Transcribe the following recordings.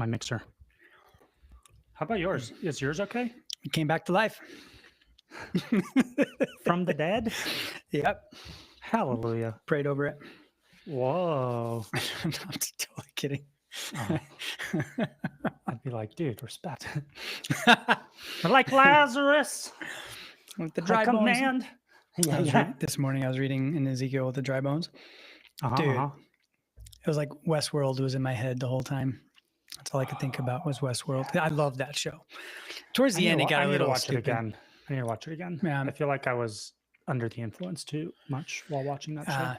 my mixer. How about yours? Is yours okay? It came back to life. From the dead? Yep. Hallelujah. Prayed over it. Whoa. I'm totally kidding. Oh. I'd be like, dude, respect. Like Lazarus. With the dry I bones. command. Yeah. This morning I was reading in Ezekiel with the dry bones. Dude, it was like Westworld was in my head the whole time. That's all I could think about was Westworld. I love that show. Towards the end, it got a little stupid. I need to watch it again. Yeah. I feel like I was under the influence too much while watching that show.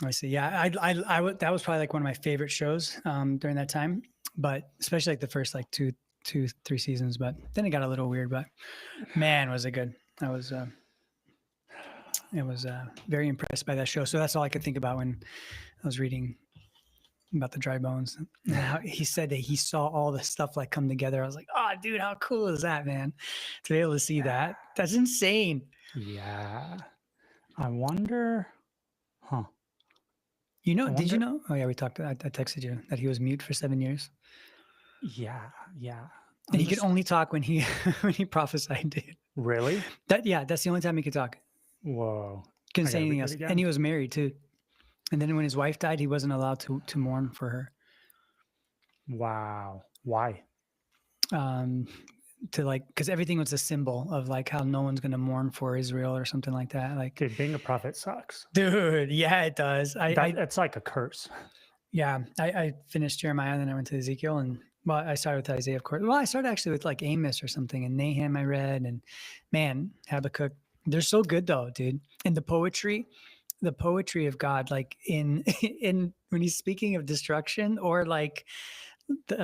I see. Yeah, that was probably like one of my favorite shows during that time. But especially like the first like two, 3 seasons. But then it got a little weird. But man, was it good! I was very impressed by that show. So that's all I could think about when I was reading about the dry bones. And how he said that he saw all the stuff like come together. I was like, oh, dude, how cool is that, man? To be able to see that. That's insane. Yeah. I wonder, You know, did you know? Oh yeah, we talked, I texted you that he was mute for 7 years. Yeah. And he could only talk when he prophesied, dude. Really? That's the only time he could talk. Whoa. Couldn't say anything else. And he was married too. And then when his wife died, he wasn't allowed to mourn for her. Wow. Why? Because everything was a symbol of like how no one's going to mourn for Israel or something like that. Like, dude, being a prophet sucks. Dude, yeah, it does. It's like a curse. Yeah. I finished Jeremiah and then I went to Ezekiel and I started with Isaiah, of course. Well, I started actually with like Amos or something and Nahum I read and man, Habakkuk. They're so good though, dude. And the poetry of God, like in when he's speaking of destruction or like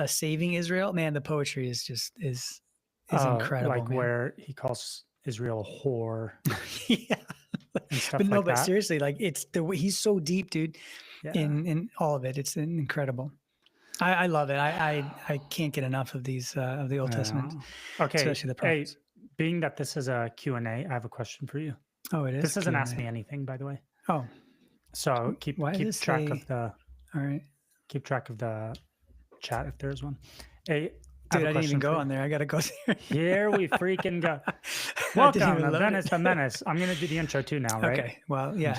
saving Israel, man, the poetry is incredible. Like man. Where he calls Israel a whore. Yeah. But seriously, like he's so deep, dude. Yeah. In all of it. It's incredible. I love it. I can't get enough of these of the Old Testament. Okay. Especially the prophets. Hey, being that this is a Q&A, I have a question for you. Oh, it is. This doesn't ask me anything, by the way. Oh. So keep track of the. All right. Keep track of the chat if there's one. Hey, dude, I didn't even go on there. I gotta go there. Here we freaking go. Welcome to Venice the Menace. I'm gonna do the intro too now, right? Okay. Well, yeah.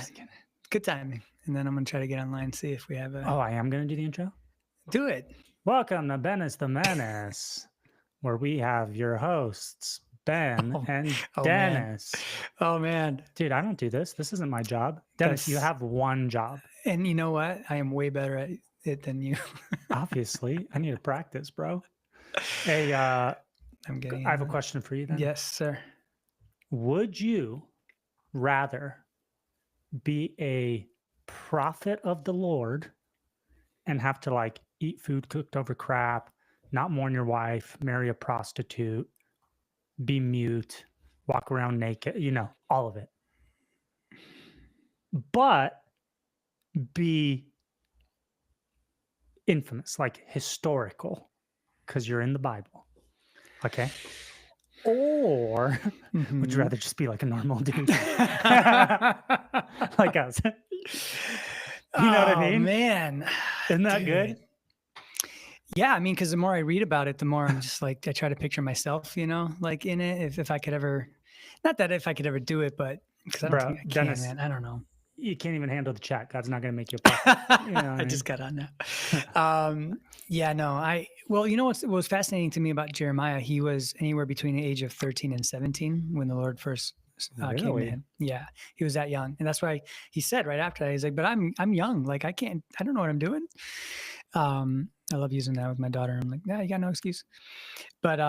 Good timing. And then I'm gonna try to get online and see if we have a. Oh, I am gonna do the intro. Do it. Welcome to Venice the Menace, where we have your hosts Ben and Dennis. Oh man, dude, I don't do this. This isn't my job. Dennis, you have one job. And you know what? I am way better at it than you. Obviously, I need to practice, bro. Hey, I have a question for you then. Yes, sir. Would you rather be a prophet of the Lord and have to like eat food cooked over crap, not mourn your wife, marry a prostitute, be mute, walk around naked, all of it, but be infamous, like historical, because you're in the Bible, okay? Or would you rather just be like a normal dude like us? You know what I mean? Man, isn't that good? Yeah, I mean, because the more I read about it, the more I'm just like, I try to picture myself, like in it. If I could ever, not that if I could ever do it, but because I don't think I can, Dennis, man. I don't know. You can't even handle the chat. God's not going to make you a prophet. I just got on now. Yeah, no, well, you know what was fascinating to me about Jeremiah? He was anywhere between the age of 13 and 17 when the Lord first came to him. Yeah, he was that young. And that's why he said right after that, he's like, but I'm young. Like, I don't know what I'm doing. I love using that with my daughter. I'm like, yeah, you got no excuse. But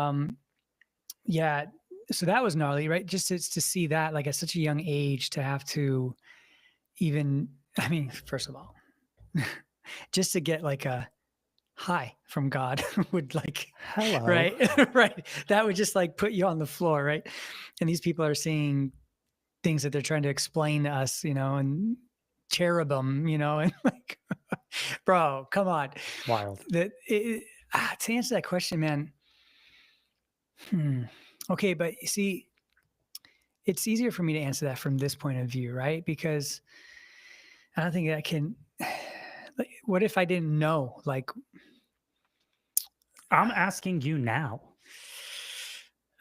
yeah, so that was gnarly, right? Just to see that like at such a young age to have to even, I mean, first of all, just to get like a hi from God would like, hello, right? Right. That would just like put you on the floor, right? And these people are seeing things that they're trying to explain to us, and cherubim, and like, bro, come on. Wild. To answer that question, man. Okay, but you see, it's easier for me to answer that from this point of view, right? Because I don't think I can. What if I didn't know? Like, I'm asking you now.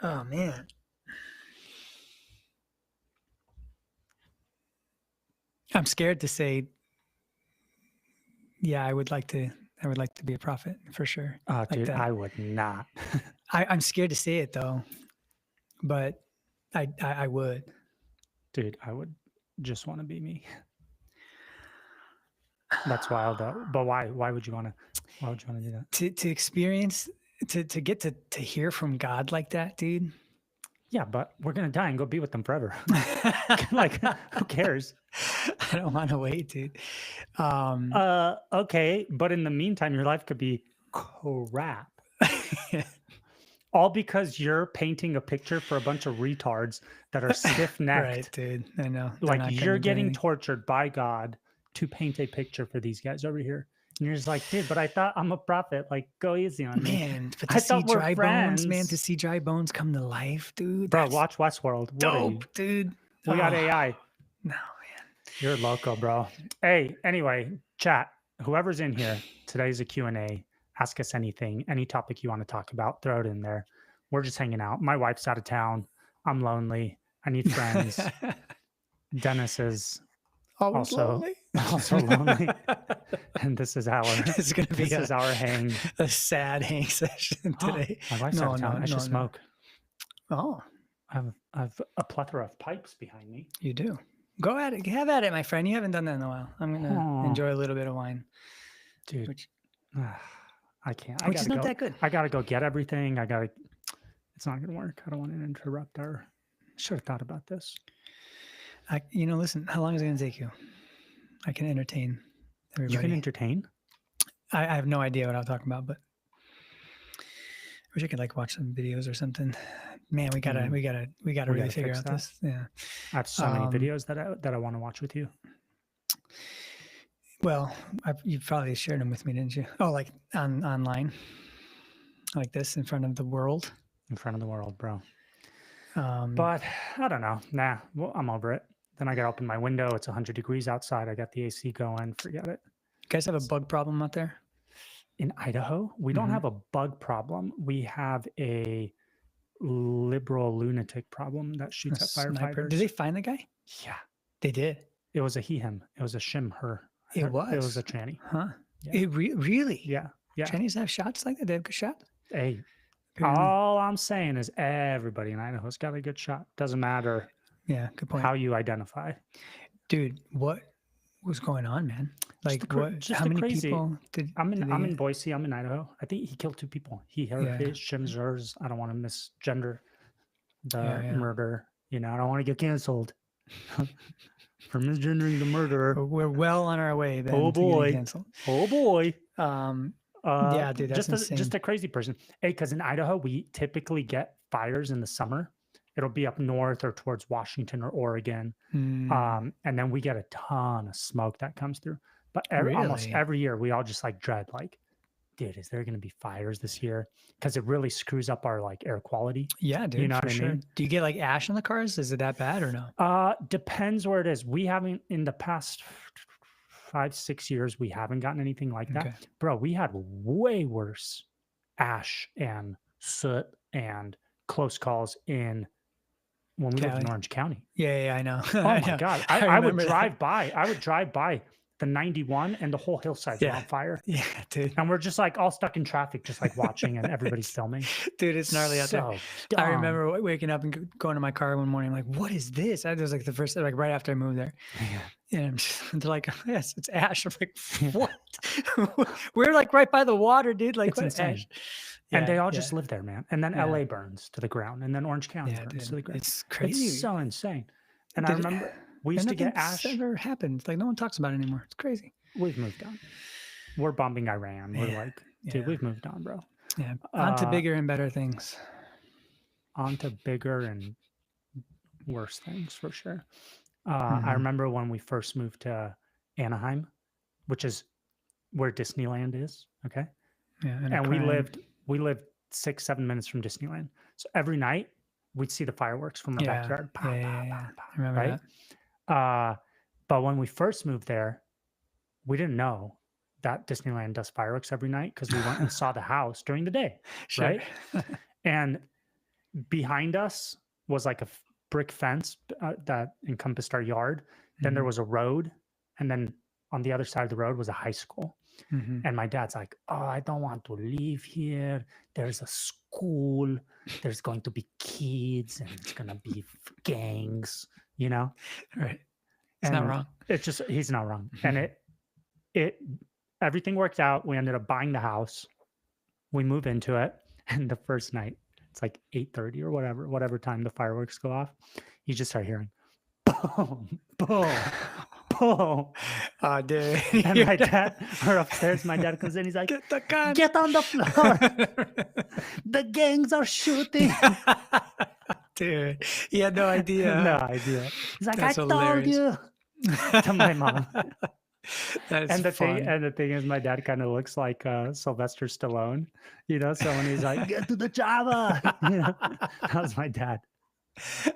Oh man. I'm scared to say, yeah, I would like to be a prophet for sure. Oh, like dude, that. I would not. I'm scared to say it though, but I would. Dude, I would just want to be me. That's wild though. But why? Why would you want to do that? To experience, to get to hear from God like that, dude. Yeah, but we're gonna die and go be with them forever. Like, who cares? I don't want to wait, dude. Okay, but in the meantime, your life could be crap. All because you're painting a picture for a bunch of retards that are stiff-necked. Right, dude. I know. Like, you're getting tortured by God to paint a picture for these guys over here. And you're just like, dude, but I thought I'm a prophet. Like, go easy on me. Man, but to see dry bones, man, to see dry bones come to life, dude. Bro, watch Westworld. What dope, are you? Dude. We got AI. No, man. You're loco, bro. Hey, anyway, chat, whoever's in here, today's a Q&A. Ask us anything, any topic you want to talk about, throw it in there. We're just hanging out. My wife's out of town. I'm lonely. I need friends. Dennis is also lonely. And this is our hang. A sad hang session today. My wife's out of town. I should smoke. Oh. I have a plethora of pipes behind me. You do. Go at it. Have at it, my friend. You haven't done that in a while. I'm going to enjoy a little bit of wine. Dude. I can't. Which is not that good. I got to go get everything. It's not going to work. I don't want to interrupt should have thought about this. Listen, how long is it going to take you? I can entertain everybody. You can entertain? I have no idea what I'm talking about, but I wish I could watch some videos or something. Man, we gotta really figure out this. Yeah. I have so many videos that I want to watch with you. Well, you probably shared them with me, didn't you? Oh, like online, like this in front of the world. In front of the world, bro. But I don't know. Nah, well, I'm over it. Then I got to open my window. It's 100 degrees outside. I got the AC going. Forget it. You guys have a bug problem out there? In Idaho, we don't have a bug problem. We have a liberal lunatic problem that shoots at firefighters. Did they find the guy? Yeah. They did? It was a he, him. It was a shim, her. It was? It was a tranny. Huh? Yeah. Really? Yeah. Trannies have shots like that? They have good shot? Hey, all I'm saying is everybody in Idaho's got a good shot. Doesn't matter. Yeah, good point. How you identify. Dude, what was going on, man? How many people did I'm in Boise. I'm in Idaho. I think he killed 2 people. He, her, his, shims, hers. I don't want to misgender the murder. I don't want to get canceled for misgendering the murderer. We're well on our way. Then oh boy. Yeah, dude, that's just a crazy person. Hey, because in Idaho, we typically get fires in the summer. It'll be up north or towards Washington or Oregon. And then we get a ton of smoke that comes through. But almost every year, we all just dread, dude, is there going to be fires this year? Because it really screws up our air quality. Yeah, dude, you know what I mean? Do you get ash on the cars? Is it that bad or no? Depends where it is. We haven't, in the past 5-6 years, we haven't gotten anything like that. Bro, we had way worse ash and soot and close calls when we lived in Orange County. Yeah, I know. Oh my God. I would drive by the 91 and the whole hillside's on fire. Yeah, dude. And we're just all stuck in traffic, just watching and everybody's filming. Dude, it's gnarly out there. Dumb. I remember waking up and going to my car one morning. I'm like, what is this? That was the first, right after I moved there. Yeah. And they're like, yes, it's ash. I'm like, what? We're right by the water, dude. It's what insane. ash? And they all just live there, man. And then LA burns to the ground. And then Orange County burns to the ground. It's crazy. It's so insane. And I remember we used to get ash. Never happened. No one talks about it anymore. It's crazy. We've moved on. We're bombing Iran. We're dude, we've moved on, bro. Yeah. On to bigger and better things. On to bigger and worse things for sure. I remember when we first moved to Anaheim, which is where Disneyland is. Okay. Yeah. And we lived 6-7 minutes from Disneyland. So every night we'd see the fireworks from our backyard. Pow, pow, pow, pow, I remember that. But when we first moved there, we didn't know that Disneyland does fireworks every night because we went and saw the house during the day, Sure. right? And behind us was like a brick fence that encompassed our yard. Then there was a road, and then on the other side of the road was a high school. And my dad's like, oh, I don't want to live here. There's a school. There's going to be kids, and it's going to be gangs, you know? Right. He's not wrong. It's just, he's not wrong. And everything worked out. We ended up buying the house. We move into it. And the first night, it's like 8:30 or whatever time the fireworks go off. You just start hearing boom, boom, boom. Oh, dude. And my dad, or upstairs, my dad comes in. He's like, Get the gun. Get on the floor. The gangs are shooting. Dude, he had no idea. No idea. He's like, That's I told you. To my mom. That's and the fun. thing is, my dad kind of looks like Sylvester Stallone, you know. So when he's like, "Get to the chopper," you know, that was my dad.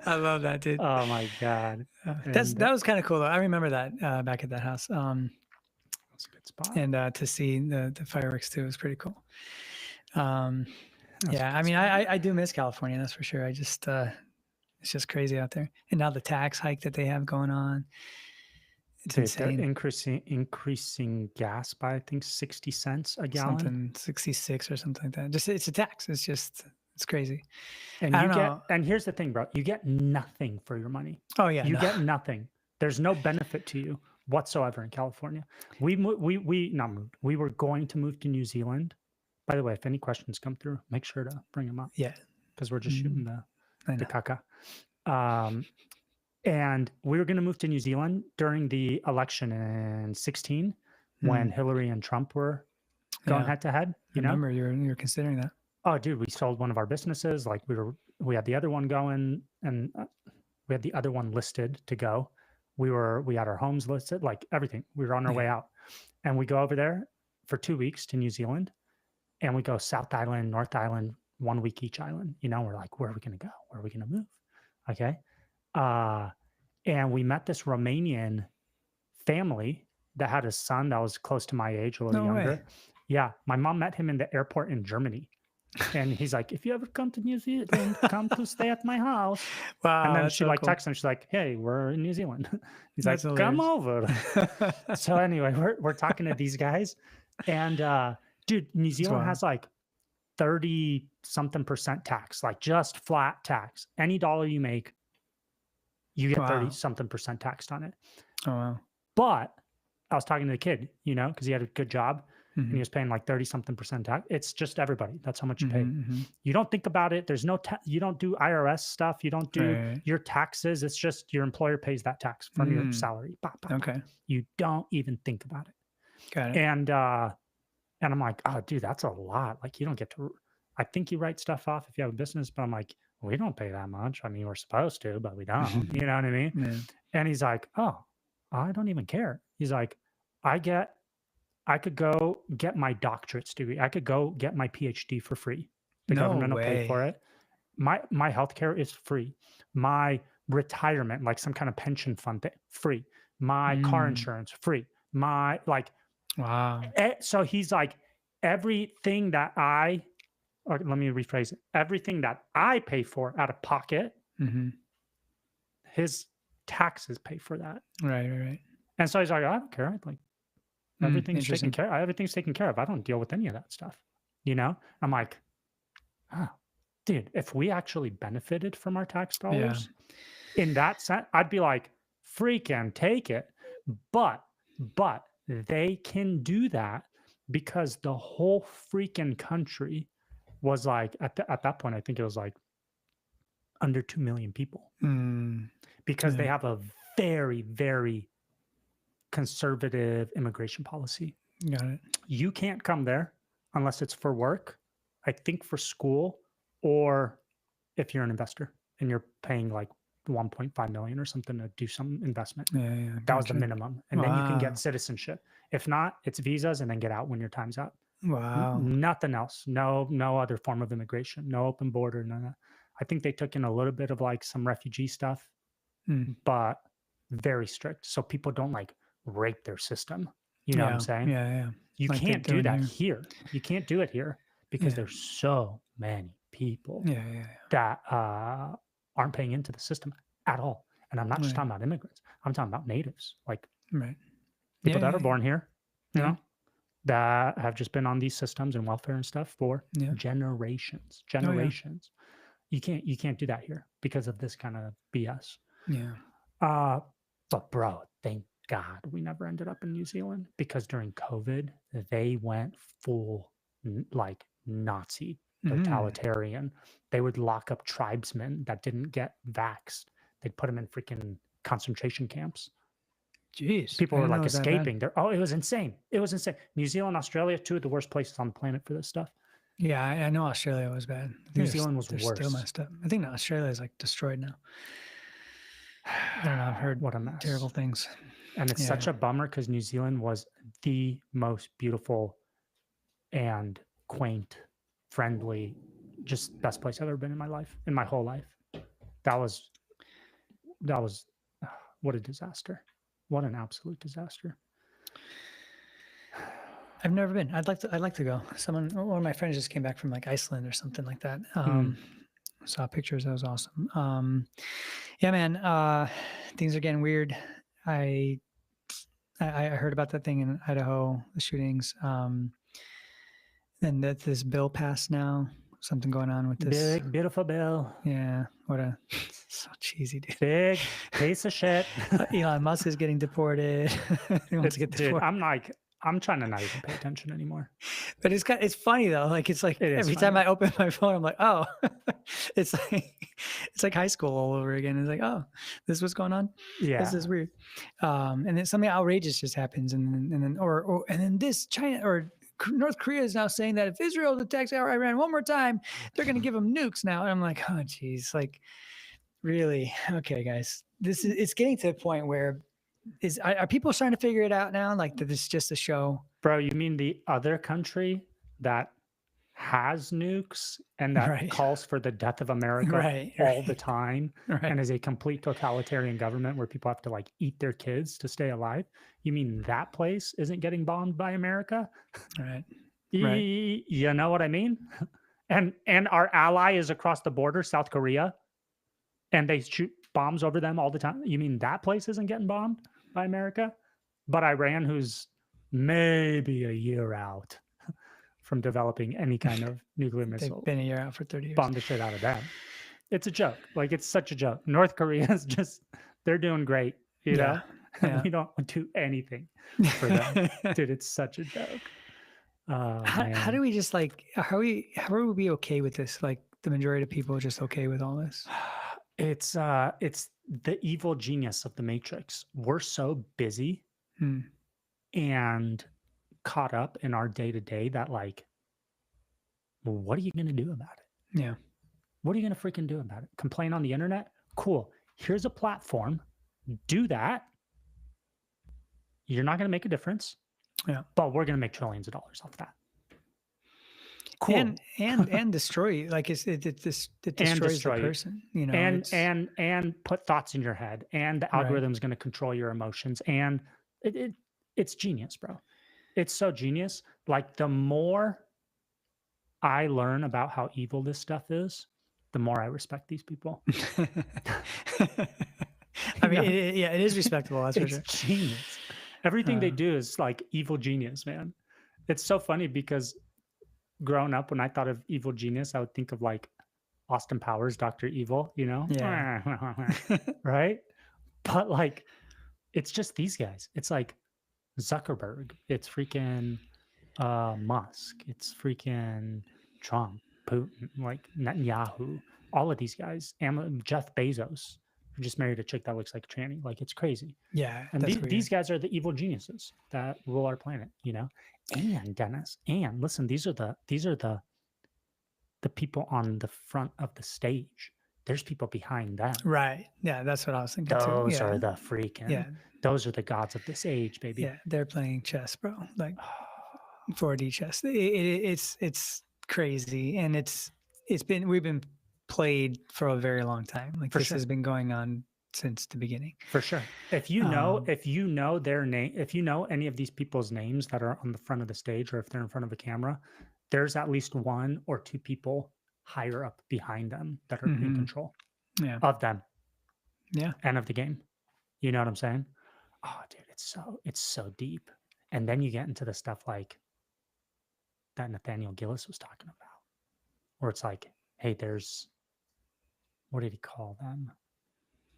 I love that, dude. Oh my god, that was kind of cool though. I remember that back at that house. That's a good spot. And to see the fireworks too was pretty cool. Yeah, I mean, I do miss California, that's for sure. I just it's just crazy out there. And now the tax hike that they have going on. It's insane. They're increasing gas by, I think, 60 cents a gallon. Something 66 or something like that. Just it's a tax. It's crazy. And and here's the thing, bro. You get nothing for your money. Oh yeah. You get nothing. There's no benefit to you whatsoever in California. We not moved. We were going to move to New Zealand. By the way, if any questions come through, make sure to bring them up. Yeah. Because we're just shooting the caca. And we were going to move to New Zealand during the election in 2016 when Hillary and Trump were going head to head. You know, remember you're considering that. Oh, dude, we sold one of our businesses. Like we had the other one going, and we had the other one listed to go. We had our homes listed, like everything. We were on our way out, and we go over there for 2 weeks to New Zealand, and we go South Island, North Island, 1 week each island. You know, we're like, where are we going to go? Where are we going to move? Okay. And we met this Romanian family that had a son that was close to my age, a little younger. Way. Yeah. My mom met him in the airport in Germany. And he's like, if you ever come to New Zealand, come to stay at my house. Wow. And then she so cool. texts him. She's like, hey, we're in New Zealand. He's that's like, hilarious. come over. So anyway, we're talking to these guys. And dude, New Zealand has like 30-something% tax, like just flat tax. Any dollar you make, you get 30-something% taxed on it. Oh, wow. But I was talking to the kid, you know, because he had a good job and he was paying like 30-something% tax. It's just everybody. That's how much you pay. You don't think about it. There's no, you don't do IRS stuff. You don't do your taxes. It's just your employer pays that tax from your salary. Okay. You don't even think about it. Got it. And I'm like, oh, dude, that's a lot. Like, you don't get to, I think you write stuff off if you have a business, but I'm like, we don't pay that much. I mean, we're supposed to, but we don't. You know what I mean? Yeah. And he's like, oh, I don't even care. He's like, I could go get my doctorate's degree. I could go get my PhD for free. The government will pay for it. My healthcare is free. My retirement, like some kind of pension fund, free. My car insurance, free. My wow. So he's like, everything that or let me rephrase it. Everything that I pay for out of pocket, his taxes pay for that. Right. And so he's like, I don't care. Like, everything's taken care of. Everything's taken care of. I don't deal with any of that stuff. You know? I'm like, oh, dude, if we actually benefited from our tax dollars in that sense, I'd be like, freaking take it. But they can do that because the whole freaking country was like, at that point, I think it was like under 2 million people because they have a very, very conservative immigration policy. Got it. You can't come there unless it's for work, I think for school, or if you're an investor and you're paying like 1.5 million or something to do some investment. That was the minimum. And then you can get citizenship. If not, it's visas and then get out when your time's up. Wow. Nothing else. No other form of immigration. No open border. None of that. I think they took in a little bit of like some refugee stuff, but very strict. So people don't like rape their system. You know what I'm saying? Yeah. You Like can't do that here. here. You can't do it here because there's so many people that aren't paying into the system at all. And I'm not just talking about immigrants. I'm talking about natives, like people that are born here, you know, that have just been on these systems and welfare and stuff for generations. You can't do that here because of this kind of BS. But bro, thank God we never ended up in New Zealand, because during COVID they went full like Nazi totalitarian. They would lock up tribesmen that didn't get vaxxed. They'd put them in freaking concentration camps. Jeez, people were like escaping. It was insane. It was insane. New Zealand, Australia, two of the worst places on the planet for this stuff. Yeah, I know Australia was bad. New Zealand was worse. Still messed up. I think Australia is like destroyed now. I don't know. I've heard what a mess. Terrible things. And it's such a bummer because New Zealand was the most beautiful and quaint, friendly, just best place I've ever been in my life, in my whole life. That was what a disaster. What an absolute disaster. I've never been. I'd like to go. One of my friends just came back from like Iceland or something like that. Saw pictures. That was awesome. Yeah, man. Things are getting weird. I heard about that thing in Idaho, the shootings. And that this bill passed now. Something going on with this big, beautiful bill. Yeah. So cheesy, dude. Big piece of shit. Elon Musk is getting deported. He wants to get deported. Dude, I'm trying to not even pay attention anymore. But it's funny though. Like every time I open my phone, I'm like, oh, it's like high school all over again. It's like, oh, this is what's going on. Yeah, this is weird. And then something outrageous just happens, and then this China or North Korea is now saying that if Israel attacks Iran one more time, they're going to give them nukes now. And I'm like, oh, geez, like really? Okay, guys, it's getting to the point where. Are people starting to figure it out now? Like that it's just a show? Bro, you mean the other country that has nukes and that calls for the death of America all the time and is a complete totalitarian government where people have to like eat their kids to stay alive? You mean that place isn't getting bombed by America? Right. You know what I mean? And our ally is across the border, South Korea, and they shoot bombs over them all the time. You mean that place isn't getting bombed by America? But Iran, who's maybe a year out from developing any kind of nuclear missile, they've been a year out for 30 years. Bomb the shit out of them. It's a joke. Like, it's such a joke. North Korea is just, they're doing great, you know? Yeah. We don't do anything for them. Dude, it's such a joke. How do we just like, how are we okay with this? Like the majority of people are just okay with all this? It's the evil genius of the Matrix. We're so busy and caught up in our day-to-day that like, well, what are you going to do about it? Yeah. What are you going to freaking do about it? Complain on the internet? Cool. Here's a platform. Do that. You're not going to make a difference. Yeah. But we're going to make trillions of dollars off that. Cool. And destroy, like it destroys the person, you know, and put thoughts in your head, and the algorithm is going to control your emotions, and it's genius, bro. It's so genius. Like the more I learn about how evil this stuff is, the more I respect these people. I mean, it is respectable. That's for sure. It's genius. Everything they do is like evil genius, man. It's so funny because growing up, when I thought of evil genius, I would think of like Austin Powers, Dr. Evil, you know? Yeah. Right? But like, it's just these guys. It's like Zuckerberg. It's freaking Musk. It's freaking Trump, Putin, like Netanyahu. All of these guys. Jeff Bezos, who just married a chick that looks like a tranny. Like, it's crazy. Yeah. And these guys are the evil geniuses that rule our planet, you know? And Dennis, and listen, these are the people on the front of the stage. There's people behind them. Right. Yeah, that's what I was thinking. Those are the freaking. Those are the gods of this age, baby. Yeah, they're playing chess, bro. Like 4D chess. It's crazy, and we've been played for a very long time. Like this has been going on since the beginning. For sure. If you know their name, if you know any of these people's names that are on the front of the stage, or if they're in front of a camera, there's at least 1 or 2 people higher up behind them that are in control of them. Yeah. And of the game. You know what I'm saying? Oh, dude, it's so deep. And then you get into the stuff like that Nathaniel Gillis was talking about, where it's like, hey, there's, what did he call them?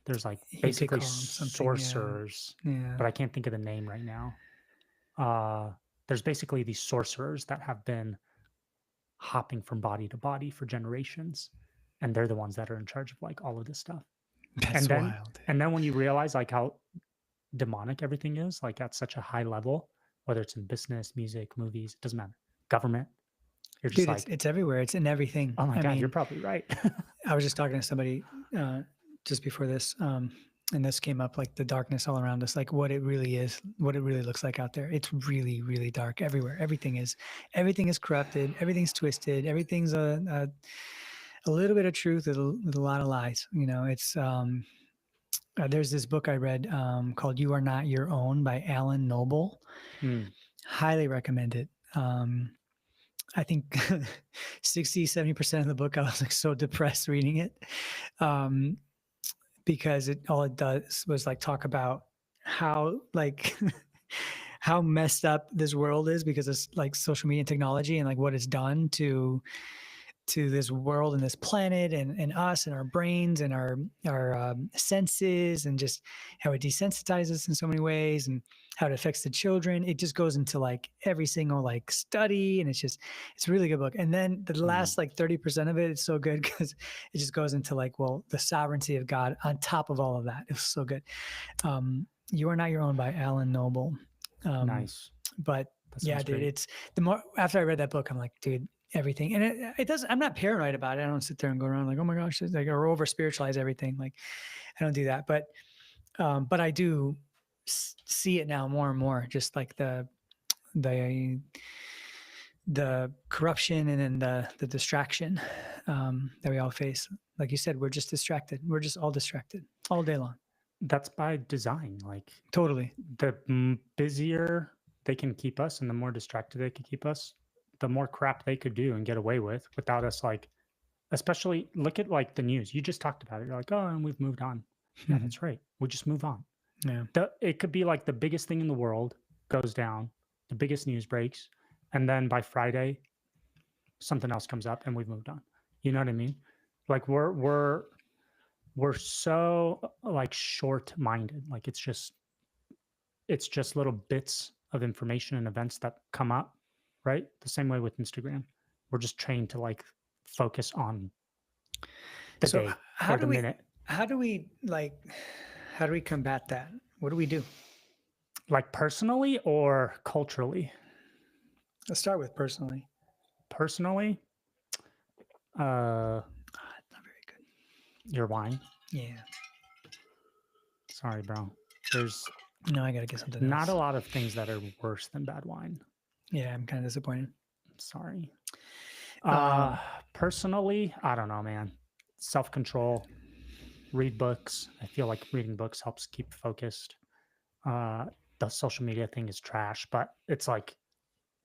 There's like basically sorcerers, but I can't think of the name right now. There's basically these sorcerers that have been hopping from body to body for generations, and they're the ones that are in charge of like all of this stuff. That's wild. And then when you realize like how demonic everything is, like at such a high level, whether it's in business, music, movies, it doesn't matter, government, you're just like, it's everywhere. It's in everything. Oh my God, you're probably right. I was just talking to somebody just before this, and this came up, like the darkness all around us, like what it really is, what it really looks like out there. It's really, really dark everywhere. Everything is corrupted. Everything's twisted. Everything's a little bit of truth with a lot of lies. You know, it's there's this book I read called "You Are Not Your Own" by Alan Noble. Highly recommend it. I think 60-70% of the book, I was like so depressed reading it, because all it does was like talk about how like how messed up this world is because it's like social media and technology, and like what it's done to this world and this planet and us and our brains and our senses, and just how it desensitizes us in so many ways, and how it affects the children. It just goes into like every single like study, and it's a really good book. And then the last like 30% of it is so good because it just goes into like, well, the sovereignty of God on top of all of that. It was so good. You Are Not Your Own by Alan Noble. Nice. But yeah, dude, it's the more after I read that book, I'm like, dude, everything. And it doesn't, I'm not paranoid about it. I don't sit there and go around like, oh my gosh, it's like, or over spiritualize everything. Like I don't do that, but I do see it now more and more, just like the corruption and then the distraction that we all face. Like you said, we're just distracted. We're just all distracted all day long. That's by design. Like totally. The busier they can keep us and the more distracted they can keep us, the more crap they could do and get away with without us. Like, especially look at like the news. You just talked about it. You're like, oh, and we've moved on. Yeah, that's right. We just move on. Yeah. It could be like the biggest thing in the world goes down, the biggest news breaks, and then by Friday, something else comes up and we've moved on. You know what I mean? Like we're so like short-minded. Like it's just little bits of information and events that come up, right? The same way with Instagram. We're just trained to like focus on the day or the minute. How do we combat that? What do we do? Like personally or culturally? Let's start with personally. Personally, not very good. Your wine? Yeah. Sorry, bro. No, I gotta get something else. Not a lot of things that are worse than bad wine. Yeah, I'm kind of disappointed. Sorry. Personally, I don't know, man. Self-control. Read books. I feel like reading books helps keep focused. The social media thing is trash, but it's like,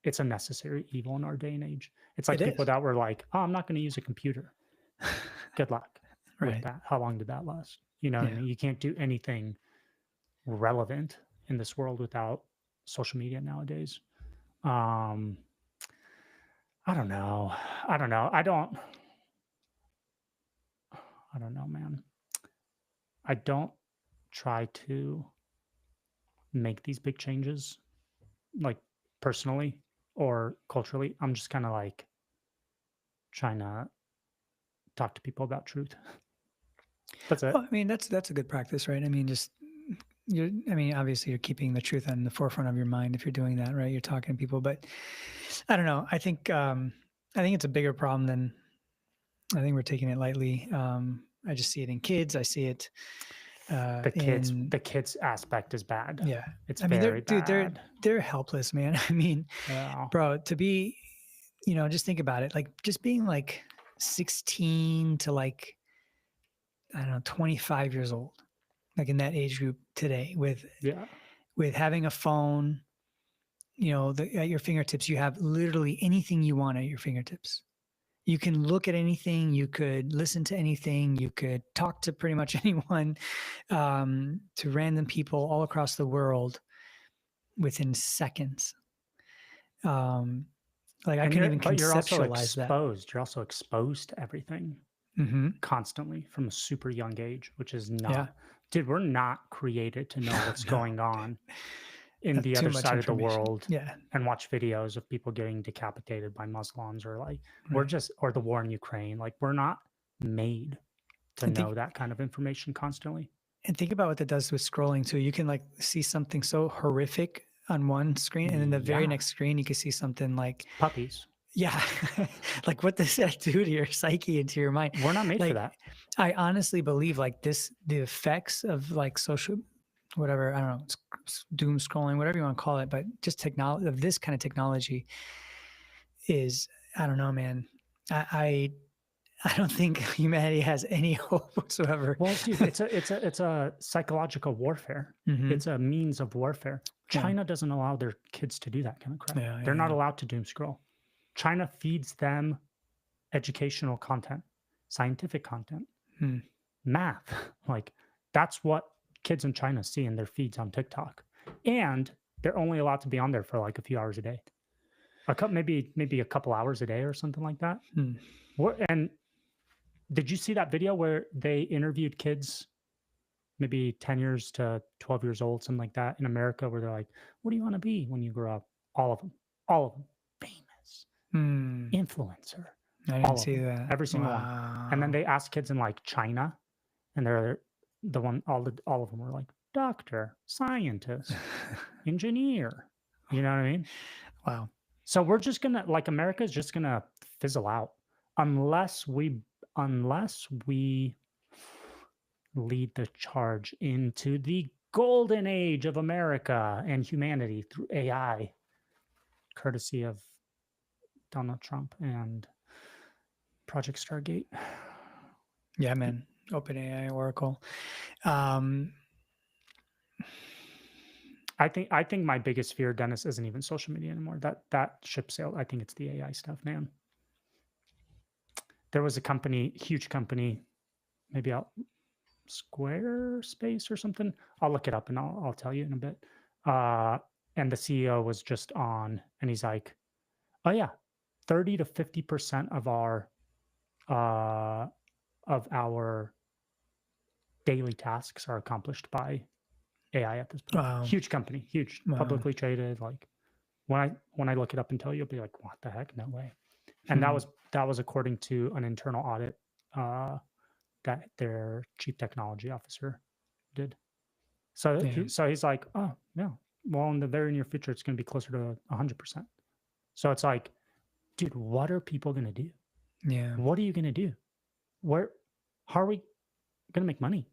it's a necessary evil in our day and age. It's like people that were like, oh, I'm not going to use a computer. Good luck with that. How long did that last? You know what I mean? You can't do anything relevant in this world without social media nowadays. I don't know. I don't know, man. I don't try to make these big changes, like personally or culturally. I'm just kind of like trying to talk to people about truth. That's it. Well, I mean, that's a good practice, right? I mean, obviously you're keeping the truth on the forefront of your mind if you're doing that, right? You're talking to people, but I don't know. I think it's a bigger problem than I think we're taking it lightly. I just see it in kids. I see it. The kids aspect is bad. Yeah, it's very bad. Dude, they're helpless, man. I mean, bro, to be, just think about it. Like just being like 16 to like, I don't know, 25 years old. like in that age group today with Yeah. having a phone, at your fingertips. You have literally anything you want at your fingertips. You can look at anything, you could listen to anything, you could talk to pretty much anyone, to random people all across the world within seconds. Like I couldn't even conceptualize that. You're also exposed to everything Mm-hmm. constantly from a super young age, which is not, Yeah. dude, we're not created to know what's No. going on in That's the too other much side of the information. world Yeah. and watch videos of people getting decapitated by Muslims, or like Right. or the war in Ukraine. Like, we're not made to know that kind of information constantly. And think about what that does with scrolling too. You can like see something so horrific on one screen, and then the very Yeah. next screen you can see something like Puppies. Yeah. Like, what does that do to your psyche and to your mind? We're not made Like, for that. I honestly believe like the effects of like social, whatever, I don't know, doom scrolling, whatever you want to call it, but just technology, of this kind of technology is, I don't know, man. I don't think humanity has any hope whatsoever. Well, dude, it's a psychological warfare. Mhm. It's a means of warfare. Yeah. China doesn't allow their kids to do that kind of crap. Yeah, They're not yeah. allowed to doom scroll. China feeds them educational content, scientific content, math. Like, that's what kids in China see in their feeds on TikTok. And they're only allowed to be on there for like a few hours a day. Maybe a couple hours a day or something like that. And did you see that video where they interviewed kids, maybe 10 years to 12 years old, something like that, in America, where they're like, what do you want to be when you grow up? All of them, famous, influencer. I didn't see that. Every single one. And then they asked kids in like China, and they're the one, all of them were like doctor, scientist, engineer. You know what I mean? Wow. So we're just gonna, like, America is just gonna fizzle out unless we lead the charge into the golden age of America and humanity through AI, courtesy of Donald Trump and Project Stargate. Yeah, man. OpenAI, Oracle. I think my biggest fear, Dennis, isn't even social media anymore. That ship sailed. I think it's the AI stuff, man. There was a company, huge company, maybe Squarespace or something. I'll look it up and I'll tell you in a bit. And the CEO was just on, and he's like, "Oh yeah, 30 to 50% of our daily tasks are accomplished by AI at this point." Wow. Huge company, huge, publicly traded. Like, when I look it up and tell you, you'll be like, "What the heck? No way." And that was according to an internal audit that their chief technology officer did. So he's like, "Oh yeah, well, in the very near future, it's going to be closer to 100%." So it's like, dude, what are people going to do? Yeah. What are you going to do? How are we going to make money?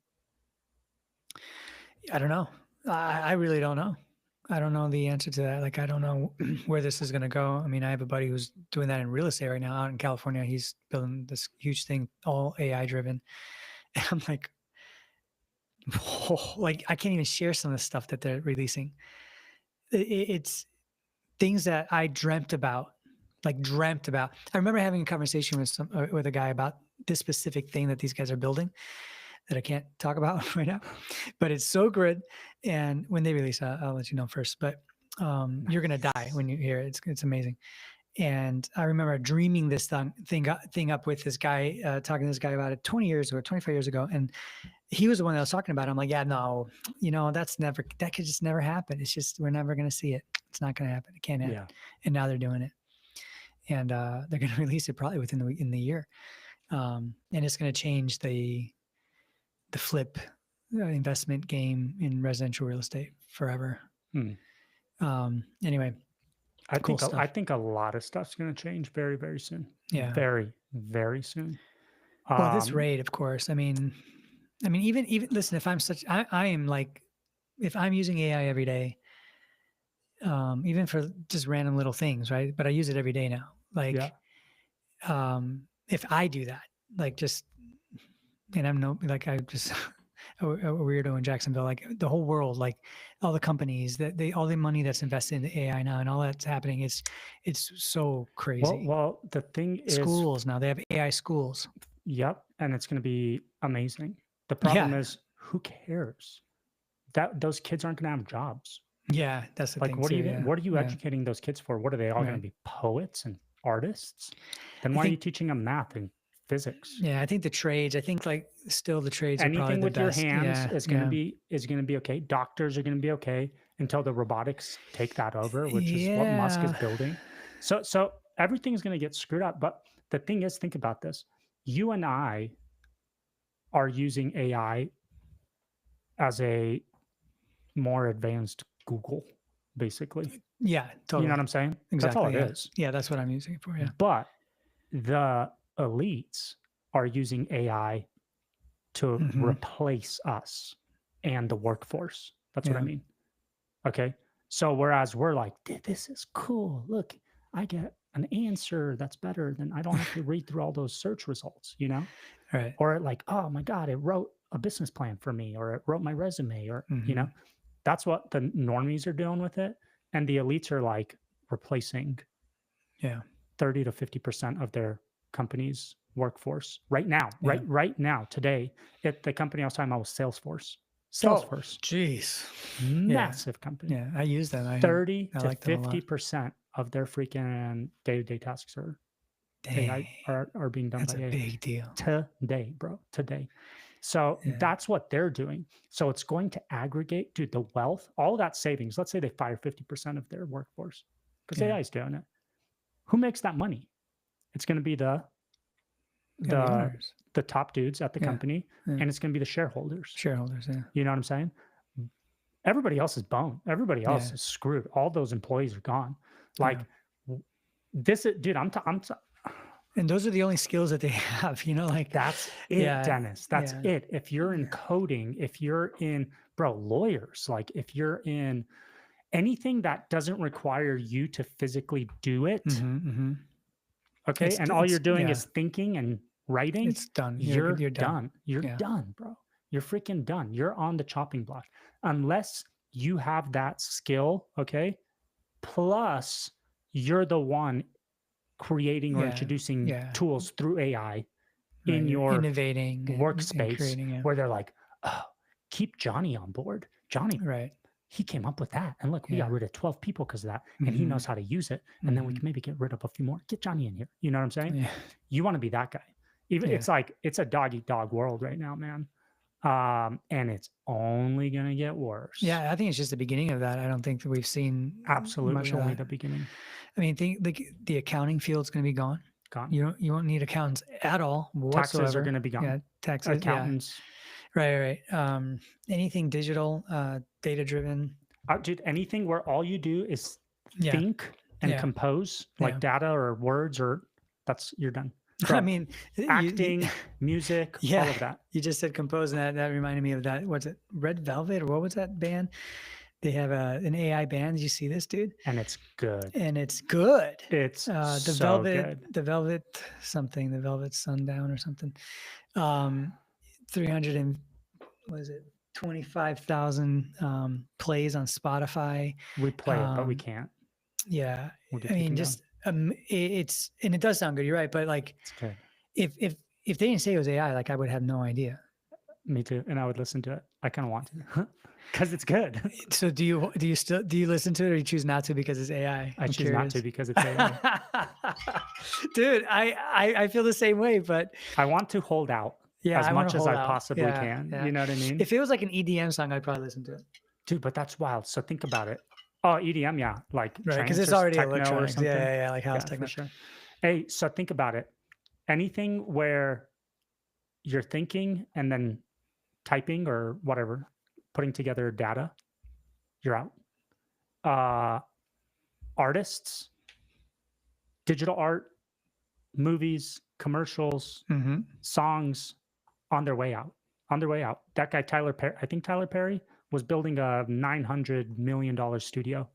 I don't know. I really don't know. I don't know the answer to that. Like, I don't know where this is going to go. I mean, I have a buddy who's doing that in real estate right now out in California. He's building this huge thing, all AI driven. And I'm like, whoa, like, I can't even share some of the stuff that they're releasing. It's things that I dreamt about. I remember having a conversation with a guy about this specific thing that these guys are building that I can't talk about right now, but it's so good. And when they release, I'll let you know first. But you're gonna die when you hear it. It's amazing. And I remember dreaming this thing up with this guy, talking to this guy about it 20 years or 25 years ago, and he was the one that was talking about it. I'm like, yeah, no, that could just never happen. It's just, we're never gonna see it. It's not gonna happen. It can't happen. Yeah. And now they're doing it, and they're gonna release it probably in the year, and it's gonna change the flip investment game in residential real estate forever. Anyway, I think a lot of stuff's going to change very, very soon. Yeah, very, very soon. Well, this rate, of course. I mean, even listen. If I am like, if I'm using AI every day, even for just random little things, right? But I use it every day now. Like, if I do that, like, just, and I just weirdo in Jacksonville. Like the whole world, like all the companies all the money that's invested in the AI now and all that's happening. It's so crazy. Well, the thing is, schools now, they have AI schools. Yep, and it's going to be amazing. The problem is, who cares? That those kids aren't going to have jobs. Yeah, that's the like, thing. What too, what are you educating those kids for? What are they all going to be, poets and artists? Then why are you teaching them math and physics? Yeah, I think the trades. I think like still the trades. Anything are probably with the best. your hands is going to be okay. Doctors are going to be okay until the robotics take that over, which is what Musk is building. So everything's going to get screwed up. But the thing is, think about this. You and I are using AI as a more advanced Google, basically. Yeah, totally. You know what I'm saying? Exactly. That's all it is. Yeah, that's what I'm using it for. Yeah. But the elites are using AI to replace us and the workforce. That's what I mean. Okay. So whereas we're like, this is cool. Look, I get an answer that's better than I don't have to read through all those search results, you know? Right. Or like, oh my God, it wrote a business plan for me, or it wrote my resume, or, you know, that's what the normies are doing with it. And the elites are like replacing 30 to 50% of their company's workforce right now, right now, today. The company I was talking about was Salesforce. Jeez. Massive company. Yeah, I use that. 30 to 50% of their freaking day-to-day tasks are being done by AI. That's a big deal. Today, bro. Today. So that's what they're doing. So it's going to aggregate, dude, the wealth, all that savings. Let's say they fire 50% of their workforce because AI is doing it. Who makes that money? It's going to be the top dudes at the company, and it's going to be the shareholders. You know what I'm saying? Everybody else is boned. Everybody else is screwed. All those employees are gone. Like this, dude. And those are the only skills that they have, you know, like that's it, Dennis. That's it. If you're in coding, if you're in, lawyers, like if you're in anything that doesn't require you to physically do it, okay, and all you're doing is thinking and writing, it's done. You're done. You're done, bro. You're freaking done. You're on the chopping block. Unless you have that skill, okay, plus you're the one creating or introducing tools through AI in your innovating workspace, where they're like, oh, keep Johnny on board. Johnny, he came up with that. And look, we got rid of 12 people because of that. And he knows how to use it. And then we can maybe get rid of a few more. Get Johnny in here. You know what I'm saying? You want to be that guy. Even it's like, it's a dog-eat-dog world right now, man. And it's only going to get worse. Yeah, I think it's just the beginning of that. I don't think that we've seen absolutely only the beginning. I mean, the accounting field's going to be gone. You won't need accountants at all whatsoever. Taxes are going to be gone. Yeah, taxes. Accountants. Yeah. Right. Anything digital, data driven. Dude, anything where all you do is think and compose, like data or words, or you're done. I mean, acting, music, all of that. You just said compose, and that reminded me of that. What's it? Red Velvet, or what was that band? They have an AI band. Did you see this, dude? And it's good. It's the Velvet, good. The Velvet something, the Velvet Sundown or something. 25,000 plays on Spotify. We play it, but we can't. Yeah, I mean, just and it does sound good. You're right, but like, if they didn't say it was AI, like I would have no idea. Me too, and I would listen to it. I kind of want to, because it's good. So do you listen to it, or you choose not to because it's AI? I choose not to because it's AI. Dude, I feel the same way, but I want to hold out as much as I possibly can. Yeah. You know what I mean? If it was like an EDM song, I'd probably listen to it. Dude, but that's wild. So think about it. Oh, EDM, yeah, like because it's already electronic or something. Yeah, like house techno. For sure. Hey, so think about it. Anything where you're thinking and then typing or whatever, putting together data, you're out. Artists, digital art, movies, commercials, songs, on their way out. That guy Tyler Perry, I think Tyler Perry was building a $900 million studio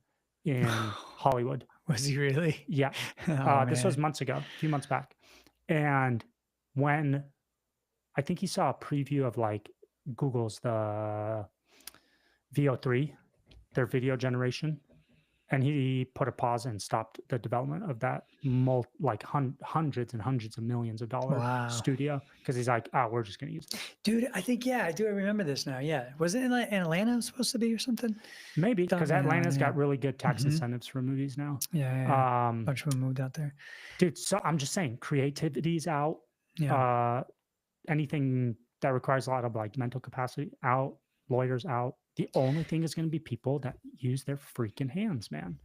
in Hollywood. Was he really? Yeah. This was months ago, a few months back. And when I think he saw a preview of like Google's the VO3, their video generation, and he put a pause and stopped the development of that hundreds and hundreds of millions of dollar studio because he's like, oh, we're just going to use this. Dude, I think, I do remember this now. Yeah. Was it in Atlanta it was supposed to be or something? Maybe, because Atlanta's got really good tax incentives for movies now. Yeah. A bunch of them moved out there. Dude, so I'm just saying, creativity's out. Yeah. Anything that requires a lot of like mental capacity out, lawyers out. The only thing is going to be people that use their freaking hands, man.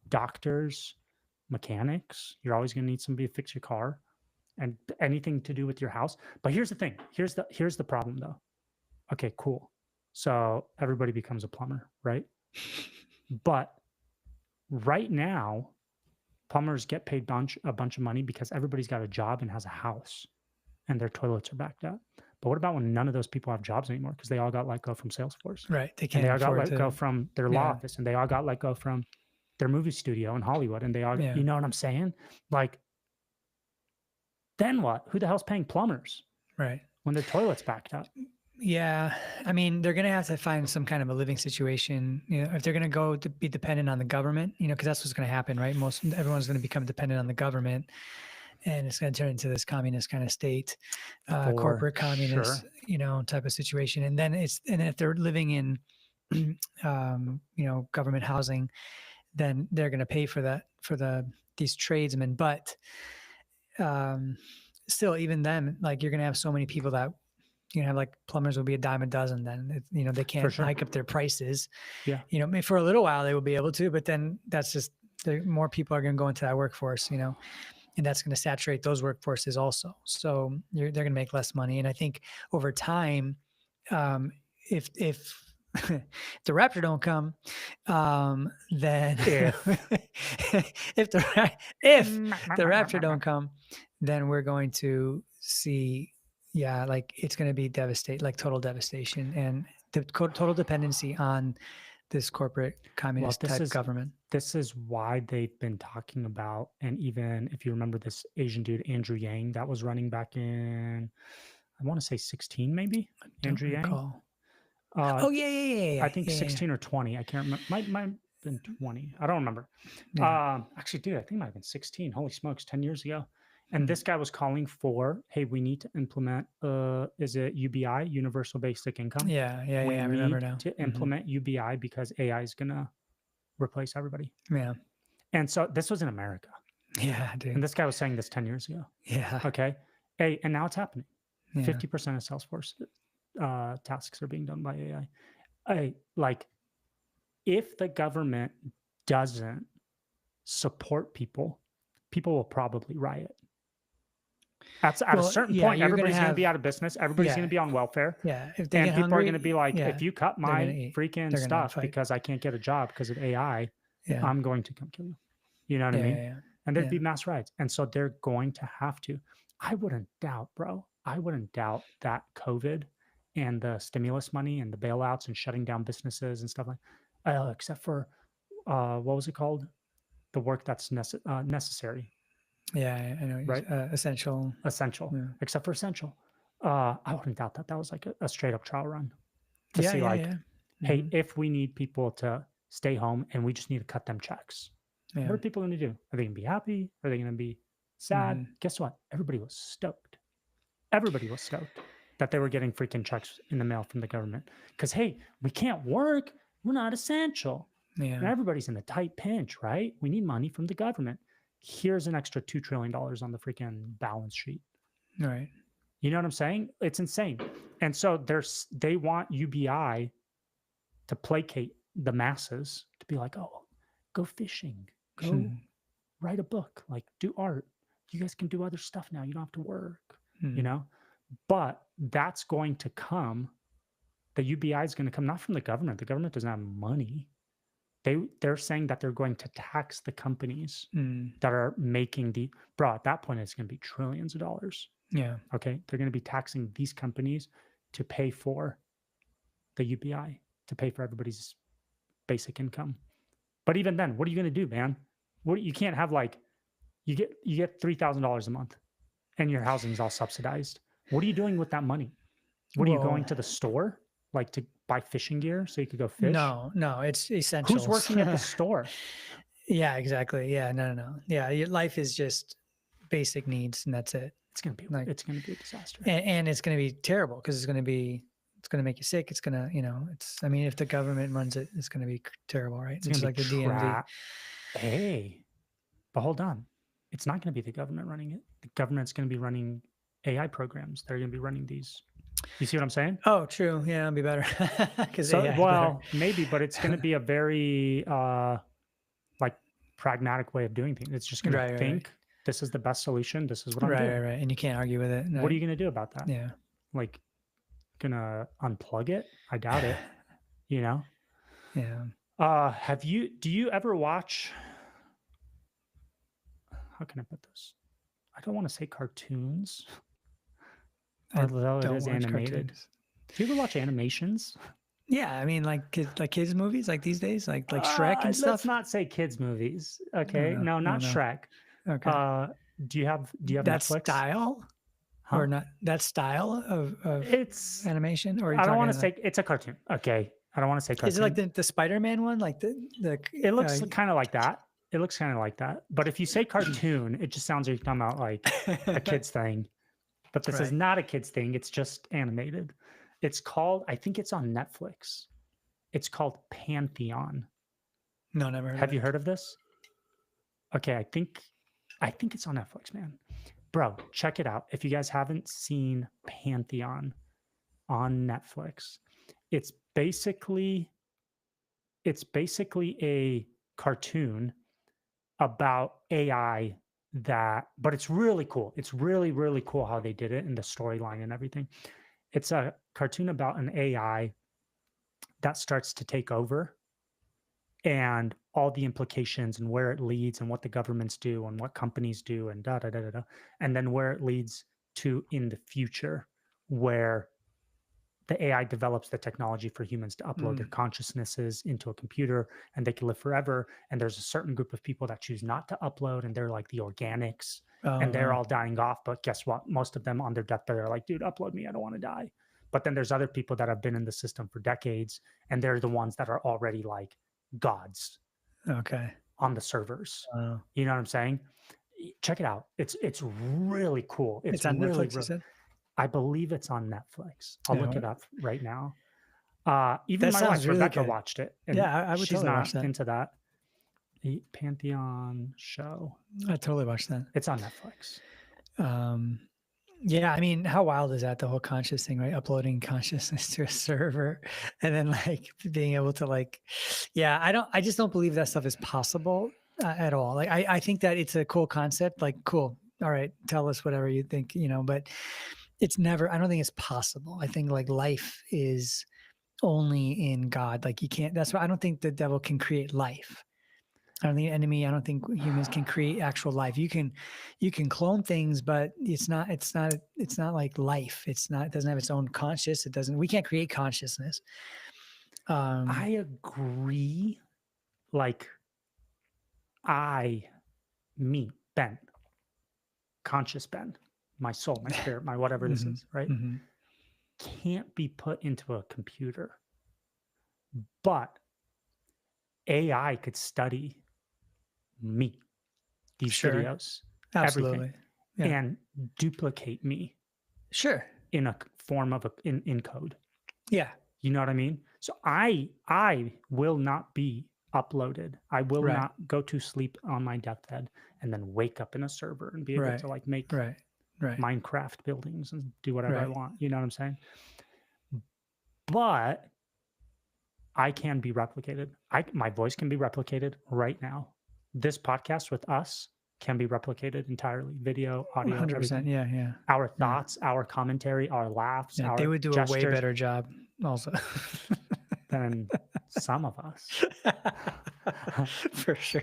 Doctors, mechanics. You're always going to need somebody to fix your car and anything to do with your house. But here's the thing. Here's the problem though. Okay, cool. So everybody becomes a plumber, right? But right now, plumbers get paid a bunch of money because everybody's got a job and has a house and their toilets are backed up. But what about when none of those people have jobs anymore because they all got let go from Salesforce? Right. They can't. And they all got let go from their law office, and they all got let go from their movie studio in Hollywood, and they all, you know what I'm saying? Like, then what? Who the hell's paying plumbers? Right. When their toilet's backed up? Yeah. I mean, they're going to have to find some kind of a living situation, if they're going to go to be dependent on the government, because that's what's going to happen, right? Everyone's going to become dependent on the government. And it's going to turn into this communist kind of state, corporate communist, type of situation. And then if they're living in, government housing, then they're going to pay for that, for these tradesmen. But still, even then, like, you're going to have so many people that, have like plumbers will be a dime a dozen. Then, they can't hike up their prices. Yeah. For a little while they will be able to, but then that's just, more people are going to go into that workforce, and that's going to saturate those workforces also. So they're going to make less money. And I think over time, if the raptor don't come, then if the raptor don't come, then we're going to see, like, it's going to be total devastation and the total dependency on this corporate communist type government. This is why they've been talking about, and even if you remember this Asian dude, Andrew Yang, that was running back in, I want to say 16, maybe. Andrew Yang. Yeah. I think 16 or 20. I can't remember. Might have been 20. I don't remember. Yeah. Actually, dude, I think it might have been 16. Holy smokes, 10 years ago. And this guy was calling for, hey, we need to implement, is it UBI, Universal Basic Income? Yeah, I remember now. To implement UBI because AI is going to replace everybody. Yeah. And so this was in America. Yeah, dude. And this guy was saying this 10 years ago. Yeah. Okay. Hey, and now it's happening. Yeah. 50% of Salesforce tasks are being done by AI. Like, if the government doesn't support people will probably riot. At a certain point, everybody's going to be out of business. Everybody's going to be on welfare. Yeah. And people are going to be like, if you cut my freaking stuff because I can't get a job because of AI, I'm going to come kill you. You know what I mean? Yeah. And there'd be mass riots. And so they're going to have to. I wouldn't doubt that COVID and the stimulus money and the bailouts and shutting down businesses and stuff like, except for, what was it called? The work that's necessary. Yeah, I know. Right? Essential. Yeah. Except for essential. I wouldn't doubt that was like a straight up trial run to see hey, if we need people to stay home and we just need to cut them checks, what are people going to do? Are they going to be happy? Are they going to be sad? Guess what? Everybody was stoked. Everybody was stoked that they were getting freaking checks in the mail from the government because, hey, we can't work. We're not essential. Yeah. And everybody's in a tight pinch, right? We need money from the government. Here's an extra $2 trillion on the freaking balance sheet. Right. You know what I'm saying? It's insane. And so they want UBI to placate the masses to be like, oh, go fishing, go write a book, like do art. You guys can do other stuff now. You don't have to work, But that's going to come. The UBI is going to come not from the government. The government doesn't have money. They're saying that they're going to tax the companies that are making at that point, it's going to be trillions of dollars. Yeah. Okay. They're going to be taxing these companies to pay for the UBI, to pay for everybody's basic income. But even then, what are you going to do, man? You can't have you get $3,000 a month and your housing is all subsidized. What are you doing with that money? What are you going to the store? Like to buy fishing gear so you could go fish? No, it's essentials. Who's working at the store? Yeah, exactly. Yeah, no. Yeah, your life is just basic needs, and that's it. It's gonna be a disaster, and it's gonna be terrible because it's gonna make you sick. It's gonna, I mean, if the government runs it, it's gonna be terrible, right? It's like the DMV. Hey, but hold on, it's not gonna be the government running it. The government's gonna be running AI programs. They're gonna be running these. You see what I'm saying? Oh, true. Yeah, it'll be better. Maybe, but it's gonna be a very like pragmatic way of doing things. It's just gonna think this is the best solution. This is what I'm doing. Right. And you can't argue with it. What are you gonna do about that? Yeah. Like, gonna unplug it? I doubt it. Yeah. Do you ever watch, how can I put this? I don't want to say cartoons, although it is animated. Cartoons. Do you ever watch animations? Yeah, I mean, like kids movies, like these days, like Shrek and stuff. Let's not say kids movies. Okay, no, not Shrek. Okay. Do you have that Netflix? Style? Huh? Or not that style of it's animation? Or I don't want to say it's a cartoon. Okay, I don't want to say cartoon. Is it like the Spider-Man one? Like the it looks kind of like that. It looks kind of like that. But if you say cartoon, it just sounds like you're talking about like a kid's thing. But this is not a kid's thing. It's just animated. It's called, I think it's on Netflix. It's called Pantheon. No, never heard Have you heard of this? Okay, I think it's on Netflix, man. Bro, check it out. If you guys haven't seen Pantheon on Netflix, it's basically a cartoon about AI but it's really cool. It's really, really cool how they did it and the storyline and everything. It's a cartoon about an AI that starts to take over and all the implications and where it leads and what the governments do and what companies do and and then where it leads to in the future, where the AI develops the technology for humans to upload their consciousnesses into a computer and they can live forever. And there's a certain group of people that choose not to upload, and they're like the organics, and they're all dying off. But guess what? Most of them on their deathbed are like, dude, upload me. I don't want to die. But then there's other people that have been in the system for decades, and they're the ones that are already like gods. Okay. On the servers. You know what I'm saying? Check it out. It's really cool. It's on really, Netflix, you said? I believe it's on Netflix. I'll look it up right now. Even that my wife, really Rebecca, good. watched it. And I would she's totally not watch that. into that. The Pantheon show. I totally watched that. It's on Netflix. Yeah, I mean, how wild is that? The whole conscious thing, right? Uploading consciousness to a server and then like being able to like, I just don't believe that stuff is possible at all. Like, I think that it's a cool concept. Like, cool. All right. Tell us whatever you think, but it's never, I don't think it's possible. I think like life is only in God. Like you can't, that's why I don't think the devil can create life. I don't think enemy. I don't think humans can create actual life. You can clone things, but it's not like life. It doesn't have its own conscious. We can't create consciousness. I agree. Like Ben, conscious Ben, my soul, my spirit, my whatever this is, right? Can't be put into a computer. But AI could study me, these videos, absolutely, and duplicate me. Sure. In a form of in code. Yeah. You know what I mean? So I will not be uploaded. I will not go to sleep on my deathbed and then wake up in a server and be able to like make Minecraft buildings and do whatever I want. You know what I'm saying? But I can be replicated. My voice can be replicated right now. This podcast with us can be replicated entirely. Video, audio, 100%. Everything. Yeah. Our thoughts, our commentary, our laughs. Yeah, our they would do gestures, a way better job also than some of us. For sure.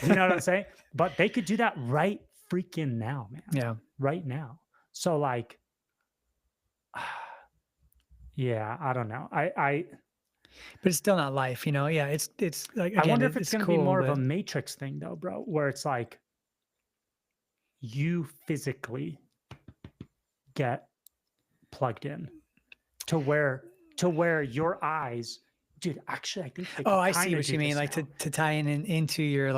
You know what I'm saying? But they could do that right freaking now, man. Yeah. Right now. So like, yeah, I don't know. But it's still not life, Yeah, it's like, again, I wonder if it's going to cool, be more of a Matrix thing though, bro, where it's like you physically get plugged in Oh, to where your eyes, dude, actually, I think they I see what you mean. Like to tie into your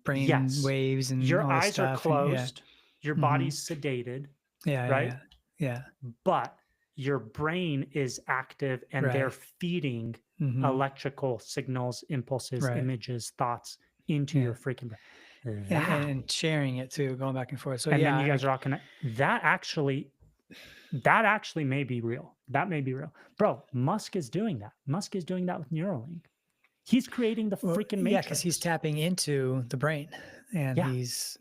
brain waves and your all this eyes stuff. are closed, your body's sedated, right? Yeah. But your brain is active and they're feeding electrical signals, impulses, images, thoughts into your freaking brain. And sharing it too, going back and forth. So and then you guys are all connected. That actually may be real. That may be real. Bro, Musk is doing that. Musk is doing that with Neuralink. He's creating the freaking matrix. Yeah, because he's tapping into the brain, and he's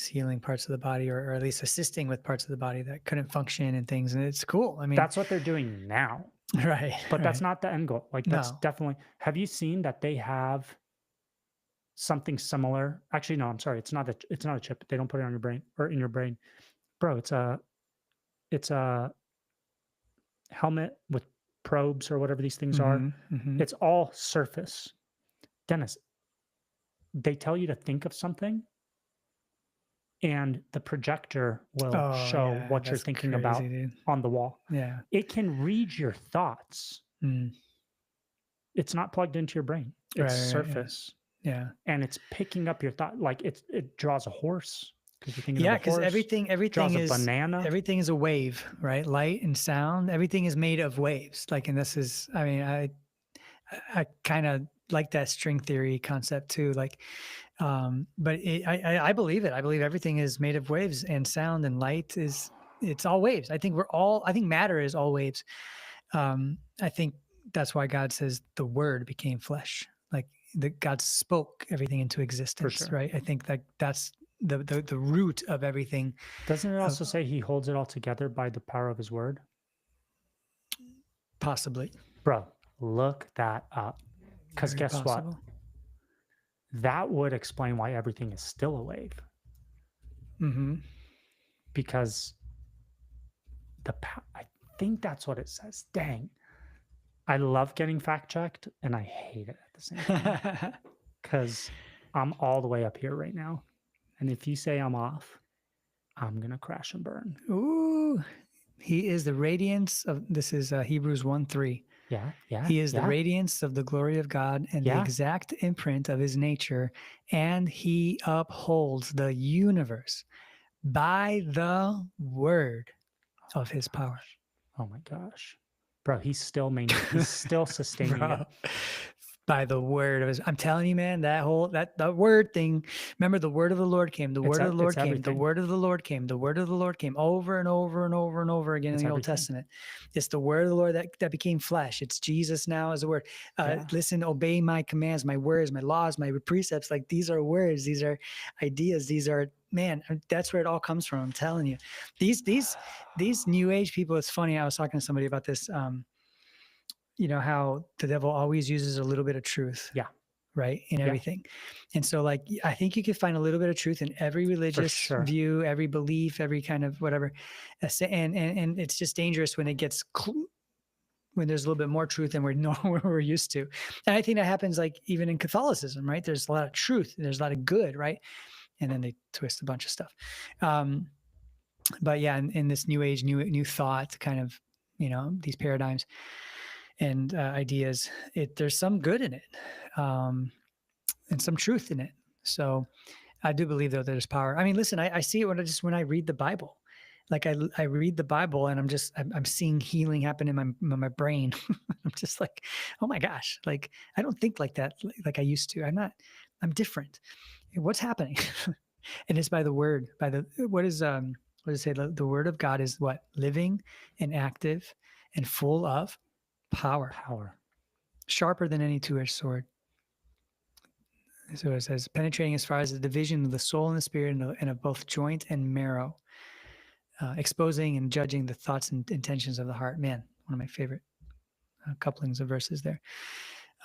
healing parts of the body, or at least assisting with parts of the body that couldn't function and things. And it's cool. I mean, that's what they're doing now. Right. But that's not the end goal. Like that's definitely. Have you seen that they have something similar? Actually, no, I'm sorry. It's not a chip. They don't put it on your brain or in your brain. Bro, it's a helmet with probes or whatever these things are. It's all surface. Dennis, they tell you to think of something and the projector will show what you're thinking about on the wall. Yeah. It can read your thoughts. It's not plugged into your brain. It's surface. Yeah. And it's picking up your thought. Like it draws a horse. Because everything is a banana. Everything is a wave, right? Light and sound. Everything is made of waves. Like, and this is, I mean, I kind of like that string theory concept too. Like, but I believe it. I believe everything is made of waves, and sound and light it's all waves. I think matter is all waves. I think that's why God says the Word became flesh. Like God spoke everything into existence, right? I think that's the root of everything. Doesn't it also say he holds it all together by the power of his word? Possibly. Bro, look that up. Because guess what? That would explain why everything is still a wave. Because I think that's what it says. Dang. I love getting fact checked and I hate it at the same time. Because I'm all the way up here right now. And if you say I'm off, I'm going to crash and burn. Ooh, he is the radiance of, this is Hebrews 1:3. Yeah. He is the radiance of the glory of God and the exact imprint of his nature. And he upholds the universe by the word of his power. Oh my gosh. Bro, he's still sustaining it. By the word of his, I'm telling you, man, that word thing. Remember, the word of the Lord came. The word of the Lord came. The word of the Lord came. The word of the Lord came over and over and over and over again in the Old Testament. It's the word of the Lord that became flesh. It's Jesus now as a word. Listen, obey my commands, my words, my laws, my precepts. Like these are words. These are ideas. These are, man, that's where it all comes from. I'm telling you, these new age people. It's funny. I was talking to somebody about this. You know how the devil always uses a little bit of truth, right, in everything. And so, like, I think you can find a little bit of truth in every religious view, every belief, every kind of whatever. And it's just dangerous when it gets when there's a little bit more truth than we're used to. And I think that happens, like, even in Catholicism, right? There's a lot of truth, there's a lot of good, right? And then they twist a bunch of stuff. But yeah, in this new age, new thought, kind of, these paradigms and ideas, there's some good in it, and some truth in it. So I do believe, though, there's power. I mean, listen, I see it when I read the Bible. Like I read the Bible and I'm seeing healing happen in my brain. I'm just like, oh my gosh, like I don't think like that like I used to. I'm different. What's happening? And it's by the word, what does it say? The word of God is what? Living and active and full of power, sharper than any two-edged sword. So it says, penetrating as far as the division of the soul and the spirit and of both joint and marrow, exposing and judging the thoughts and intentions of the heart. Man, one of my favorite couplings of verses there.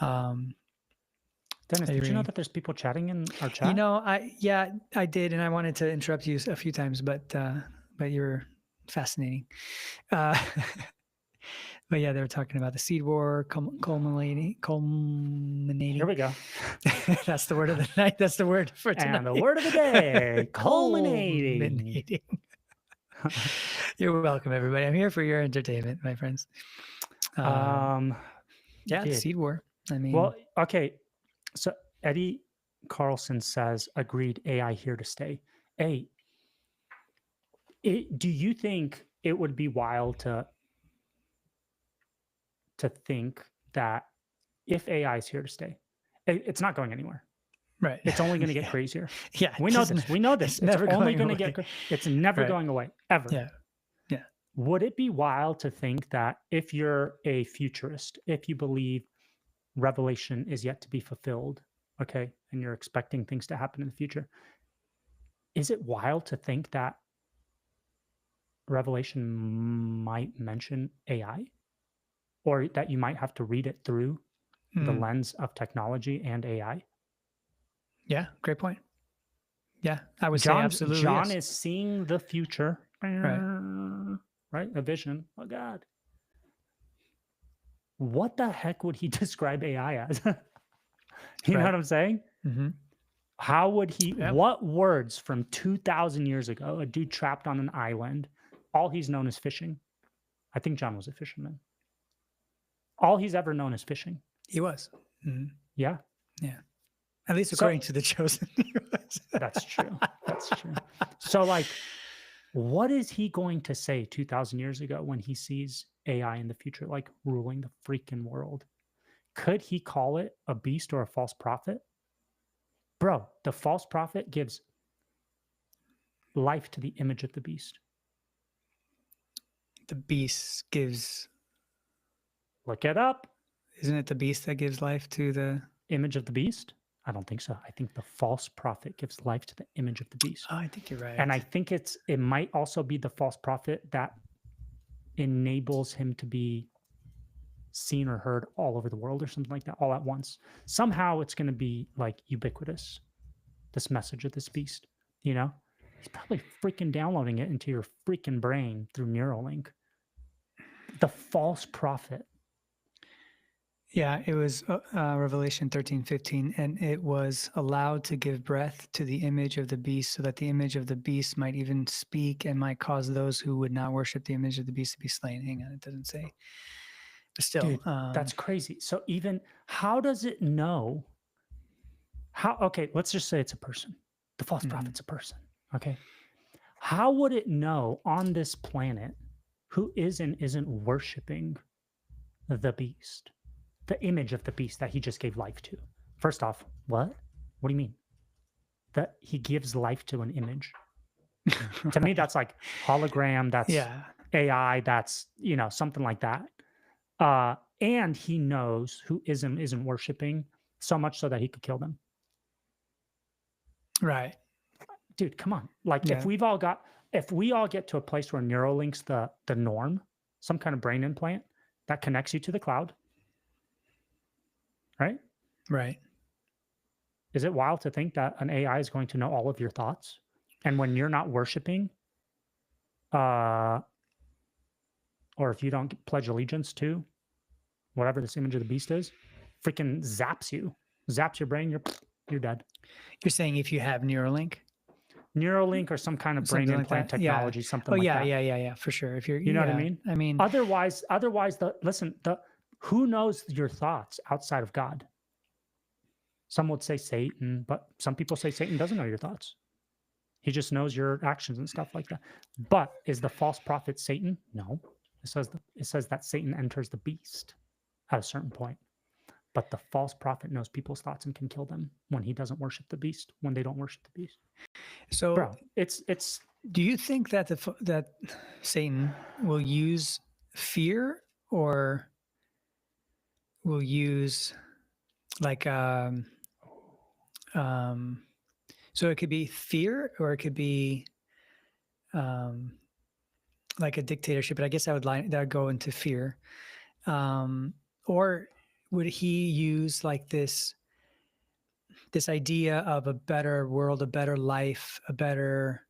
Dennis, did you know that there's people chatting in our chat? I did, and I wanted to interrupt you a few times, but you're fascinating. But yeah, they were talking about the seed war culminating. Here we go. That's the word of the night. That's the word for tonight. And the word of the day, culminating. You're welcome, everybody. I'm here for your entertainment, my friends. Yeah, the seed war. I mean, well, okay. So Eddie Carlson says, agreed, AI here to stay. Hey, do you think it would be wild to think that if AI is here to stay, it's not going anywhere. right. It's only going to get crazier. Yeah. We know this. We know this. It's never only going going to away. get. It's never Right. going away ever. Yeah. Yeah. Would it be wild to think that if you're a futurist, if you believe Revelation is yet to be fulfilled, okay, and you're expecting things to happen in the future, is it wild to think that Revelation might mention AI, or that you might have to read it through the lens of technology and AI? Yeah, great point. Yeah, I would say absolutely. John yes. is seeing the future, right? A vision. Oh God, what the heck would he describe AI as? You know what I'm saying? Mm-hmm. How would he? Yep. What words from 2,000 years ago? A dude trapped on an island. All he's known is fishing. I think John was a fisherman. All he's ever known is fishing. He was. Mm-hmm. Yeah. Yeah. At least according to the chosen. That's true. That's true. So, like, what is he going to say 2,000 years ago when he sees AI in the future, like ruling the freaking world? Could he call it a beast or a false prophet? Bro, the false prophet gives life to the image of the beast. The beast gives. Look it up. Isn't it the beast that gives life to the image of the beast? I don't think so. I think the false prophet gives life to the image of the beast. Oh, I think you're right. And I think it might also be the false prophet that enables him to be seen or heard all over the world or something like that, all at once. Somehow it's going to be like ubiquitous, this message of this beast, you know? He's probably freaking downloading it into your freaking brain through Neuralink. The false prophet. Yeah, it was Revelation 13:15, and it was allowed to give breath to the image of the beast, so that the image of the beast might even speak and might cause those who would not worship the image of the beast to be slain. Hang on, it doesn't say. But still, dude, that's crazy. So even, how does it know? Okay, let's just say it's a person. The false prophet's a person, okay? How would it know on this planet who is and isn't worshiping the beast? The image of the beast that he just gave life to. First off, what? What do you mean? That he gives life to an image? To me, that's like hologram, that's AI, that's, something like that. And he knows who isn't worshiping, so much so that he could kill them. Right. Dude, come on. Like if we all get to a place where Neuralink's the norm, some kind of brain implant that connects you to the cloud, right? Right. Is it wild to think that an AI is going to know all of your thoughts? And when you're not worshiping, or if you don't pledge allegiance to whatever this image of the beast is, freaking zaps your brain, you're dead. You're saying if you have Neuralink or some kind of brain implant technology, something like that. Yeah, for sure. If you're, you know what I mean? I mean, otherwise, who knows your thoughts outside of God? Some would say Satan, but some people say Satan doesn't know your thoughts. He just knows your actions and stuff like that. But is the false prophet Satan? No. It says that Satan enters the beast at a certain point. But the false prophet knows people's thoughts and can kill them when he doesn't worship the beast, when they don't worship the beast. So, bro, it's. Do you think that that Satan will use fear, or will use like so it could be fear, or it could be like a dictatorship, but I guess that would go into fear. Or would he use like this idea of a better world, a better life, a better,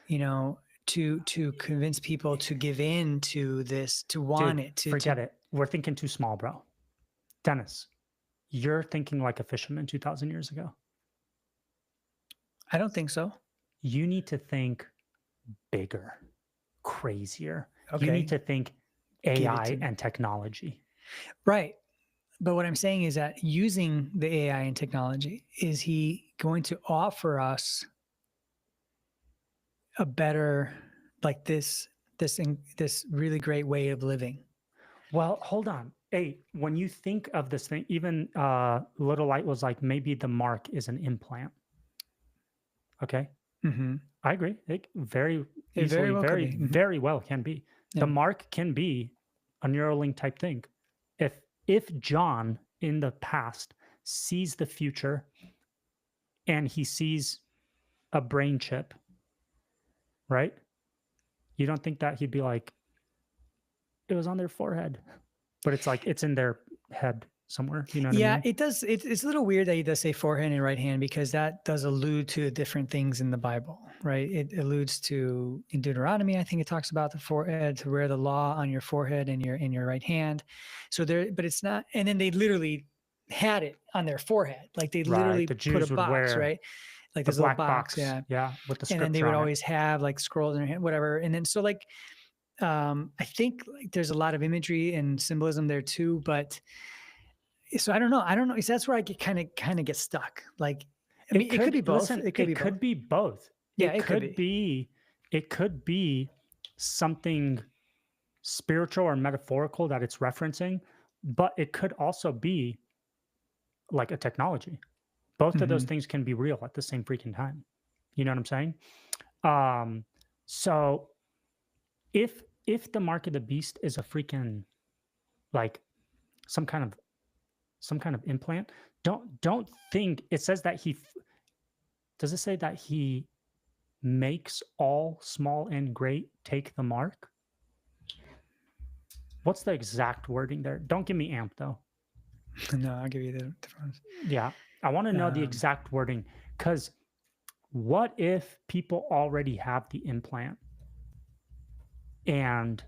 to convince people to give in to this, to want it, forget it. We're thinking too small, bro. Dennis, you're thinking like a fisherman 2,000 years ago. I don't think so. You need to think bigger. crazier. Okay. You need to think AI and technology. Right. But what I'm saying is that using the AI and technology, is he going to offer us a better, like this really great way of living? Well, hold on. Hey, when you think of this thing, even Little Light was like, maybe the mark is an implant. Okay. Mm-hmm. I agree. It very It easily, very well could very, be. Mm-hmm. very well can be. Yeah. The mark can be a Neuralink type thing. If John in the past sees the future and he sees a brain chip, right? You don't think that he'd be like, it was on their forehead, but it's like it's in their head somewhere. You know what I mean? It does. It's a little weird that he does say forehead and right hand, because that does allude to different things in the Bible, right? It alludes to, in Deuteronomy, I think it talks about the forehead, to wear the law on your forehead and in your right hand. So there, but it's not. And then they literally had it on their forehead, like they literally The put a Jews would box, wear right? Like the this little black box, box, yeah. with the And then they scripture would on it. always have like scrolls in their hand, whatever. And then so like, I think like there's a lot of imagery and symbolism there too, but so I don't know. So that's where I get kind of get stuck. Like, I mean, it could be both. Listen, It could be both. Yeah, it could be. It could be something spiritual or metaphorical that it's referencing, but it could also be like a technology. Both of those things can be real at the same freaking time. You know what I'm saying? So if the mark of the beast is a freaking like some kind of implant, don't think it says that does it say that he makes all small and great take the mark? What's the exact wording there? Don't give me amp though. No, I'll give you the difference. Yeah, I want to know the exact wording, because what if people already have the implant and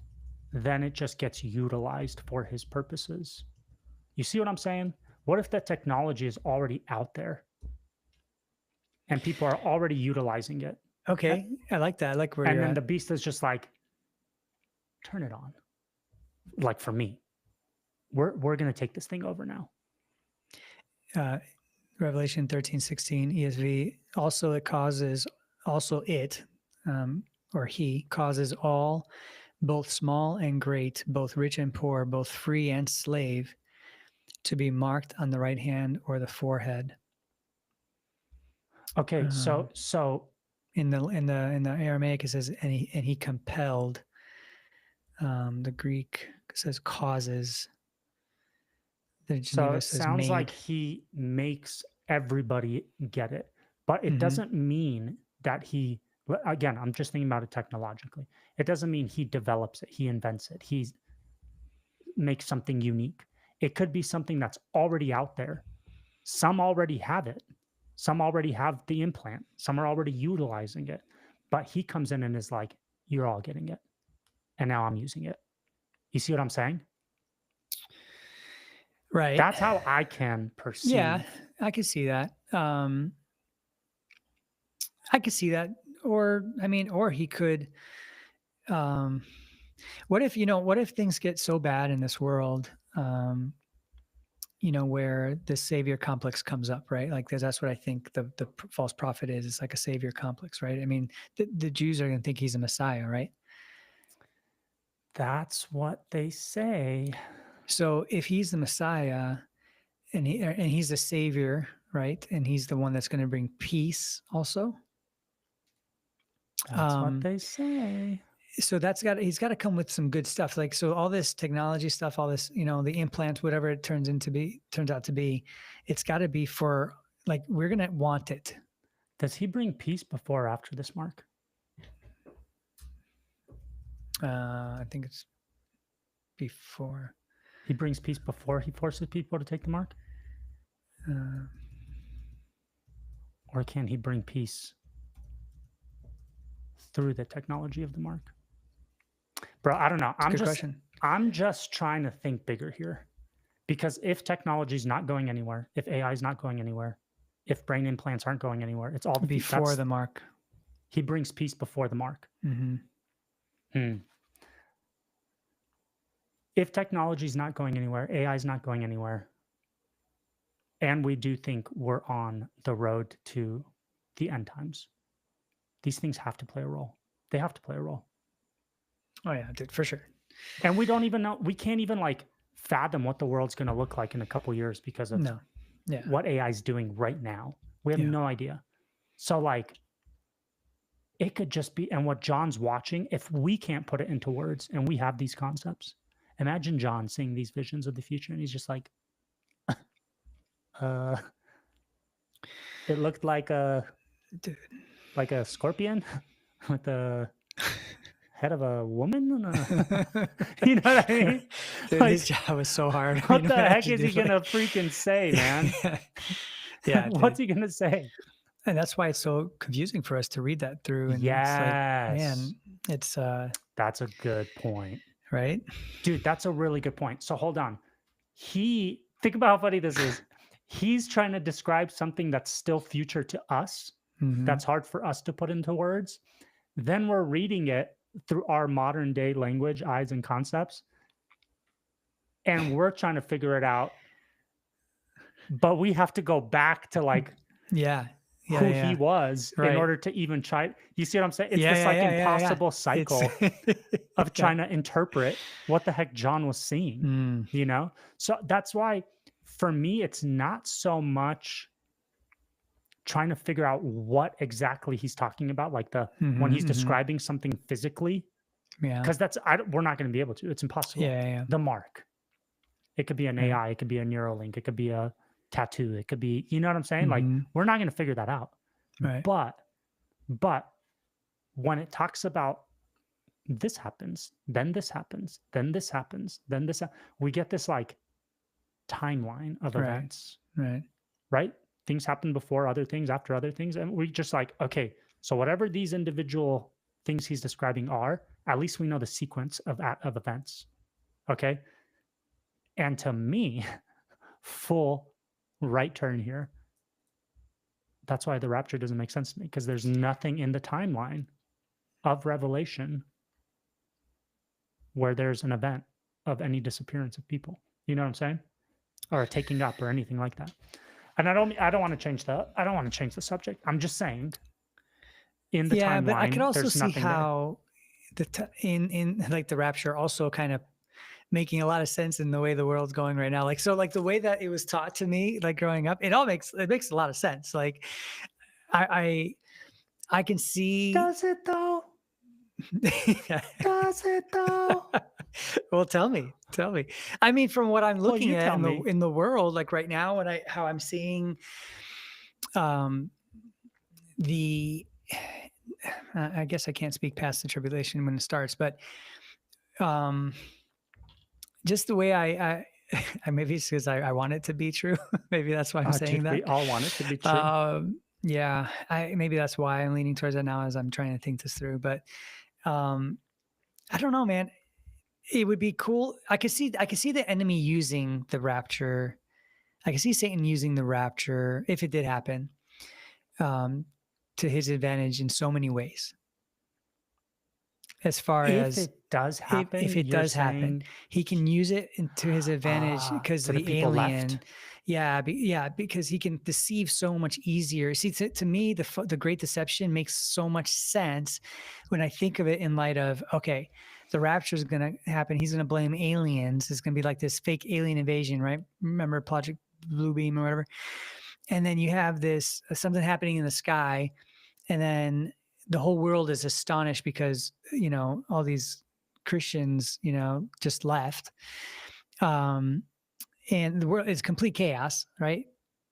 then it just gets utilized for his purposes? You see what I'm saying? What if the technology is already out there and people are already utilizing it? Okay, I like that. I like where and you're then at. the beast is just like, turn it on. Like for me, we're gonna take this thing over now. Revelation 13:16 ESV. Also, it causes or he causes all, both small and great, both rich and poor, both free and slave, to be marked on the right hand or the forehead. Okay, so in the Aramaic it says, and he compelled. The Greek says causes. The Geneva it says sounds made. like he makes everybody get it, but it doesn't mean that he. Again, I'm just thinking about it technologically. It doesn't mean he develops it, he invents it, he makes something unique. It could be something that's already out there. Some already have it. Some already have the implant. Some are already utilizing it. But he comes in and is like, you're all getting it. And now I'm using it. You see what I'm saying? Right. That's how I can perceive. Yeah, I could see that. I could see that. Or, I mean, or he could, what if things get so bad in this world, where the savior complex comes up, right? Like that's what I think the false prophet is. It's like a savior complex, right? I mean, the Jews are going to think he's a Messiah, right? That's what they say. So if he's the Messiah and he's the savior, right? And he's the one that's going to bring peace also. That's what they say. So he's got to come with some good stuff. Like, so all this technology stuff, all this, the implants, whatever it turns out to be, it's got to be for, like, we're going to want it. Does he bring peace before or after this mark? I think it's before. He brings peace before he forces people to take the mark? Or can he bring peace through the technology of the mark? Bro, I don't know. I'm just trying to think bigger here. Because if technology is not going anywhere, if AI is not going anywhere, if brain implants aren't going anywhere, it's all before the mark. He brings peace before the mark. If technology is not going anywhere, AI is not going anywhere, and we do think we're on the road to the end times, these things have to play a role. They have to play a role. Oh yeah, dude, for sure. And we don't even know, we can't even like fathom what the world's going to look like in a couple years because of what AI is doing right now. We have no idea. So like, it could just be, and what John's watching, if we can't put it into words and we have these concepts, imagine John seeing these visions of the future and he's just like, it looked like a scorpion with the head of a woman. You know what I mean? Dude, like, his job was so hard. What the heck is he gonna freaking say, man? Yeah. What's he gonna say? And that's why it's so confusing for us to read that through. And yes. It's like, man, it's that's a good point. Right? Dude, that's a really good point. So hold on. Think about how funny this is. He's trying to describe something that's still future to us. That's hard for us to put into words. Then we're reading it through our modern day language, eyes and concepts. And we're trying to figure it out. But we have to go back to like who he was in order to even try. You see what I'm saying? It's this impossible cycle of trying to interpret what the heck John was seeing, you know? So that's why for me, it's not so much trying to figure out what exactly he's talking about, like when he's describing something physically, because we're not going to be able to. It's impossible. The mark. It could be an AI. It could be a Neuralink. It could be a tattoo. It could be, you know what I'm saying? Like we're not going to figure that out. Right. But when it talks about this happens, then this happens, then this happens, then this, we get this like timeline of events. Right. Things happen before other things, after other things. And we just like, okay, so whatever these individual things he's describing are, at least we know the sequence of events. Okay. And to me, full right turn here. That's why the rapture doesn't make sense to me, because there's nothing in the timeline of Revelation where there's an event of any disappearance of people. You know what I'm saying? Or a taking up or anything like that. And I don't want to change the subject. I'm just saying in the timeline, but I could also see how in like the rapture also kind of making a lot of sense in the way the world's going right now. Like, so like the way that it was taught to me, like growing up, it makes a lot of sense. Like I can see. Does it though? Does it though? Well, tell me. I mean, from what I'm looking at in the world, like right now, and how I'm seeing, I guess I can't speak past the tribulation when it starts, but just the way I maybe it's because I want it to be true. Maybe that's why I'm saying that. We all want it to be true. Yeah, maybe that's why I'm leaning towards that now as I'm trying to think this through. But I don't know, man. It would be cool. I could see the enemy using the rapture. I could see Satan using the rapture, if it did happen, to his advantage in so many ways. As far as it does happen, if it does happen, he can use it to his advantage because of the alien. Left. Yeah, because he can deceive so much easier. See, to me, the Great Deception makes so much sense when I think of it in light of, okay, the rapture is going to happen. He's going to blame aliens. It's going to be like this fake alien invasion, right? Remember Project Bluebeam or whatever? And then you have this something happening in the sky, and then the whole world is astonished because, you know, all these Christians, you know, just left. And the world is complete chaos, right?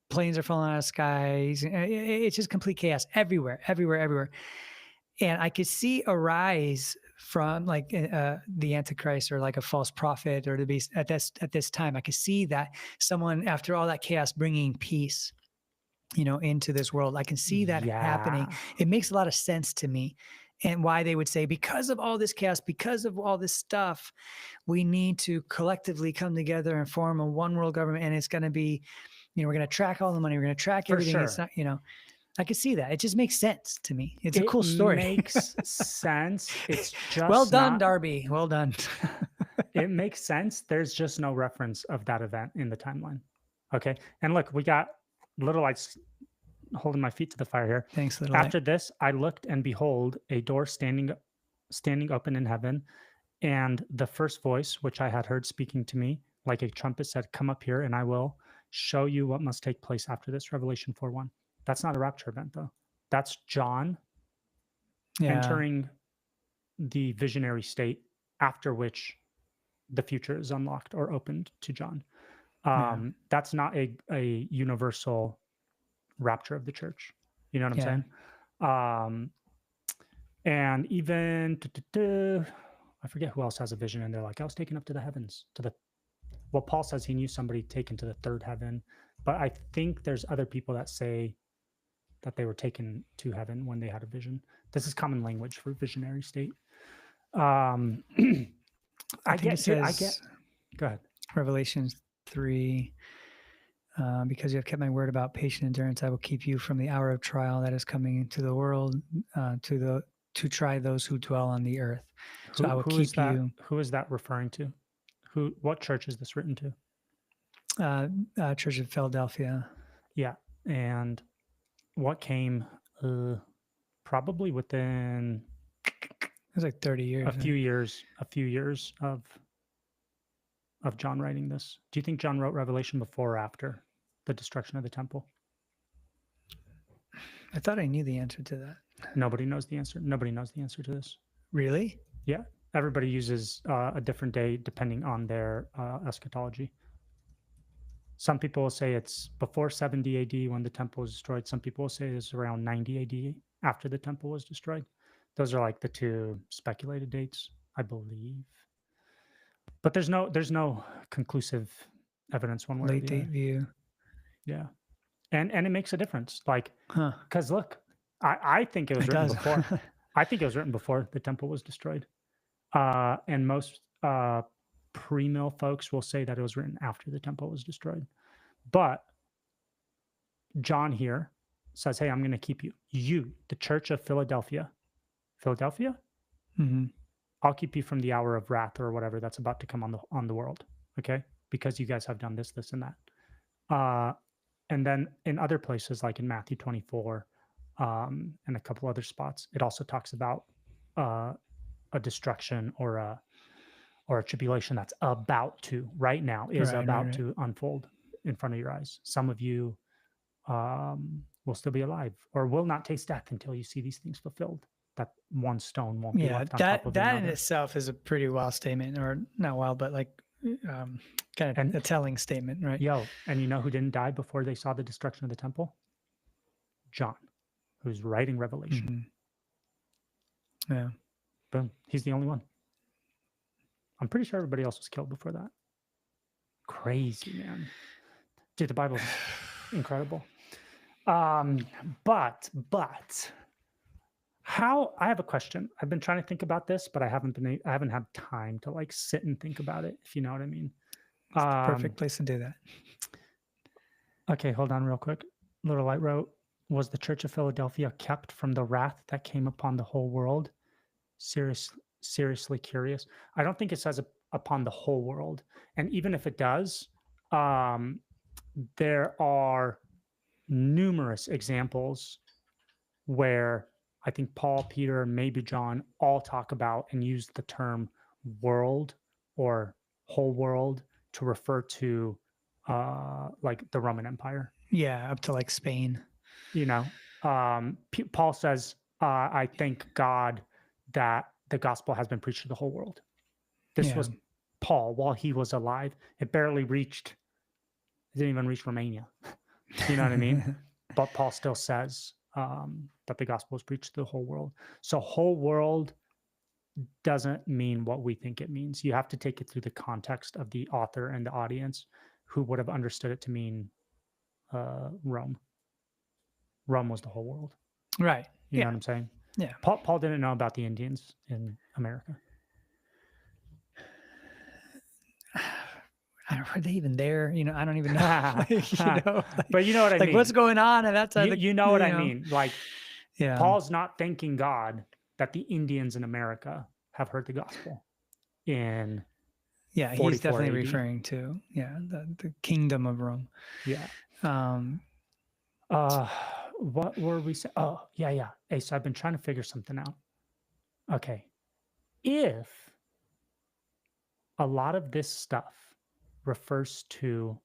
Planes are falling out of skies. It's just complete chaos everywhere. And I could see a rise from like the Antichrist or like a false prophet or the beast at this time. I could see that someone, after all that chaos, bringing peace, you know, into this world. I can see that happening. It makes a lot of sense to me. And why they would say, because of all this chaos, because of all this stuff, we need to collectively come together and form a one world government. And it's going to be, you know, we're going to track all the money. We're going to track everything. It's not, you know. I could see that. It just makes sense to me. It's a cool story. It makes sense. It's just well done, Darby. Well done. It makes sense. There's just no reference of that event in the timeline. Okay. And look, we got Little Lights holding my feet to the fire here. Thanks, Little After Light. this, I looked, and behold, a door standing open in heaven. And the first voice, which I had heard speaking to me, like a trumpet, said, "Come up here, and I will show you what must take place after this." Revelation 4:1. That's not a rapture event, though. That's John entering the visionary state, after which the future is unlocked or opened to John. That's not a universal rapture of the church. You know what I'm saying? And even I forget who else has a vision, and they're like, "I was taken up to the heavens, well, Paul says he knew somebody taken to the third heaven, but I think there's other people that say that they were taken to heaven when they had a vision. This is common language for visionary state. I get. Go ahead. Revelation 3. Because you have kept my word about patient endurance, I will keep you from the hour of trial that is coming into the world, to try those who dwell on the earth. So I will keep you. Who is that referring to? What church is this written to? Church of Philadelphia. Yeah, and what came probably within. It was like 30 years. A few years of John writing this. Do you think John wrote Revelation before or after the destruction of the temple? I thought I knew the answer to that. Nobody knows the answer. Nobody knows the answer to this. Really? Yeah. Everybody uses a different day depending on their eschatology. Some people will say it's before 70 AD when the temple was destroyed. Some people will say it's around 90 AD after the temple was destroyed. Those are like the two speculated dates, I believe. But there's no conclusive evidence one way or the other. Late date view. Yeah. And it makes a difference. Like, because look, I think it was written before. I think it was written before the temple was destroyed. And most pre-mill folks will say that it was written after the temple was destroyed. But John here says, "Hey, I'm going to keep you. You, the church of Philadelphia. Philadelphia? Mm-hmm. I'll keep you from the hour of wrath or whatever that's about to come on the world, okay? Because you guys have done this, and that." And then in other places, like in Matthew 24 and a couple other spots, it also talks about a destruction or a tribulation that's about to, right now, is about to unfold in front of your eyes. Some of you will still be alive or will not taste death until you see these things fulfilled. That one stone won't be left on top of another. That in itself is a pretty wild statement, or not wild, but like kind of a telling statement, right? Yo, and you know who didn't die before they saw the destruction of the temple? John, who's writing Revelation. Mm-hmm. Yeah. Boom. He's the only one. I'm pretty sure everybody else was killed before that. Crazy, man. Dude, the Bible's incredible. But how, I have a question. I've been trying to think about this, but I haven't had time to like sit and think about it, if you know what I mean. It's the perfect place to do that. Okay, hold on real quick. Little Light wrote, "Was the Church of Philadelphia kept from the wrath that came upon the whole world?" Seriously curious. I don't think it says upon the whole world. And even if it does, there are numerous examples where I think Paul, Peter, maybe John all talk about and use the term world or whole world to refer to like the Roman Empire. Yeah, up to like Spain. You know, Paul says, "I thank God that the gospel has been preached to the whole world." This was Paul while he was alive. It didn't even reach Romania. You know what I mean? But Paul still says that the gospel is preached to the whole world. So whole world doesn't mean what we think it means. You have to take it through the context of the author and the audience who would have understood it to mean Rome. Rome was the whole world. Right. You know what I'm saying? Yeah. Paul didn't know about the Indians in America. I were they even there? You know, I don't even know. But you know what I mean? What's going on? And that's you know what I mean? Like, yeah. Paul's not thanking God that the Indians in America have heard the gospel in he's definitely AD. referring to the kingdom of Rome. Yeah. What were we saying? Oh, yeah. Hey, so I've been trying to figure something out. Okay. If a lot of this stuff refers to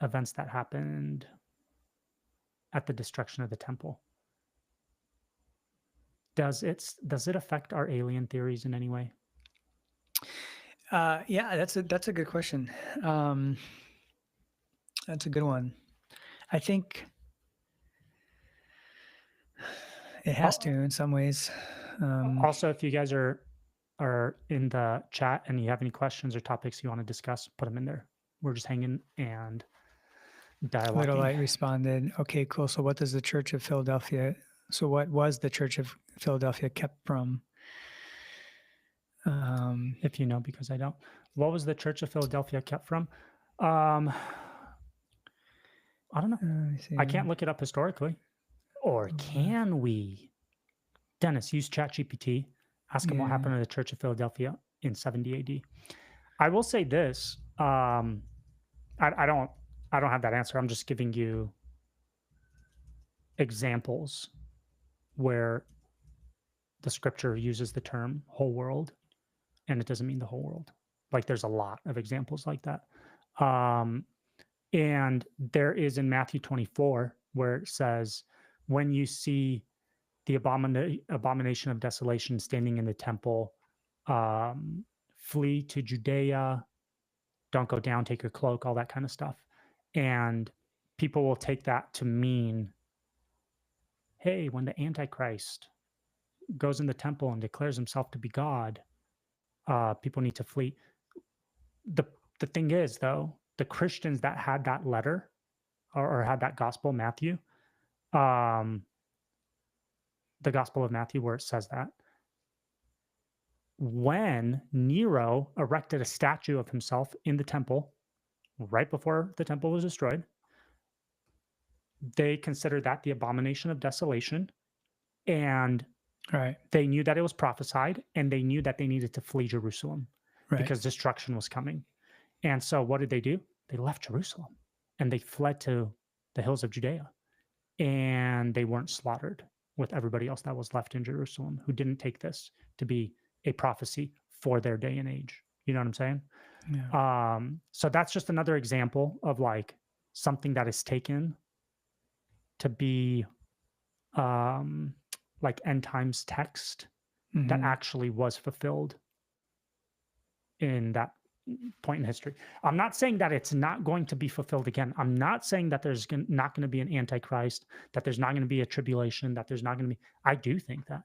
events that happened at the destruction of the temple, does it affect our alien theories in any way? Yeah, that's a good question. That's a good one. I think it has to in some ways. Also, if you guys are in the chat and you have any questions or topics you want to discuss, put them in there. We're just hanging and dialoguing. Little Light responded, okay, cool. So what does the Church of Philadelphia, what was the Church of Philadelphia kept from? If you know, because I don't. What was the Church of Philadelphia kept from? I don't know. I can't look it up historically. Or can we? Dennis, use ChatGPT. Ask him what happened to the Church of Philadelphia in 70 AD. I will say this. I don't have that answer. I'm just giving you examples where the scripture uses the term whole world and it doesn't mean the whole world. Like, there's a lot of examples like that. And there is in Matthew 24 where it says, when you see the abomination of desolation standing in the temple, flee to Judea, don't go down, take your cloak, all that kind of stuff. And people will take that to mean, hey, when the Antichrist goes in the temple and declares himself to be God, people need to flee. The thing is, though, the Christians that had that letter or had that gospel, Matthew, the Gospel of Matthew, where it says that, when Nero erected a statue of himself in the temple right before the temple was destroyed, they considered that the abomination of desolation, and they knew that it was prophesied, and they knew that they needed to flee Jerusalem because destruction was coming. And so what did they do? They left Jerusalem and they fled to the hills of Judea, and they weren't slaughtered with everybody else that was left in Jerusalem who didn't take this to be a prophecy for their day and age. You know what I'm saying? Yeah. So that's just another example of like something that is taken to be like end times text that actually was fulfilled in that point in history. I'm not saying that it's not going to be fulfilled again. I'm not saying that there's not going to be an Antichrist, that there's not going to be a tribulation, that there's not going to be. I do think that.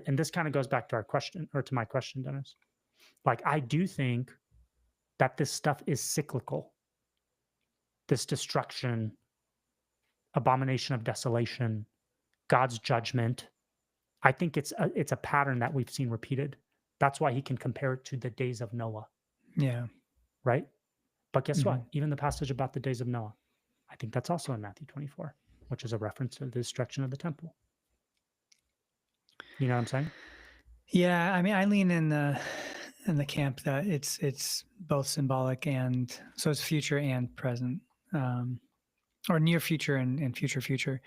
And this kind of goes back to our question, or to my question, Dennis. Like, I do think that this stuff is cyclical. This destruction, abomination of desolation, God's judgment. I think it's a pattern that we've seen repeated. That's why he can compare it to the days of Noah. Yeah. Right? But guess what? Even the passage about the days of Noah, I think that's also in Matthew 24, which is a reference to the destruction of the temple. You know what I'm saying? Yeah, I mean, I lean in the camp that it's both symbolic, and so it's future and present, or near future and future.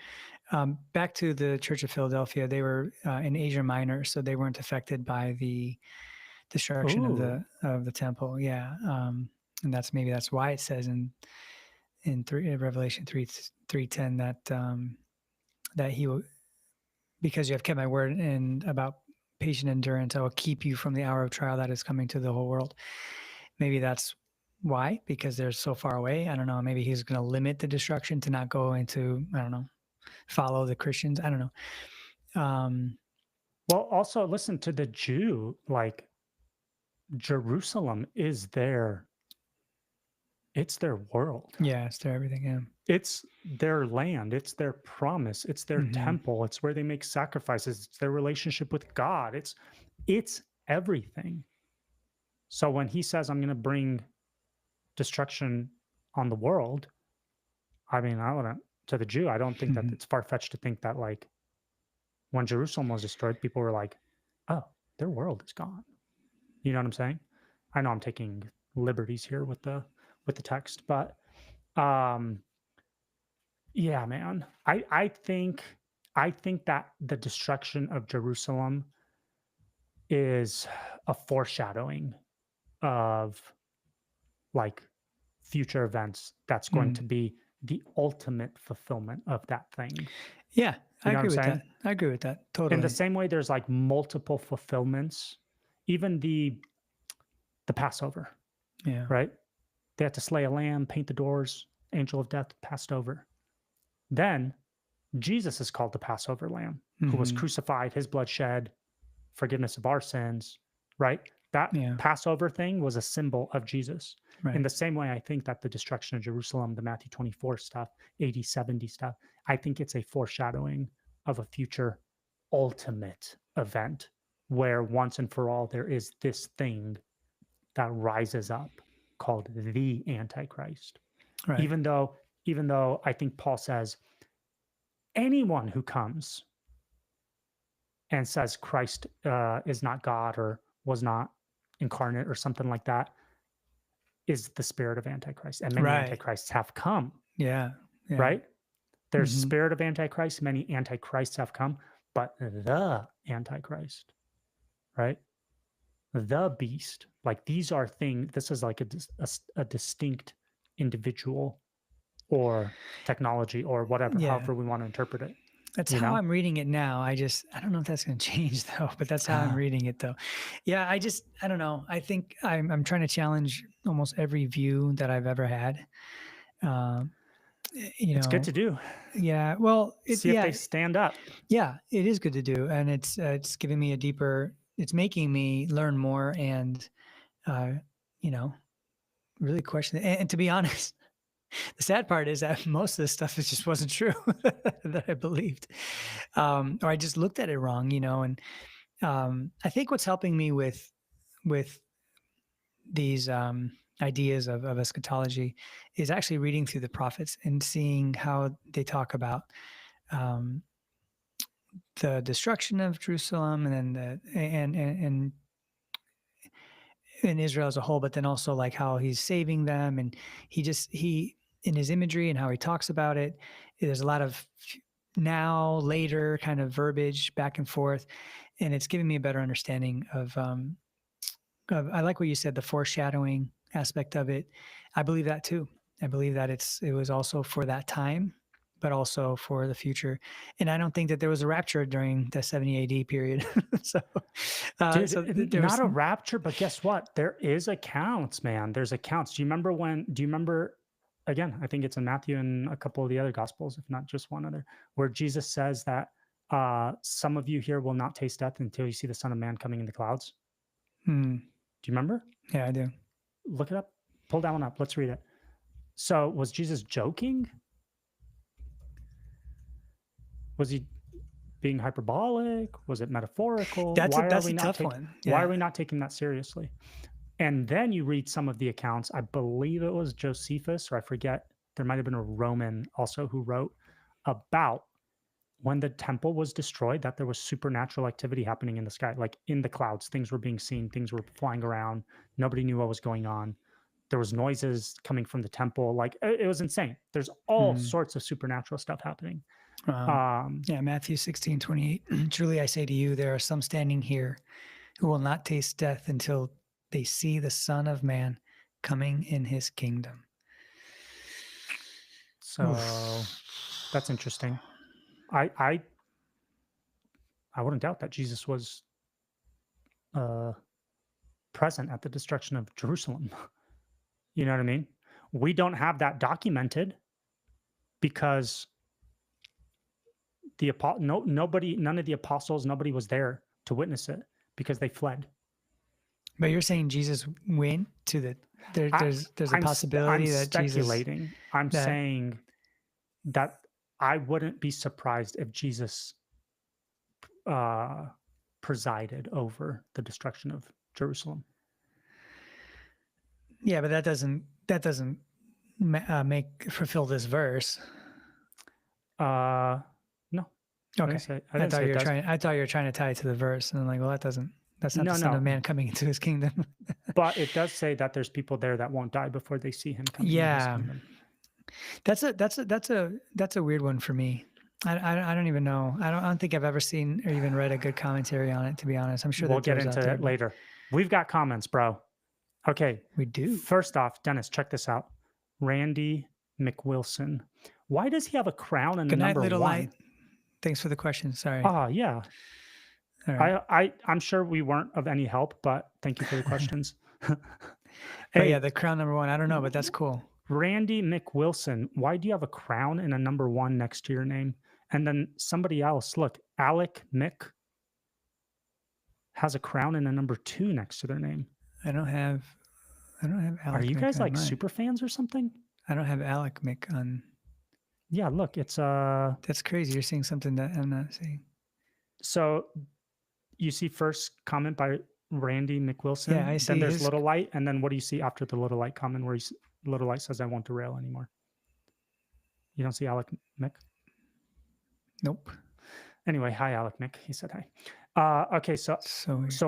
Back to the Church of Philadelphia, they were in Asia Minor, so they weren't affected by the destruction of the temple. Yeah, and that's why it says in Revelation 3:10 that he will, because you have kept my word and about patient endurance, I will keep you from the hour of trial that is coming to the whole world. Maybe that's why, because they're so far away. I don't know. Maybe he's going to limit the destruction to not go into, I don't know, follow the Christians. I don't know. Well, also listen to the Jew, like Jerusalem is it's their world. Yeah, it's their everything. Yeah. It's their land. It's their promise. It's their temple. It's where they make sacrifices. It's their relationship with God. It's everything. So when he says, I'm going to bring destruction on the world, I mean, to the Jew, I don't think that it's far-fetched to think that like when Jerusalem was destroyed, people were like, oh, their world is gone. You know what I'm saying? I know I'm taking liberties here with the text, but yeah, man. I think that the destruction of Jerusalem is a foreshadowing of like future events that's going to be the ultimate fulfillment of that thing. Yeah, I You know what agree I'm with saying? that. I agree with that. Totally. In the same way, there's like multiple fulfillments. Even the Passover, Yeah. right? They had to slay a lamb, paint the doors, angel of death passed over. Then Jesus is called the Passover lamb, who was crucified, his blood shed, forgiveness of our sins, right? That Passover thing was a symbol of Jesus. Right. In the same way, I think that the destruction of Jerusalem, the Matthew 24 stuff, AD 70 stuff, I think it's a foreshadowing of a future ultimate event where once and for all there is this thing that rises up called the Antichrist. Right. Even though I think Paul says anyone who comes and says Christ is not God or was not incarnate or something like that is the spirit of Antichrist. And many Antichrists have come. Yeah. Right? There's spirit of Antichrist, many Antichrists have come, but the Antichrist, right? The beast, like these are things, this is like a distinct individual or technology or whatever, however we want to interpret it. That's how I'm reading it now. I don't know if that's going to change though, but that's how I'm reading it though. Yeah. I don't know. I think I'm trying to challenge almost every view that I've ever had. It's good to do. Yeah. Well, see if they stand up. Yeah, it is good to do. And it's giving me it's making me learn more and, really question it. And to be honest, the sad part is that most of this stuff just wasn't true that I believed, or I just looked at it wrong, and I think what's helping me with these ideas of eschatology is actually reading through the prophets and seeing how they talk about the destruction of Jerusalem and then and in Israel as a whole, but then also like how he's saving them, and he in his imagery and how he talks about it, there's a lot of now, later kind of verbiage back and forth, and it's giving me a better understanding of I like what you said, the foreshadowing aspect of it. I believe that too. I believe that it was also for that time, but also for the future. And I don't think that there was a rapture during the 70 AD period. Dude, not a rapture, but guess what? There is accounts, man. There's accounts. Do you remember, again, I think it's in Matthew and a couple of the other gospels, if not just one other, where Jesus says that some of you here will not taste death until you see the Son of Man coming in the clouds. Do you remember? Yeah, I do. Look it up. Pull that one up. Let's read it. So was Jesus joking? Was he being hyperbolic? Was it metaphorical? That's a tough one. Yeah. Why are we not taking that seriously? And then you read some of the accounts. I believe it was Josephus, or I forget. There might have been a Roman also who wrote about when the temple was destroyed, that there was supernatural activity happening in the sky, like in the clouds. Things were being seen. Things were flying around. Nobody knew what was going on. There was noises coming from the temple. Like it was insane. There's all sorts of supernatural stuff happening. Matthew 16:28. Truly I say to you, there are some standing here who will not taste death until they see the Son of Man coming in his kingdom. So that's interesting. I wouldn't doubt that Jesus was present at the destruction of Jerusalem. You know what I mean? We don't have that documented because none of the apostles, nobody was there to witness it because they fled. But you're saying Jesus went to there's a possibility that speculating. I'm saying that I wouldn't be surprised if Jesus presided over the destruction of Jerusalem. Yeah, but that doesn't fulfill this verse. No. Okay. I didn't say it does. I thought you were trying to tie it to the verse, and I'm like, well, that's not the Son of Man coming into his kingdom. But it does say that there's people there that won't die before they see him coming into his kingdom. That's a weird one for me. I don't even know. I don't think I've ever seen or even read a good commentary on it, to be honest. I'm sure we'll get into it later. We've got comments, bro. Okay. We do. First off, Dennis, check this out. Randy McWilson. Why does he have a crown and Good night, number little 1? light. Thanks for the question. Sorry. Oh, yeah. All right. I'm sure we weren't of any help, but thank you for the questions. Hey, yeah, the crown number 1. I don't know, but that's cool. Randy McWilson, why do you have a crown and a number 1 next to your name? And then somebody else, look, Alec Mick has a crown and a number 2 next to their name. I don't have Alec. Are you guys like super fans or something? I don't have Alec Mick on. Yeah, look, it's That's crazy. You're seeing something that I'm not seeing. So you see first comment by Randy McWilson. Yeah, I see. Then there's Little Light, and then what do you see after the Little Light comment where Little Light says, "I won't derail anymore"? You don't see Alec Mick? Nope. Anyway, hi Alec Mick. He said hi. Okay, so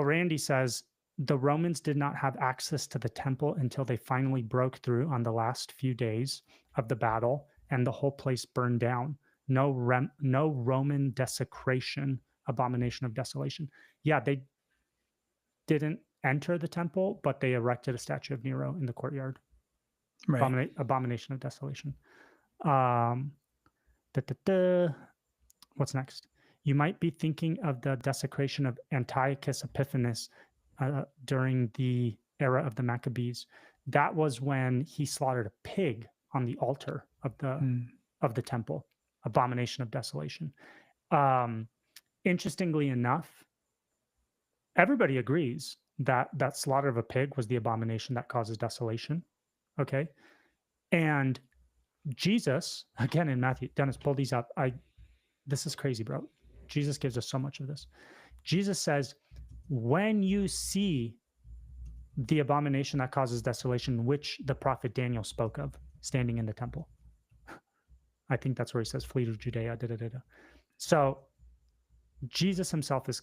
Randy says the Romans did not have access to the temple until they finally broke through on the last few days of the battle, and the whole place burned down. No Roman desecration, abomination of desolation. Yeah, they didn't enter the temple, but they erected a statue of Nero in the courtyard. Right. Abomination of desolation. What's next? You might be thinking of the desecration of Antiochus Epiphanes during the era of the Maccabees. That was when he slaughtered a pig on the altar of the temple. Abomination of desolation. Interestingly enough, everybody agrees that slaughter of a pig was the abomination that causes desolation. Okay. And Jesus, again in Matthew, Dennis, pull these up. This is crazy, bro. Jesus gives us so much of this. Jesus says, when you see the abomination that causes desolation, which the prophet Daniel spoke of, standing in the temple. I think that's where he says, flee to Judea, So Jesus himself is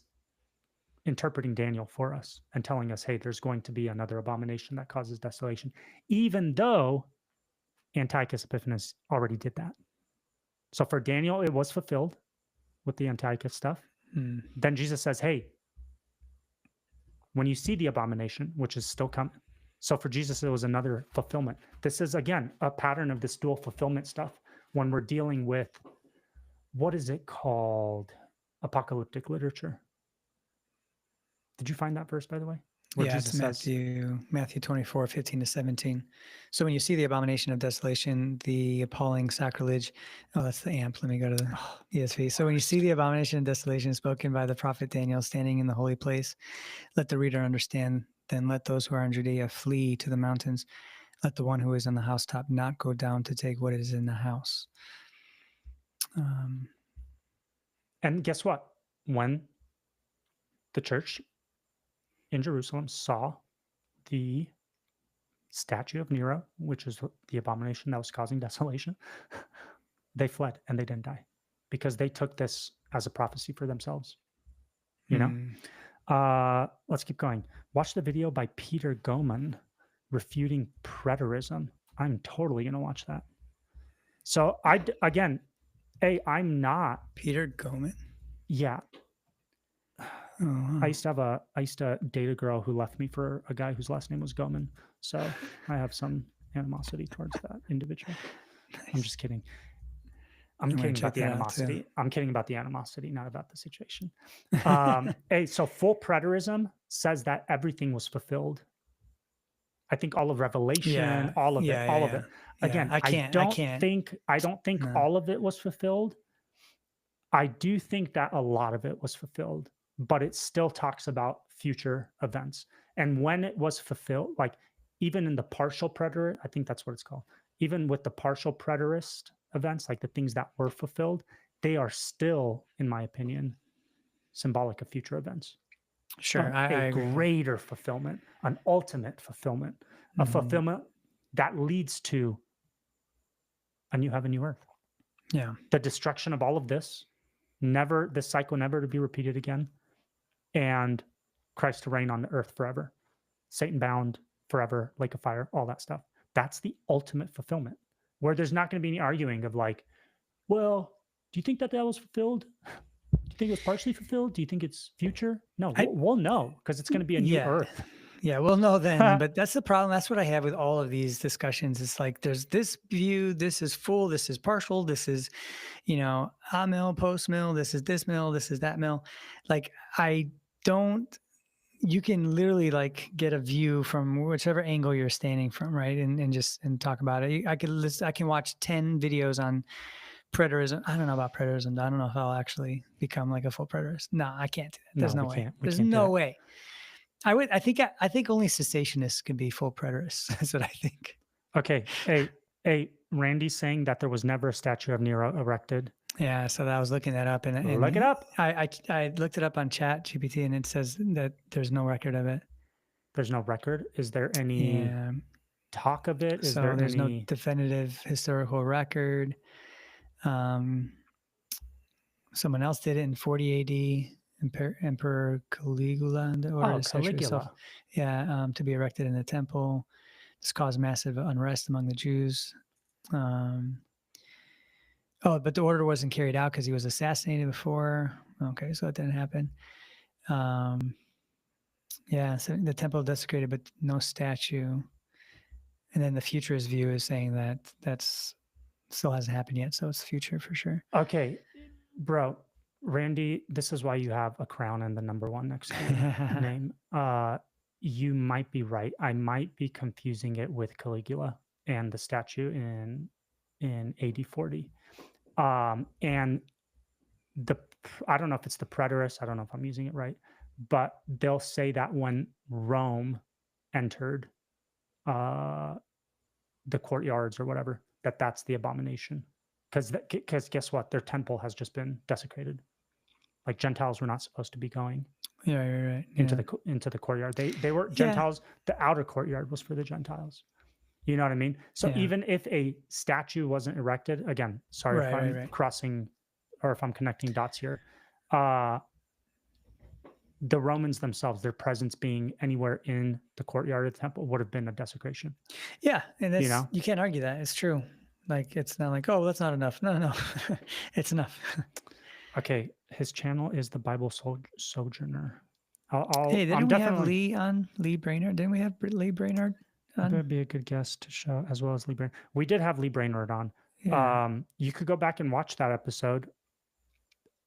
interpreting Daniel for us and telling us, hey, there's going to be another abomination that causes desolation, even though Antiochus Epiphanes already did that. So for Daniel, it was fulfilled with the Antiochus stuff. Then Jesus says, hey, when you see the abomination, which is still coming. So for Jesus, it was another fulfillment. This is, again, a pattern of this dual fulfillment stuff when we're dealing with, what is it called? Apocalyptic literature. Did you find that verse, by the way? Where Jesus says, Matthew 24, 15 to 17. So when you see the abomination of desolation, the appalling sacrilege. Oh, that's the AMP. Let me go to the ESV. So when you see the abomination of desolation spoken by the prophet Daniel standing in the holy place, let the reader understand. Then let those who are in Judea flee to the mountains. Let the one who is on the housetop not go down to take what is in the house. And guess what? When the church in Jerusalem saw the statue of Nero, which is the abomination that was causing desolation, they fled and they didn't die because they took this as a prophecy for themselves. You know? Let's keep going. Watch the video by Peter Goman refuting preterism. I'm totally going to watch that. So I'm not Peter Goman. Yeah. I used to date a girl who left me for a guy whose last name was Goman. So I have some animosity towards that individual. Nice. I'm just kidding. I'm kidding about the animosity. I'm kidding about the animosity, not about the situation. So full preterism says that everything was fulfilled. I think all of Revelation, all of it. Again, I don't think all of it was fulfilled. I do think that a lot of it was fulfilled, but it still talks about future events. And when it was fulfilled, like even in the partial preterist, I think that's what it's called. Even with the partial preterist events, like the things that were fulfilled, they are still, in my opinion, symbolic of future events. Sure. I a agree. greater fulfillment, an ultimate fulfillment, a fulfillment that leads to a new heaven, new earth. Yeah. The destruction of all of this, this cycle never to be repeated again, and Christ to reign on the earth forever, Satan bound forever, lake of fire, all that stuff. That's the ultimate fulfillment, where there's not going to be any arguing of like, well, do you think that was fulfilled? Do you think it was partially fulfilled? Do you think it's future? No, we'll know, because it's going to be a new earth. Yeah, we'll know then. But that's the problem. That's what I have with all of these discussions. It's like there's this view, this is full, this is partial, this is, a-mill, post-mill, this is this mill, this is that mill. Like you can literally like get a view from whichever angle you're standing from, right? And talk about it. I can watch 10 videos on preterism. I don't know about preterism. I don't know if I'll actually become like a full preterist. No, I can't do that. There's no way. There's no way. I think only cessationists can be full preterists. That's what I think. Okay. Hey, Randy's saying that there was never a statue of Nero erected. Yeah, so I was looking that up, and look it up. I looked it up on ChatGPT, and it says that there's no record of it. There's no record. Is there any talk of it? There's no definitive historical record. Someone else did it in 40 AD. Emperor Caligula, the order Caligula. To be erected in the temple. This caused massive unrest among the Jews. But the order wasn't carried out because he was assassinated before. Okay, so it didn't happen. So the temple desecrated, but no statue. And then the futurist view is saying that that's still hasn't happened yet, so it's future for sure. Okay, bro. Randy, this is why you have a crown and the number 1 next to your name. You might be right. I might be confusing it with Caligula and the statue in AD 40. And I don't know if it's the preterists. I don't know if I'm using it right, but they'll say that when Rome entered the courtyards or whatever, that's the abomination. Because guess what? Their temple has just been desecrated. Like Gentiles were not supposed to be going. Yeah, you're right. Into the courtyard. They were Gentiles. The outer courtyard was for the Gentiles. You know what I mean? So even if a statue wasn't erected, again, sorry if I'm crossing or if I'm connecting dots here. The Romans themselves, their presence being anywhere in the courtyard of the temple would have been a desecration. Yeah, and that's, you can't argue that. It's true. Like, it's not like, oh, that's not enough. No. It's enough. Okay, his channel is the Bible Sojourner. Didn't we have Lee on? Lee Brainerd? Didn't we have Lee Brainerd on? That would be a good guest to show, as well as Lee Brainerd. We did have Lee Brainerd on. Yeah. You could go back and watch that episode.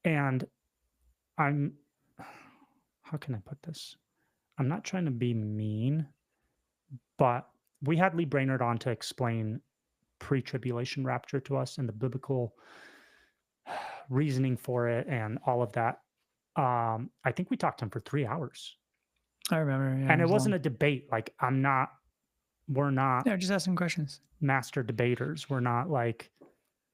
And how can I put this? I'm not trying to be mean, but we had Lee Brainerd on to explain pre-tribulation rapture to us and the biblical reasoning for it and all of that. I think we talked to him for 3 hours. I remember. Yeah, and it wasn't a debate. Like, we're not. Yeah, just asking questions. Master debaters. We're not like,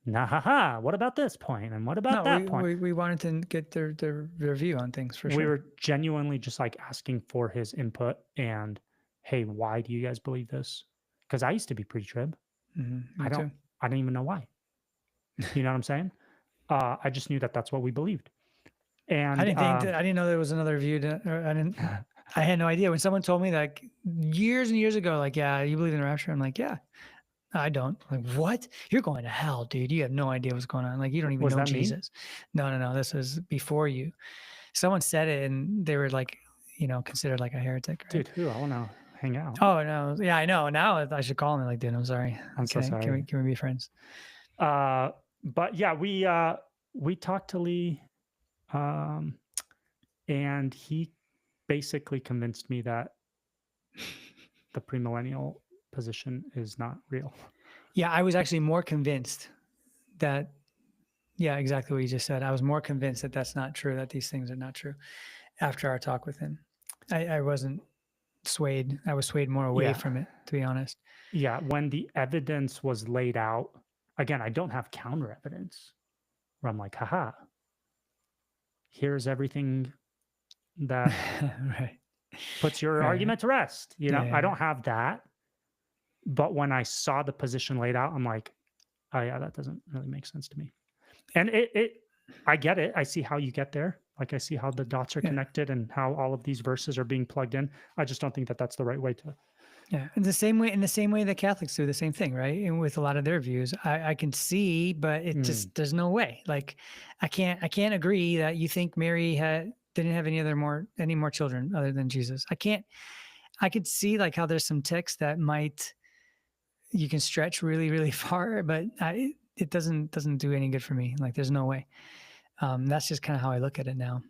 nah, what about this point? And what about that point? We wanted to get their view on things for sure. We were genuinely just like asking for his input and, hey, why do you guys believe this? Because I used to be pre-trib. Mm-hmm, I don't even know why. You know what I'm saying? I just knew that that's what we believed. And I didn't know there was another view. I had no idea. When someone told me that years and years ago, like, yeah, you believe in the rapture? I'm like, yeah. I don't. I'm like, what? You're going to hell, dude. You have no idea what's going on. Like, you don't even know Jesus. Me? No. This was before you. Someone said it and they were like, considered like a heretic. Right? Dude, who? I want to hang out. Oh, no. Yeah, I know. Now I should call him and like, dude, I'm sorry. I'm so sorry. Can we be friends? But yeah, we talked to Lee, and he basically convinced me that the premillennial position is not real. Yeah, I was actually more convinced that, exactly what you just said. I was more convinced that that's not true, that these things are not true after our talk with him. I wasn't swayed. I was swayed more away from it, to be honest. Yeah, when the evidence was laid out, again, I don't have counter evidence where I'm like, haha, here's everything that Right. puts your Right. argument to rest. You know, Yeah. I don't have that. But when I saw the position laid out, I'm like, oh yeah, that doesn't really make sense to me. And I get it. I see how you get there. Like I see how the dots are Yeah. connected and how all of these verses are being plugged in. I just don't think that that's the right way to. Yeah, in the same way that Catholics do the same thing, right? And with a lot of their views, I can see, but it just there's no way. Like, I can't agree that you think Mary didn't have any more children other than Jesus. I could see like how there's some text that you can stretch really really far, but it doesn't do any good for me. Like, there's no way. That's just kind of how I look at it now.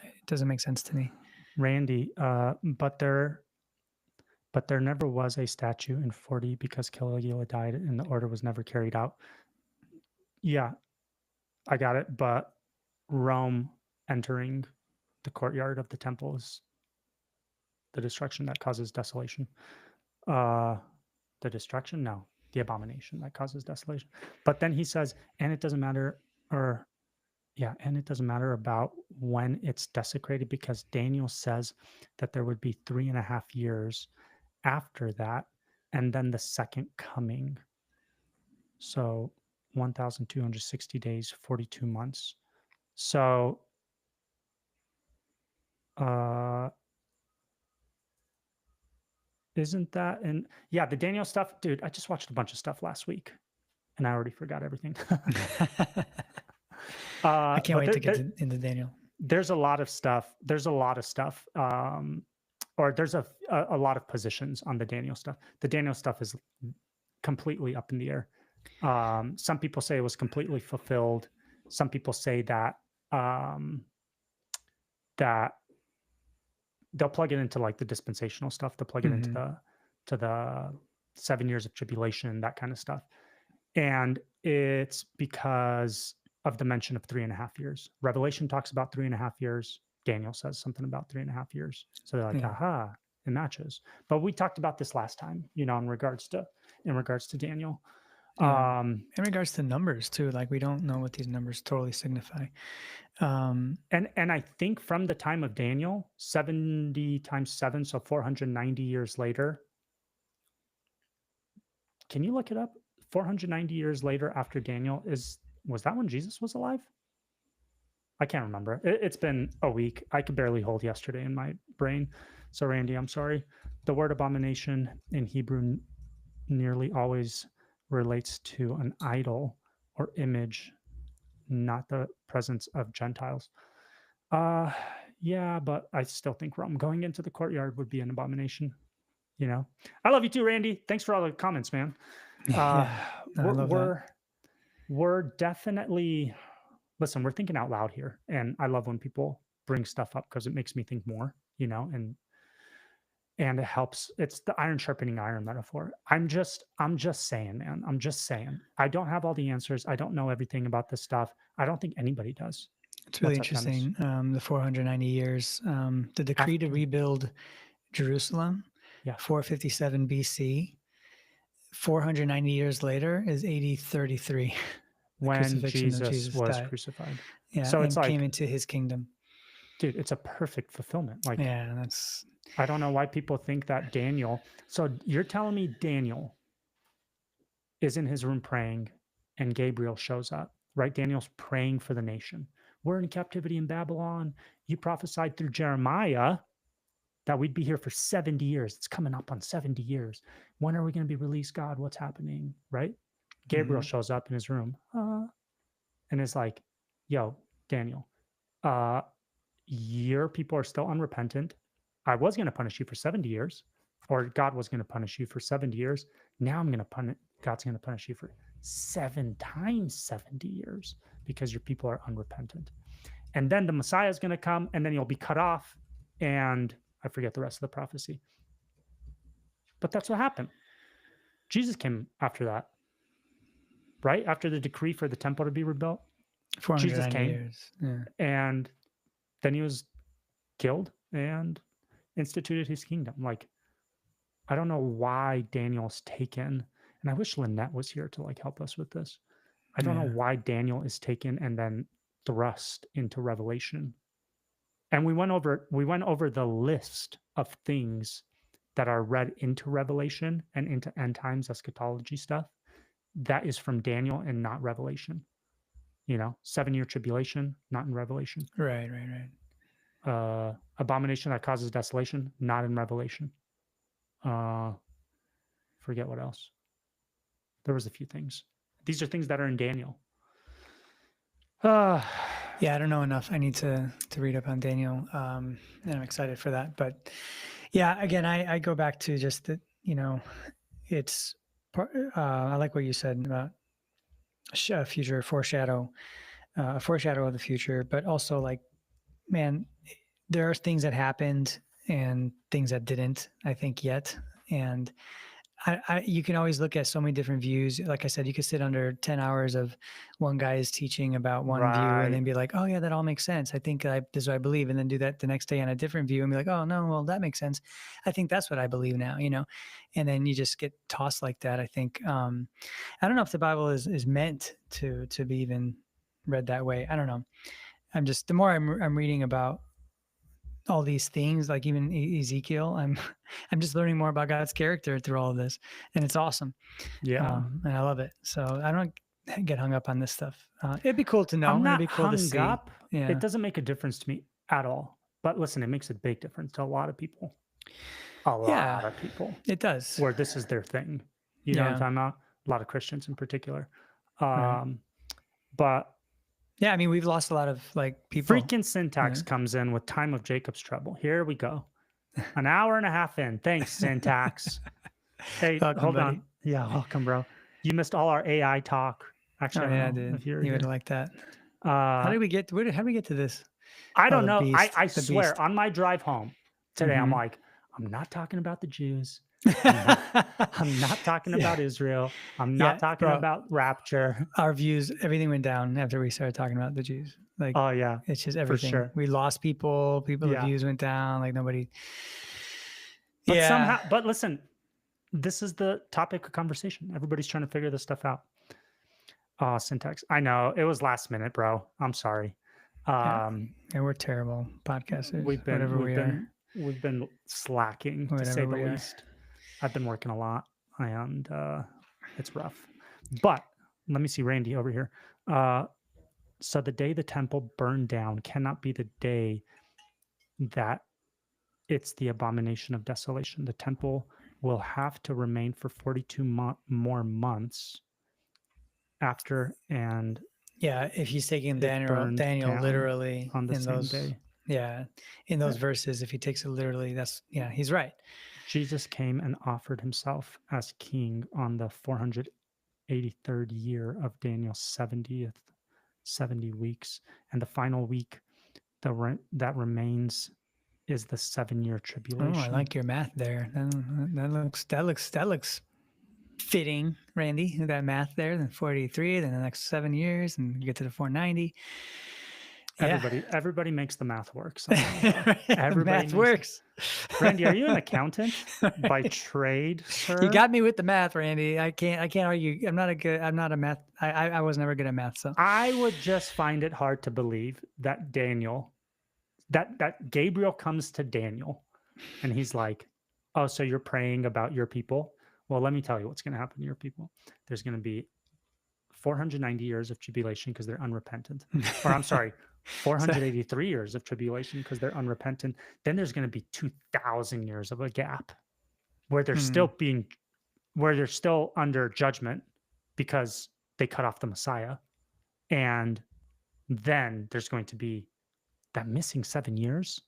It doesn't make sense to me. Randy, but there never was a statue in 40 because Caligula died and the order was never carried out. Yeah, I got it. But Rome entering the courtyard of the temple is the destruction that causes desolation. The destruction? No, the abomination that causes desolation. But then he says, and it doesn't matter, and it doesn't matter about when it's desecrated because Daniel says that there would be 3.5 years after that, and then the second coming. So 1,260 days, 42 months. So, isn't that the Daniel stuff, dude? I just watched a bunch of stuff last week, and I already forgot everything. I can't wait to get into Daniel. There's a lot of stuff. Or there's a lot of positions on the Daniel stuff. The Daniel stuff is completely up in the air. Some people say it was completely fulfilled. Some people say that that they'll plug it into like the dispensational stuff. They'll plug it into the 7 years of tribulation, that kind of stuff. And it's because of the mention of 3.5 years. Revelation talks about 3.5 years. Daniel says something about 3.5 years. So they're like, aha, it matches. But we talked about this last time, in regards to Daniel. Yeah. In regards to numbers too, like we don't know what these numbers totally signify. And I think from the time of Daniel, 70 times 7, so 490 years later. Can you look it up? 490 years later after Daniel was that when Jesus was alive? I can't remember. It's been a week. I could barely hold yesterday in my brain. So Randy, I'm sorry. The word abomination in Hebrew nearly always relates to an idol or image, not the presence of Gentiles. Yeah, but I still think Rome going into the courtyard would be an abomination. I love you too, Randy. Thanks for all the comments, man. We're definitely, listen, we're thinking out loud here. And I love when people bring stuff up because it makes me think more, and it helps. It's the iron sharpening iron metaphor. I'm just saying, man. I'm just saying. I don't have all the answers. I don't know everything about this stuff. I don't think anybody does. It's really interesting. The 490 years, the decree to rebuild Jerusalem, 457 BC. 490 years later is AD 33. When Jesus was crucified. Yeah, so it's came into his kingdom. Dude, it's a perfect fulfillment. Like, yeah, I don't know why people think that Daniel. So you're telling me Daniel is in his room praying and Gabriel shows up, right? Daniel's praying for the nation. We're in captivity in Babylon. You prophesied through Jeremiah that we'd be here for 70 years. It's coming up on 70 years. When are we going to be released, God? What's happening, right? Gabriel shows up in his room and is like, yo, Daniel, your people are still unrepentant. I was going to punish you for 70 years, or God was going to punish you for 70 years. Now God's going to punish you for 7 times 70 years because your people are unrepentant. And then the Messiah is going to come, and then you'll be cut off. And I forget the rest of the prophecy. But that's what happened. Jesus came after that, right? After the decree for the temple to be rebuilt. Jesus came, years. Yeah. And then he was killed and instituted his kingdom. Like, I don't know why Daniel's taken, and I wish Lynette was here to like help us with this. I don't know why Daniel is taken and then thrust into Revelation. And we went over the list of things that are read into Revelation and into end times eschatology stuff. That is from Daniel and not Revelation. 7-year tribulation, not in Revelation. Right. Abomination that causes desolation, not in Revelation. Forget what else. There was a few things. These are things that are in Daniel. Yeah, I don't know enough. I need to read up on Daniel, and I'm excited for that. But yeah, again, I go back to just that. It's. I like what you said about future foreshadow, a foreshadow of the future, but also like, man, there are things that happened and things that didn't, I think, yet. And you can always look at so many different views. Like I said, you could sit under 10 hours of one guy is teaching about one view and then be like, oh yeah, that all makes sense. I think this is what I believe. And then do that the next day on a different view and be like, oh no, well, that makes sense. I think that's what I believe now, and then you just get tossed like that. I think, I don't know if the Bible is meant to be even read that way. I don't know. The more I'm reading about all these things, like even Ezekiel, I'm just learning more about God's character through all of this, and it's awesome. Yeah, and I love it. So I don't get hung up on this stuff. It'd be cool to know. I'm not It'd be cool hung to see. up. Yeah. It doesn't make a difference to me at all. But listen, it makes a big difference to a lot of people. A lot of people. It does. Where this is their thing. You know what I'm talking about? A lot of Christians in particular. Right. But yeah, I mean, we've lost a lot of people. Freaking Syntax comes in with Time of Jacob's Trouble. Here we go. An hour and a half in. Thanks, Syntax. Hey, welcome, hold buddy. on. Yeah, welcome, bro. You missed all our AI talk. Actually, I did. You would like that. How did we get to this? I don't know. I swear, on my drive home today, I'm like, I'm not talking about the Jews. I'm not talking about Israel. I'm not talking about rapture. Our views, everything went down after we started talking about the Jews. Oh yeah, it's just everything. For sure. We lost people. The views went down. Nobody. But somehow, but listen, this is the topic of conversation. Everybody's trying to figure this stuff out. Syntax. I know it was last minute, bro. I'm sorry. And we're terrible podcasters. We've been slacking, to say the least. I've been working a lot, and it's rough. But let me see, Randy over here. So the day the temple burned down cannot be the day that it's the abomination of desolation. The temple will have to remain for 42 more months after, and if he's taking Daniel literally on the same day. Yeah, in those verses, if he takes it literally, he's right. Jesus came and offered himself as king on the 483rd year of Daniel's 70 weeks, and the final week that remains is the 7-year tribulation. Oh, I like your math there. That looks fitting, Randy. That math there. Then 483, then the next 7 years, and you get to the 490. Everybody makes the math work. Everybody math works. Randy, are you an accountant by trade, sir? You got me with the math, Randy. I can't argue. I'm not a math. I was never good at math. So I would just find it hard to believe that that Gabriel comes to Daniel and he's like, oh, so you're praying about your people? Well, let me tell you what's going to happen to your people. There's going to be 490 years of tribulation because they're unrepentant. Or I'm sorry, 483 years of tribulation because they're unrepentant. Then there's going to be 2,000 years of a gap where they're still under judgment because they cut off the Messiah. And then there's going to be that missing 7 years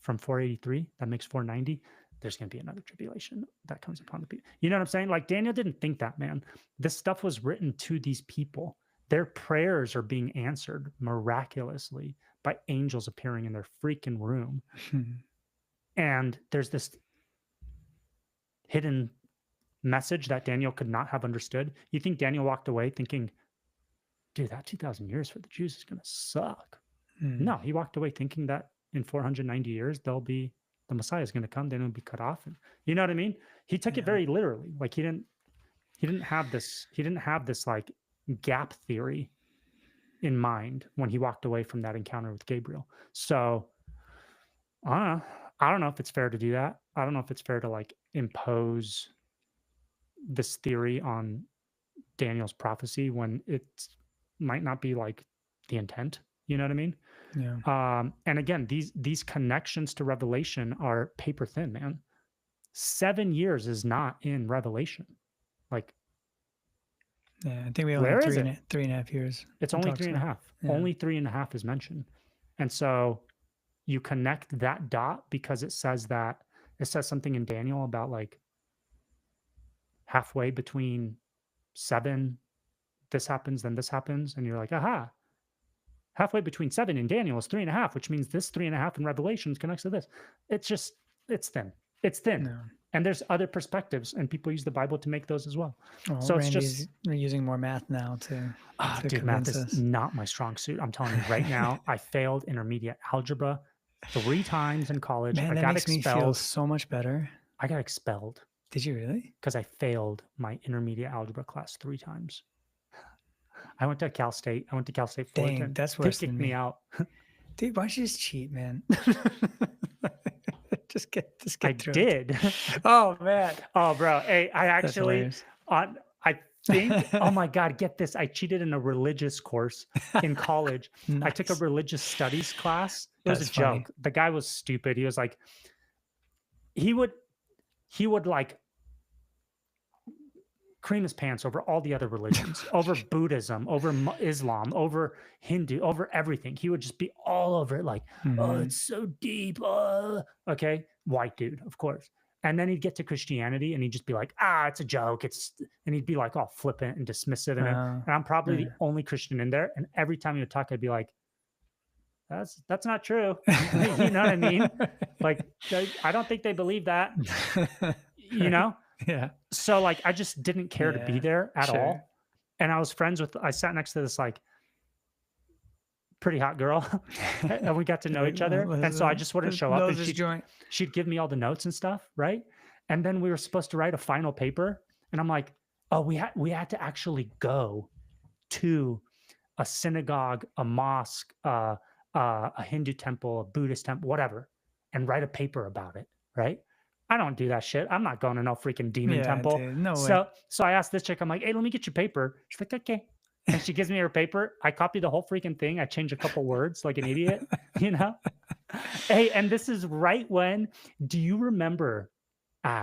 from 483. That makes 490. There's going to be another tribulation that comes upon the people. You know what I'm saying? Like Daniel didn't think that, man. This stuff was written to these people. Their prayers are being answered miraculously by angels appearing in their freaking room. And there's this hidden message that Daniel could not have understood. You think Daniel walked away thinking, dude, that 2,000 years for the Jews is going to suck. No, he walked away thinking that in 490 years, the Messiah is going to come, then it'll be cut off. And you know what I mean? He took it very literally. Like he didn't have this like gap theory in mind when he walked away from that encounter with Gabriel. So I don't know if it's fair to do that. I don't know if it's fair to like impose this theory on Daniel's prophecy when it might not be like the intent. You know what I mean? Yeah. And again, these connections to Revelation are paper thin, man. 7 years is not in Revelation. Like, yeah, I think we only where have is it? 3.5 years. It's only 3.5. Yeah. Only 3.5 is mentioned. And so you connect that dot because it says something in Daniel about like halfway between 7, this happens, then this happens. And you're like, aha, halfway between 7 in Daniel is 3.5, which means this 3.5 in Revelations connects to this. It's thin. It's thin. No. And there's other perspectives, and people use the Bible to make those as well. Well, so it's Randy's using more math now to dude, math is not my strong suit. I'm telling you right now, I failed intermediate algebra 3 times in college. Man, I that got makes expelled. me feel so much better. I got expelled. Did you really? Because I failed my intermediate algebra class 3 times. I went to Cal State. Fullerton. Dang, that's worse They kicked than me out. Dude, why don't you just cheat, man? just get I through did. It. Oh man. Oh, bro. Hey, I actually I think, oh my God, get this. I cheated in a religious course in college. Nice. I took a religious studies class. It was a joke. The guy was stupid. He was like, he would like cream his pants over all the other religions, over Buddhism, over Islam, over Hindu, over everything. He would just be all over it like, oh, it's so deep. Okay. White dude, of course. And then he'd get to Christianity and he'd just be like, it's a joke. And he'd be like all flippant and dismissive. And I'm probably the only Christian in there. And every time he would talk, I'd be like, that's not true. You know what I mean? Like, I don't think they believe that, you know? Yeah. So like, I just didn't care to be there at all. And I sat next to this like pretty hot girl and we got to know each other. And so I just wouldn't show up and she'd give me all the notes and stuff. Right. And then we were supposed to write a final paper. And I'm like, oh, we had to actually go to a synagogue, a mosque, a Hindu temple, a Buddhist temple, whatever, and write a paper about it. Right. I don't do that shit. I'm not going to no freaking demon temple. Dude, no way. So I asked this chick, I'm like, hey, let me get your paper. She's like, okay. And she gives me her paper. I copy the whole freaking thing. I change a couple words like an idiot, you know? Hey, and this is right when, do you remember,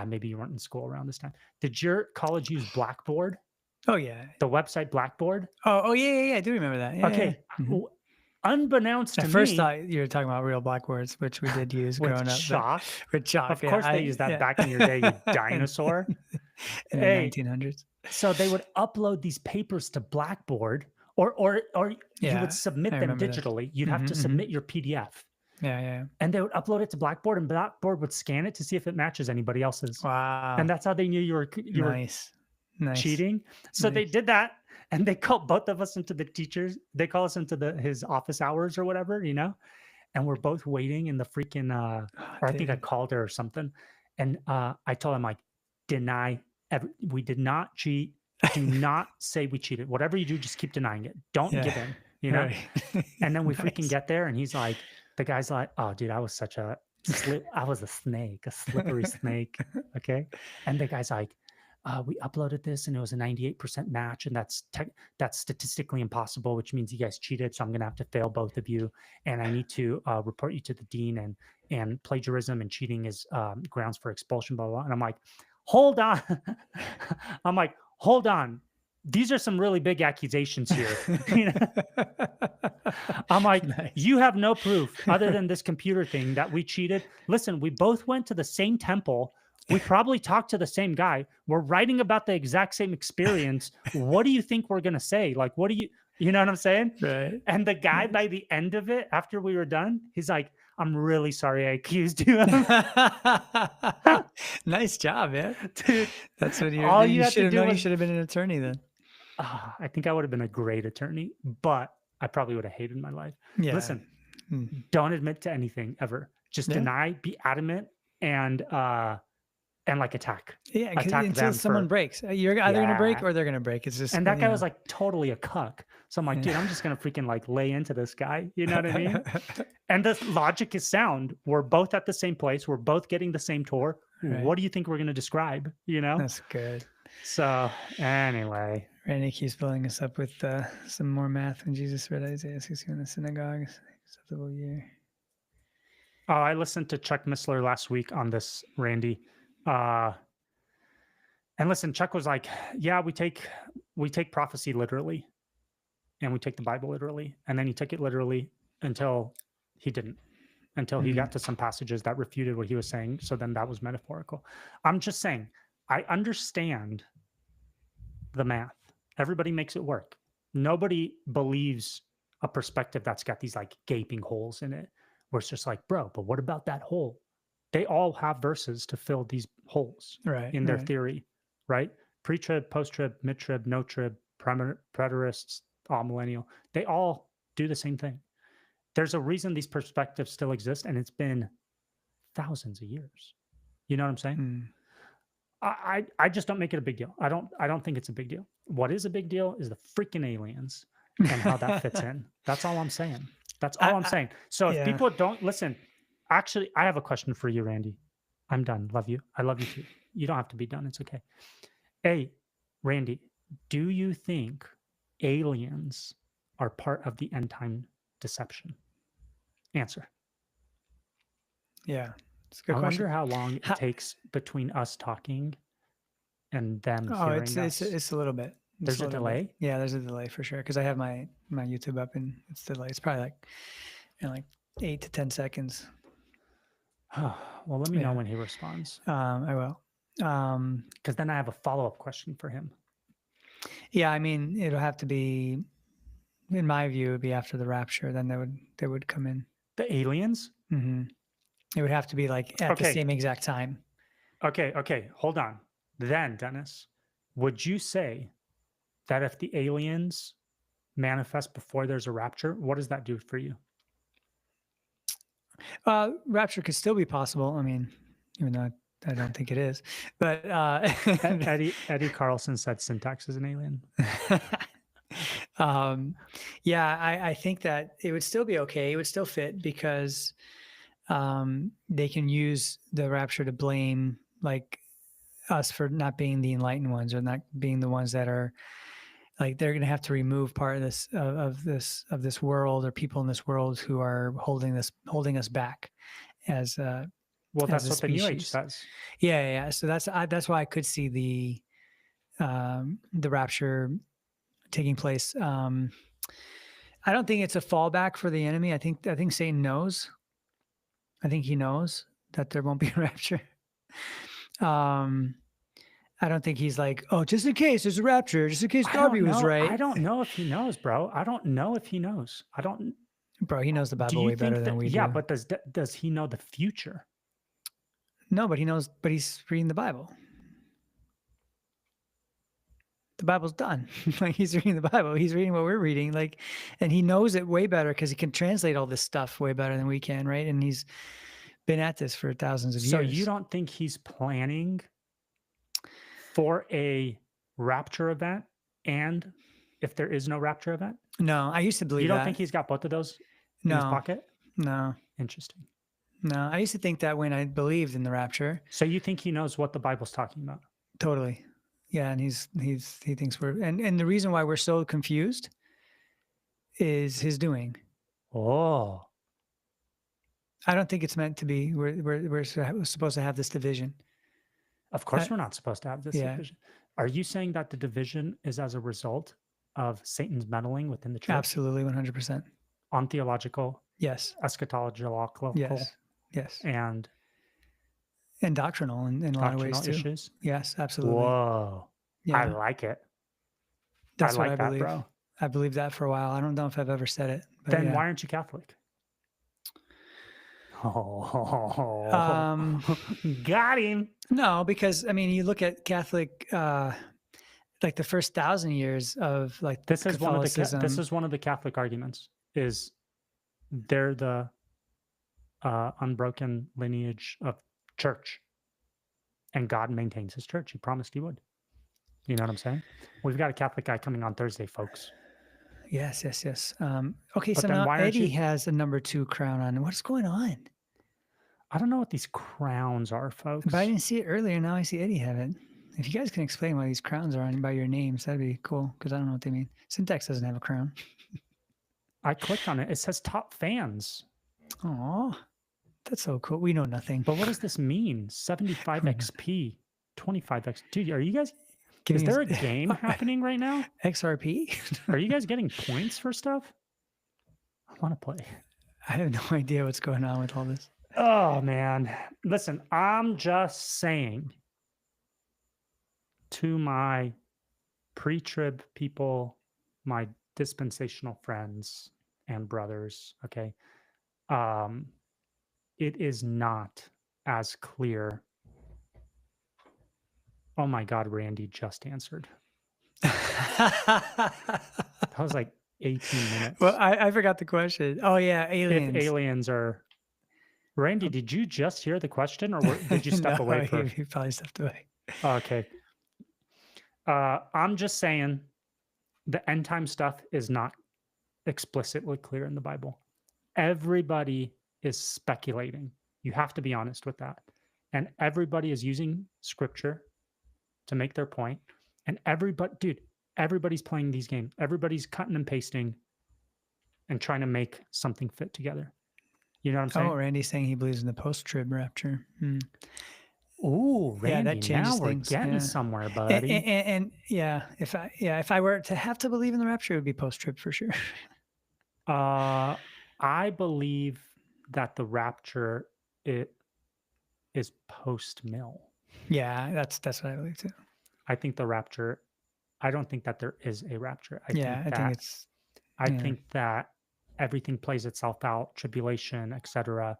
maybe you weren't in school around this time. Did your college use Blackboard? Oh, yeah. The website Blackboard? Oh, yeah. I do remember that. Yeah, okay. Yeah. Mm-hmm. Unbeknownst to me. At first, thought you were talking about real blackboards, which we did use growing up. Chalk? With chalk. Of course they used that back in your day, you dinosaur. In the 1900s. So they would upload these papers to Blackboard or you would submit them digitally. You'd have to submit your PDF. Yeah. And they would upload it to Blackboard and Blackboard would scan it to see if it matches anybody else's. Wow. And that's how they knew you were cheating. So they did that. And they called both of us into the teachers. They call us into his office hours or whatever, you know? And we're both waiting in the freaking, or I think I called her or something. And I told him, like, we did not cheat. Do not say we cheated. Whatever you do, just keep denying it. Don't give in, you know? Right. And then we freaking get there and he's like, the guy's like, oh, dude, I was I was a snake, a slippery snake. Okay. And the guy's like, we uploaded this and it was a 98% match, and that's statistically impossible, which means you guys cheated. So I'm going to have to fail both of you. And I need to report you to the dean, and plagiarism and cheating is grounds for expulsion, blah, blah, blah. And I'm like, hold on. Hold on. These are some really big accusations here. You know? I'm like, nice. You have no proof other than this computer thing that we cheated. Listen, we both went to the same temple. We probably talked to the same guy. We're writing about the exact same experience. What do you think we're going to say? Like, you know what I'm saying? Right. And the guy, by the end of it, after we were done, he's like, I'm really sorry I accused you. Nice job, man. Dude, that's what you should have known. You should have been an attorney then. I think I would have been a great attorney, but I probably would have hated my life. Yeah. Listen, don't admit to anything ever. Just deny, be adamant, and and like attack until them someone breaks. You're either going to break or they're going to break. It's just, and that guy was like totally a cuck. So I'm like, dude, I'm just going to freaking like lay into this guy. You know what I mean? And the logic is sound. We're both at the same place. We're both getting the same tour. Right. What do you think we're going to describe? You know? That's good. So anyway. Randy keeps filling us up with some more math when Jesus read Isaiah 60 in the synagogue. Acceptable year. Oh, I listened to Chuck Missler last week on this, Randy. And listen, Chuck was like, yeah, we take prophecy literally, and we take the Bible literally. And then he took it literally until he didn't, until he got to some passages that refuted what he was saying. So then that was metaphorical. I'm just saying, I understand the math. Everybody makes it work. Nobody believes a perspective that's got these like gaping holes in it, where it's just like, bro, but what about that hole? They all have verses to fill these holes in their theory, right? Pre-trib, post-trib, mid-trib, no-trib, preterists, all-millennial. They all do the same thing. There's a reason these perspectives still exist, and it's been thousands of years. You know what I'm saying? I just don't make it a big deal. I don't think it's a big deal. What is a big deal is the freaking aliens and how that fits in. That's all I'm saying. That's all I'm saying. So if people don't listen, actually, I have a question for you, Randy. I'm done. Love you. I love you too. You don't have to be done. It's okay. Hey, Randy, do you think aliens are part of the end time deception? Answer. Yeah. It's a good question. I wonder how long it takes between us talking and them hearing us. It's a little bit. There's a delay? Yeah, there's a delay for sure. Because I have my YouTube up and it's delayed. It's probably like 8 to 10 seconds. Well, let me know when he responds. I will. Because then I have a follow-up question for him. Yeah, I mean, it'll have to be, in my view, it would be after the rapture. Then they would come in. The aliens? Mm-hmm. It would have to be like at the same exact time. Okay. Hold on. Then, Dennis, would you say that if the aliens manifest before there's a rapture, what does that do for you? Rapture could still be possible. I mean, even though I don't think it is. But Eddie Carlson said syntax is an alien. I think that it would still be okay. It would still fit because they can use the rapture to blame like us for not being the enlightened ones or not being the ones that are like they're going to have to remove part of this world or people in this world who are holding us back as well, that's what the New Age says. Yeah. So that's why I could see the rapture taking place. I don't think it's a fallback for the enemy. I think Satan knows. I think he knows that there won't be a rapture. I don't think he's like, oh, just in case there's a rapture, just in case Darby was right. I don't know if he knows, bro. I don't know if he knows. Bro, he knows the Bible way better than we do. Yeah, but does he know the future? No, but he knows. But he's reading the Bible. The Bible's done. Like he's reading the Bible. He's reading what we're reading. Like, and he knows it way better because he can translate all this stuff way better than we can, right? And he's been at this for thousands of years. So you don't think he's planning for a rapture event, and if there is no rapture event? No, I used to believe that. You don't think he's got both of those in his pocket? No. Interesting. No, I used to think that when I believed in the rapture. So you think he knows what the Bible's talking about? Totally. Yeah, and he thinks we're and the reason why we're so confused is his doing. Oh. I don't think it's meant to be. We're supposed to have this division. Of course, we're not supposed to have this division. Are you saying that the division is as a result of Satan's meddling within the church? Absolutely, 100%. On theological, yes. Eschatological, yes, and doctrinal in a lot of ways too. Issues? Yes, absolutely. Whoa, yeah. I like it. That's what I believe, bro. I believed that for a while. I don't know if I've ever said it. But then why aren't you Catholic? Got him. No, because I mean, you look at Catholic, like the first 1,000 years of like this is one of the Catholic arguments is they're the unbroken lineage of church, and God maintains his church. He promised he would. You know what I'm saying? We've got a Catholic guy coming on Thursday, folks. Yes. Okay, But so then now why aren't Eddie you- has a number 2 crown on. What's going on? I don't know what these crowns are, folks. But I didn't see it earlier. Now I see Eddie have it. If you guys can explain why these crowns are on by your names, that'd be cool, because I don't know what they mean. Syntax doesn't have a crown. I clicked on it. It says top fans. Oh, that's so cool. We know nothing. But what does this mean? 75 XP, 25 X. Dude, are you guys... Is there a game happening right now? XRP? Are you guys getting points for stuff? I want to play. I have no idea what's going on with all this. Oh, man. Listen, I'm just saying to my pre-trib people, my dispensational friends and brothers, okay, it is not as clear. Oh my God, Randy just answered. That was like 18 minutes. Well, I forgot the question. Oh, yeah, aliens. If aliens are... Randy, did you just hear the question, or did you step No, away for... he probably stepped away. Okay. I'm just saying the end time stuff is not explicitly clear in the Bible. Everybody is speculating. You have to be honest with that. And everybody is using scripture to make their point. And everybody's playing these games. Everybody's cutting and pasting and trying to make something fit together. You know what I'm saying? Oh, Randy's saying he believes in the post-trib rapture. Ooh, Randy, yeah, that changes now things. We're getting somewhere, buddy. And yeah, if I were to have to believe in the rapture, it would be post-trib for sure. I believe that the rapture is post-mill. Yeah, that's what I believe too. I think the rapture. I don't think that there is a rapture. I think that everything plays itself out, tribulation, etc.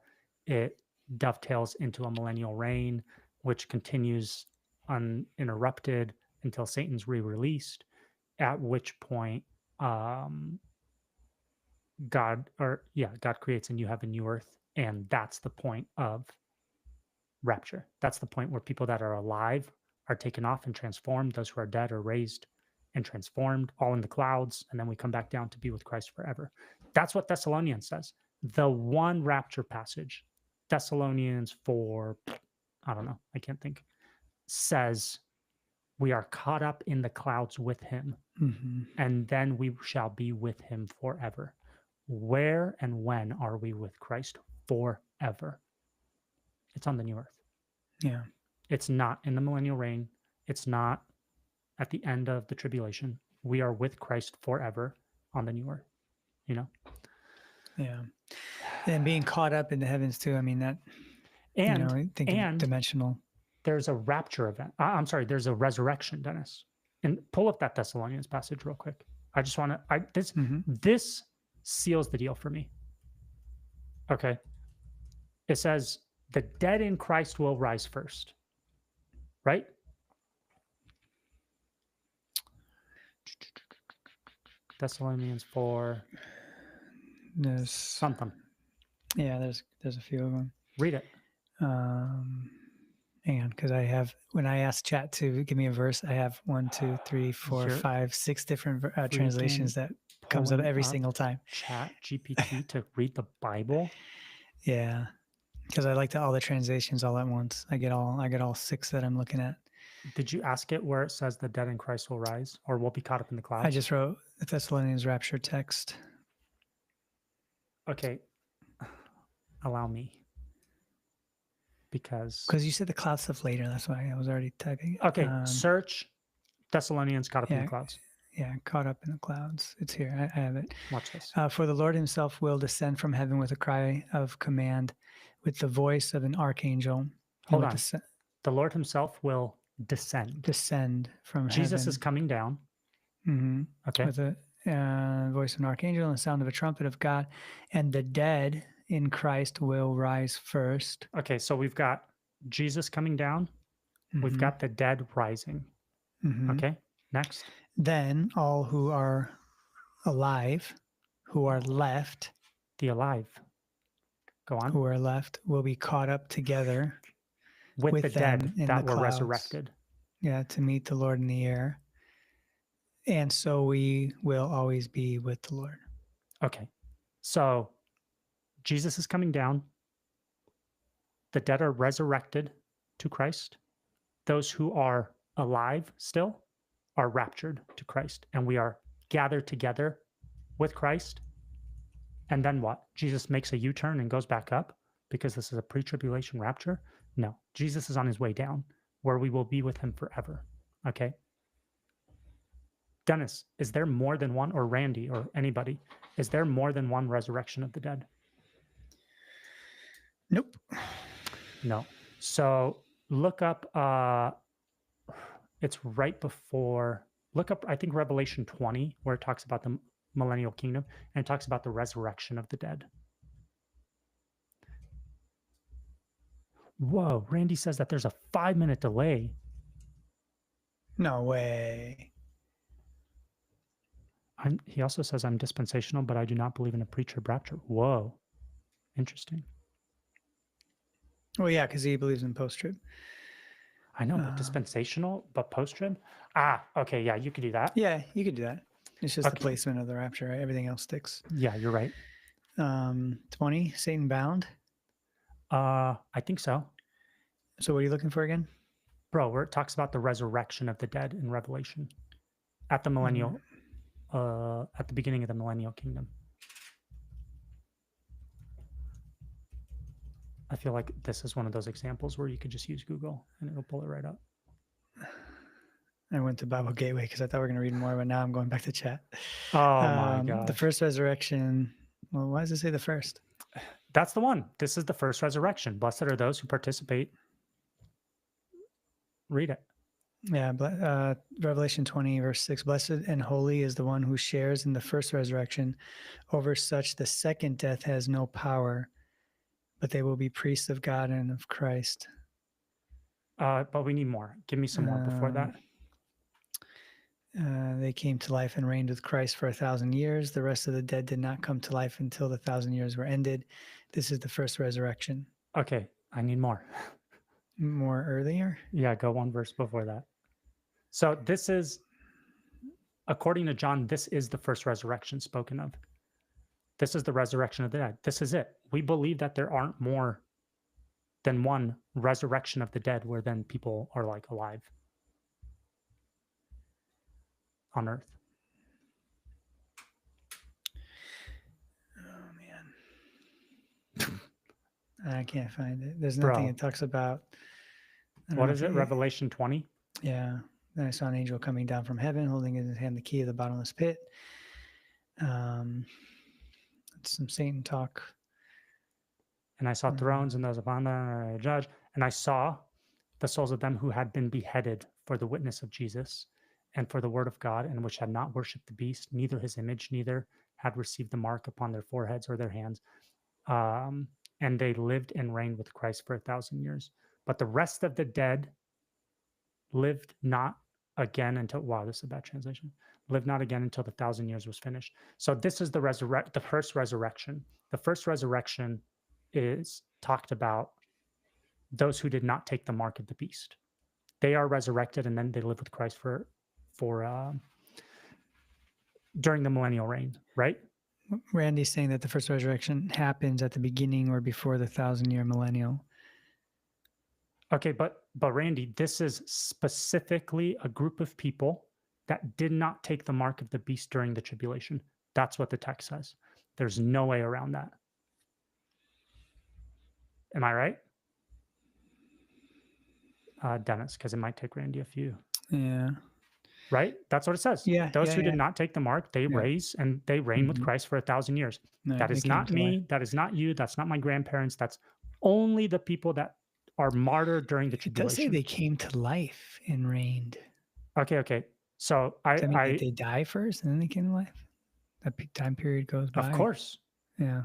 It dovetails into a millennial reign, which continues uninterrupted until Satan's re-released, at which point God creates a new heaven, new earth, and that's the point of rapture. That's the point where people that are alive are taken off and transformed. Those who are dead are raised and transformed, all in the clouds, and then we come back down to be with Christ forever. That's what Thessalonians says. The one rapture passage, Thessalonians 4, I don't know, I can't think, says we are caught up in the clouds with him, and then we shall be with him forever. Where and when are we with Christ forever? It's on the new earth. Yeah. It's not in the millennial reign. It's not at the end of the tribulation. We are with Christ forever on the new earth, you know? Yeah. And being caught up in the heavens too. I mean, that, and dimensional. There's a rapture event. I'm sorry, there's a resurrection, Dennis. And pull up that Thessalonians passage real quick. I just want to, this seals the deal for me. Okay. It says, the dead in Christ will rise first. Right? Thessalonians 4. There's something. Yeah, there's a few of them. Read it. Hang on, because when I ask chat to give me a verse, I have 1, 2, 3, 4, 5, 6 different translations that comes up every single time. Chat GPT to read the Bible. Yeah, because I like all the translations all at once. I get all 6 that I'm looking at. Did you ask it where it says the dead in Christ will rise or will be caught up in the clouds? I just wrote the Thessalonians rapture text. Okay, allow me. Because you said the cloud stuff later. That's why I was already typing. Okay, search Thessalonians caught up in the clouds. Yeah, caught up in the clouds. It's here. I have it. Watch this. For the Lord himself will descend from heaven with a cry of command, with the voice of an archangel. Hold on. The Lord himself will descend. Descend from Jesus heaven. is coming down. Okay. With a voice of an archangel and the sound of a trumpet of God, and the dead in Christ will rise first. Okay, so we've got Jesus coming down. We've got the dead rising. Okay, next. Then all who are alive, who are left. The alive. Go on. Who are left will be caught up together with the dead them in that the were clouds. resurrected. Yeah, to meet the Lord in the air. And so we will always be with the Lord. Okay. So Jesus is coming down. The dead are resurrected to Christ. Those who are alive still are raptured to Christ, and we are gathered together with Christ. And then what? Jesus makes a U-turn and goes back up because this is a pre-tribulation rapture? No, Jesus is on his way down where we will be with him forever. Okay. Dennis, is there more than one, or Randy or anybody, is there more than one resurrection of the dead? Nope. No. So look up, it's right before, look up, I think, Revelation 20, where it talks about the millennial kingdom, and it talks about the resurrection of the dead. Whoa, Randy says that there's a 5-minute delay. No way. He also says I'm dispensational, but I do not believe in a pre-trib rapture. Whoa, interesting. Well, yeah, because he believes in post-trib. I know, but dispensational, but post-trib? Okay, yeah, you could do that. Yeah, you could do that. It's just the placement of the rapture, right? Everything else sticks. Yeah, you're right. 20, Satan bound? I think so. So what are you looking for again? Bro, where it talks about the resurrection of the dead in Revelation at the millennial, at the beginning of the millennial kingdom. I feel like this is one of those examples where you could just use Google and it'll pull it right up. I went to Bible Gateway because I thought we were going to read more, but now I'm going back to chat. Oh my God. The first resurrection. Well, why does it say the first? That's the one. This is the first resurrection. Blessed are those who participate. Read it. Yeah, Revelation 20, verse 6. Blessed and holy is the one who shares in the first resurrection. Over such the second death has no power, but they will be priests of God and of Christ. But we need more. Give me some more before that. They came to life and reigned with Christ for 1,000 years. The rest of the dead did not come to life until the 1,000 years were ended. This is the first resurrection. Okay, I need more. More earlier? Yeah, go one verse before that. So this is, according to John, this is the first resurrection spoken of. This is the resurrection of the dead. This is it. We believe that there aren't more than one resurrection of the dead where then people are like alive on earth. Oh man. I can't find it. There's nothing it talks about. What is it? Revelation 20? Yeah. Then I saw an angel coming down from heaven, holding in his hand the key of the bottomless pit. Some Satan talk. And I saw thrones and those upon them judge. And I saw the souls of them who had been beheaded for the witness of Jesus and for the word of God, and which had not worshipped the beast, neither his image, neither had received the mark upon their foreheads or their hands. And they lived and reigned with Christ for 1,000 years. But the rest of the dead lived not again until, wow, this is a bad translation. Lived not again until the 1,000 years was finished. So this is the first resurrection. The first resurrection is talked about those who did not take the mark of the beast. They are resurrected and then they live with Christ for during the millennial reign, right? Randy's saying that the first resurrection happens at the beginning or before the 1,000-year millennial. Okay, but Randy, this is specifically a group of people that did not take the mark of the beast during the tribulation. That's what the text says. There's no way around that. Am I right? Dennis, because it might take Randy a few. Yeah. Right? That's what it says. Yeah. Those who did not take the mark, they raise and they reign with Christ for 1,000 years. No, that is not me. That is not you. That's not my grandparents. That's only the people that are martyred during the tribulation. It does say they came to life and reigned. Okay. So did they die first and then they came to life? That time period goes by. Of course. Yeah.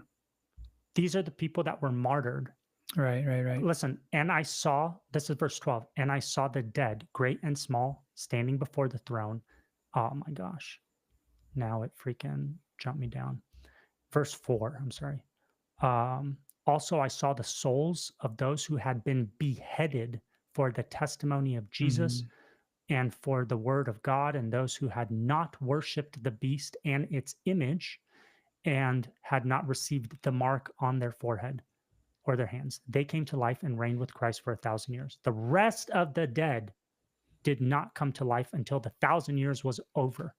These are the people that were martyred. Right. Listen, and I saw, this is verse 12, and I saw the dead, great and small, standing before the throne. Oh my gosh. Now it freaking jumped me down. Verse 4, I'm sorry. Also, I saw the souls of those who had been beheaded for the testimony of Jesus and for the word of God, and those who had not worshiped the beast and its image and had not received the mark on their forehead or their hands. They came to life and reigned with Christ for 1,000 years. The rest of the dead did not come to life until the 1,000 years was over.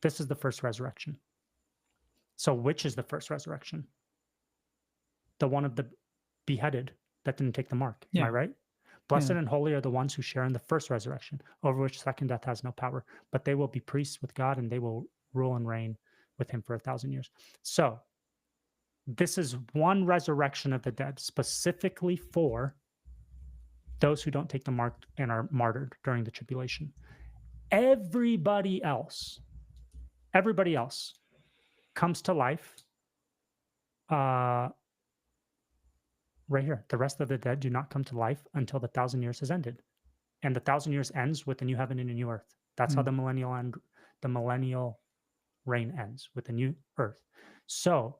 This is the first resurrection. So which is the first resurrection? The one of the beheaded that didn't take the mark. Am I right? Blessed and holy are the ones who share in the first resurrection, over which second death has no power. But they will be priests with God, and they will rule and reign with him for 1,000 years. So this is one resurrection of the dead, specifically for those who don't take the mark and are martyred during the tribulation. Everybody else comes to life right here. The rest of the dead do not come to life until the 1,000 years has ended. And the 1,000 years ends with the new heaven and a new earth. That's how the millennial reign ends, with the new earth. So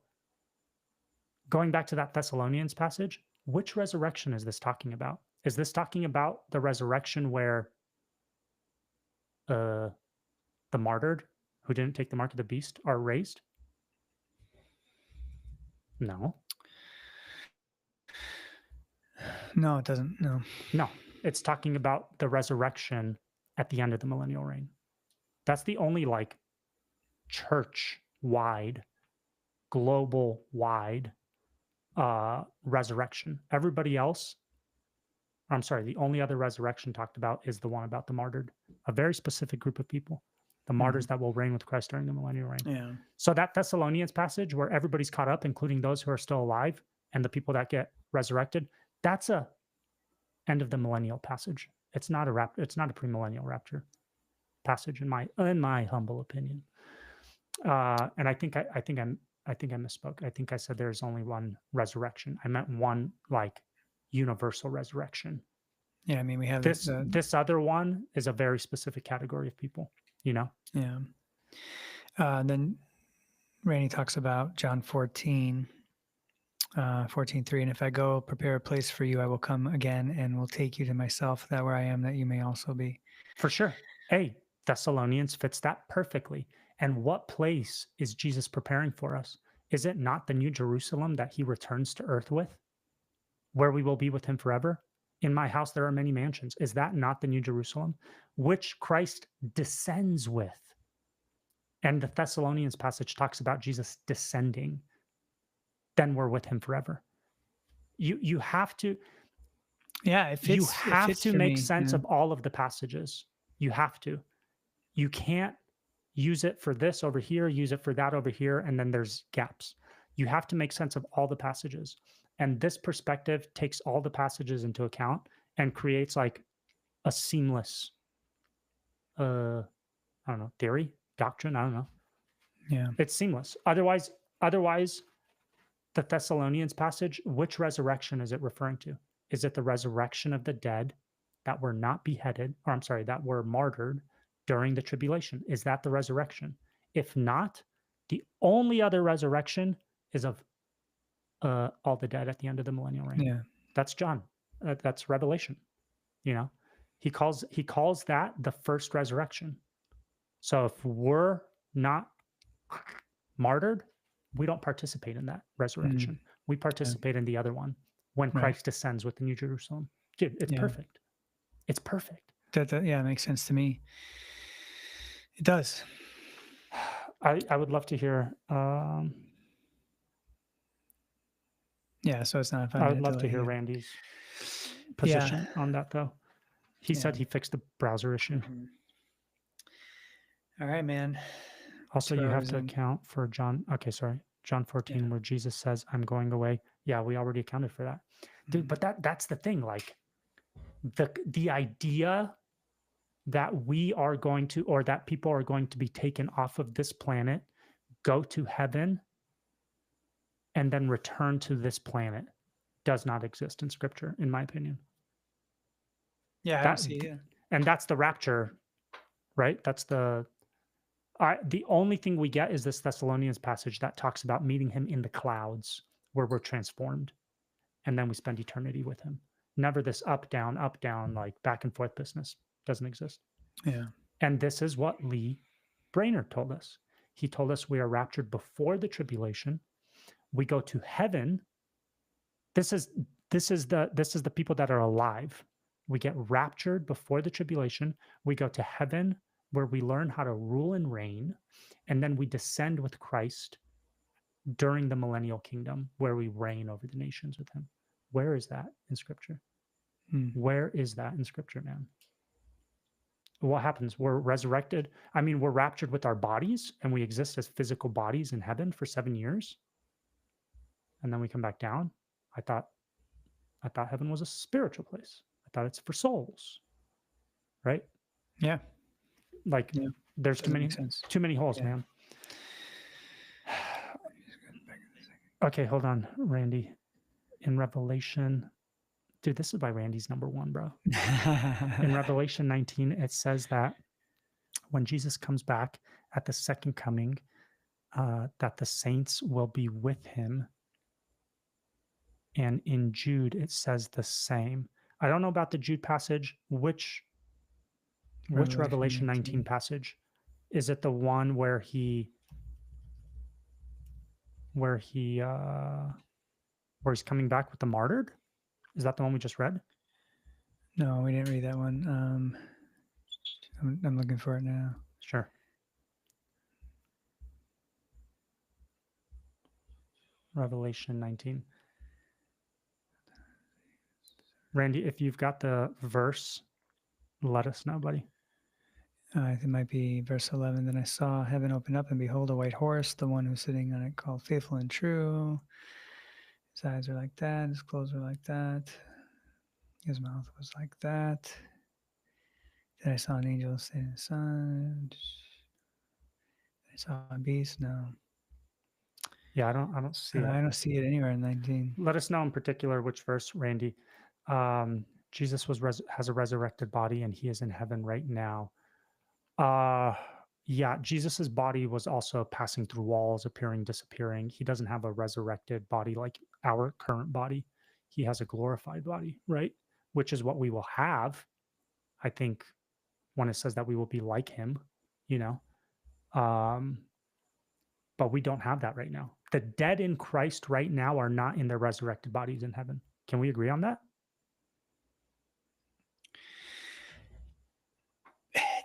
going back to that Thessalonians passage, which resurrection is this talking about? Is this talking about the resurrection where the martyred who didn't take the mark of the beast are raised? No. No, it doesn't. No, it's talking about the resurrection at the end of the millennial reign. That's the only like church-wide, global-wide resurrection. Everybody else, the only other resurrection talked about is the one about the martyred, a very specific group of people, the martyrs that will reign with Christ during the millennial reign. Yeah. So that Thessalonians passage where everybody's caught up, including those who are still alive and the people that get resurrected, that's a end of the millennial passage. It's not a it's not a premillennial rapture passage in my humble opinion. And I think I misspoke. I think I said there's only one resurrection. I meant one like universal resurrection. Yeah, I mean we have this other one is a very specific category of people, you know? Yeah. Then Randy talks about John 14, 14:3, and if I go prepare a place for you, I will come again and will take you to myself, that where I am, that you may also be. For sure. Hey, Thessalonians fits that perfectly. And what place is Jesus preparing for us? Is it not the new Jerusalem that he returns to earth with, where we will be with him forever? In my house, there are many mansions. Is that not the new Jerusalem, which Christ descends with? And the Thessalonians passage talks about Jesus descending. Then we're with him forever. You have to, it fits, you have to make sense of all of the passages. You have to. You can't use it for this over here, use it for that over here, and then there's gaps. You have to make sense of all the passages. And this perspective takes all the passages into account and creates like a seamless, theory, doctrine. I don't know. Yeah. It's seamless. Otherwise, the Thessalonians passage, which resurrection is it referring to? Is it the resurrection of the dead that were not beheaded, that were martyred during the tribulation? Is that the resurrection? If not, the only other resurrection is of all the dead at the end of the millennial reign. Yeah. That's John. That's Revelation. You know, he calls that the first resurrection. So if we're not martyred, we don't participate in that resurrection. We participate in the other one when Christ descends with the New Jerusalem. Dude, it's perfect. It's perfect. That makes sense to me. It does. I would love to hear. So it's not. I would love to hear Randy's position on that, though. He said he fixed the browser issue. All right, man. Also, you have to account for John 14, where Jesus says, "I'm going away." Yeah, we already accounted for that, dude. But that's the thing. Like, the idea that we are going to, or that people are going to be taken off of this planet, go to heaven, and then return to this planet does not exist in Scripture, in my opinion. Yeah, I don't see it. And that's the rapture, right? That's the only thing we get is this Thessalonians passage that talks about meeting him in the clouds, where we're transformed and then we spend eternity with him. Never this up, down, like back and forth business. Doesn't exist. Yeah. And this is what Lee Brainerd told us. He told us we are raptured before the tribulation. We go to heaven. This is the people that are alive. We get raptured before the tribulation. We go to heaven where we learn how to rule and reign, and then we descend with Christ during the millennial kingdom where we reign over the nations with him. Where is that in scripture? Where is that in scripture, man? What happens? We're resurrected. I mean, we're raptured with our bodies and we exist as physical bodies in heaven for 7 years. And then we come back down. I thought heaven was a spiritual place. I thought it's for souls. Right? Yeah. Like there's too many holes, man. Okay, hold on, Randy. In Revelation, dude, this is why Randy's number one, bro. In Revelation 19, it says that when Jesus comes back at the second coming, that the saints will be with him. And in Jude, it says the same. I don't know about the Jude passage. Which Revelation 19 passage? Is it the one where he's coming back with the martyred? Is that the one we just read? No, we didn't read that one. I'm looking for it now. Sure. Revelation 19. Randy, if you've got the verse, let us know, buddy. It might be verse 11. Then I saw heaven open up, and behold, a white horse, the one who's sitting on it called Faithful and True. His eyes are like that. His clothes are like that. His mouth was like that. Then I saw an angel standing in the sun. I saw a beast. No. Yeah, I don't see it. I don't see it anywhere in 19. Let us know in particular which verse, Randy. Jesus has a resurrected body, and he is in heaven right now. Yeah, Jesus's body was also passing through walls, appearing, disappearing. He doesn't have a resurrected body like our current body. He has a glorified body, right? Which is what we will have, I think, when it says that we will be like him, you know. But we don't have that right now. The dead in Christ right now are not in their resurrected bodies in heaven. Can we agree on that?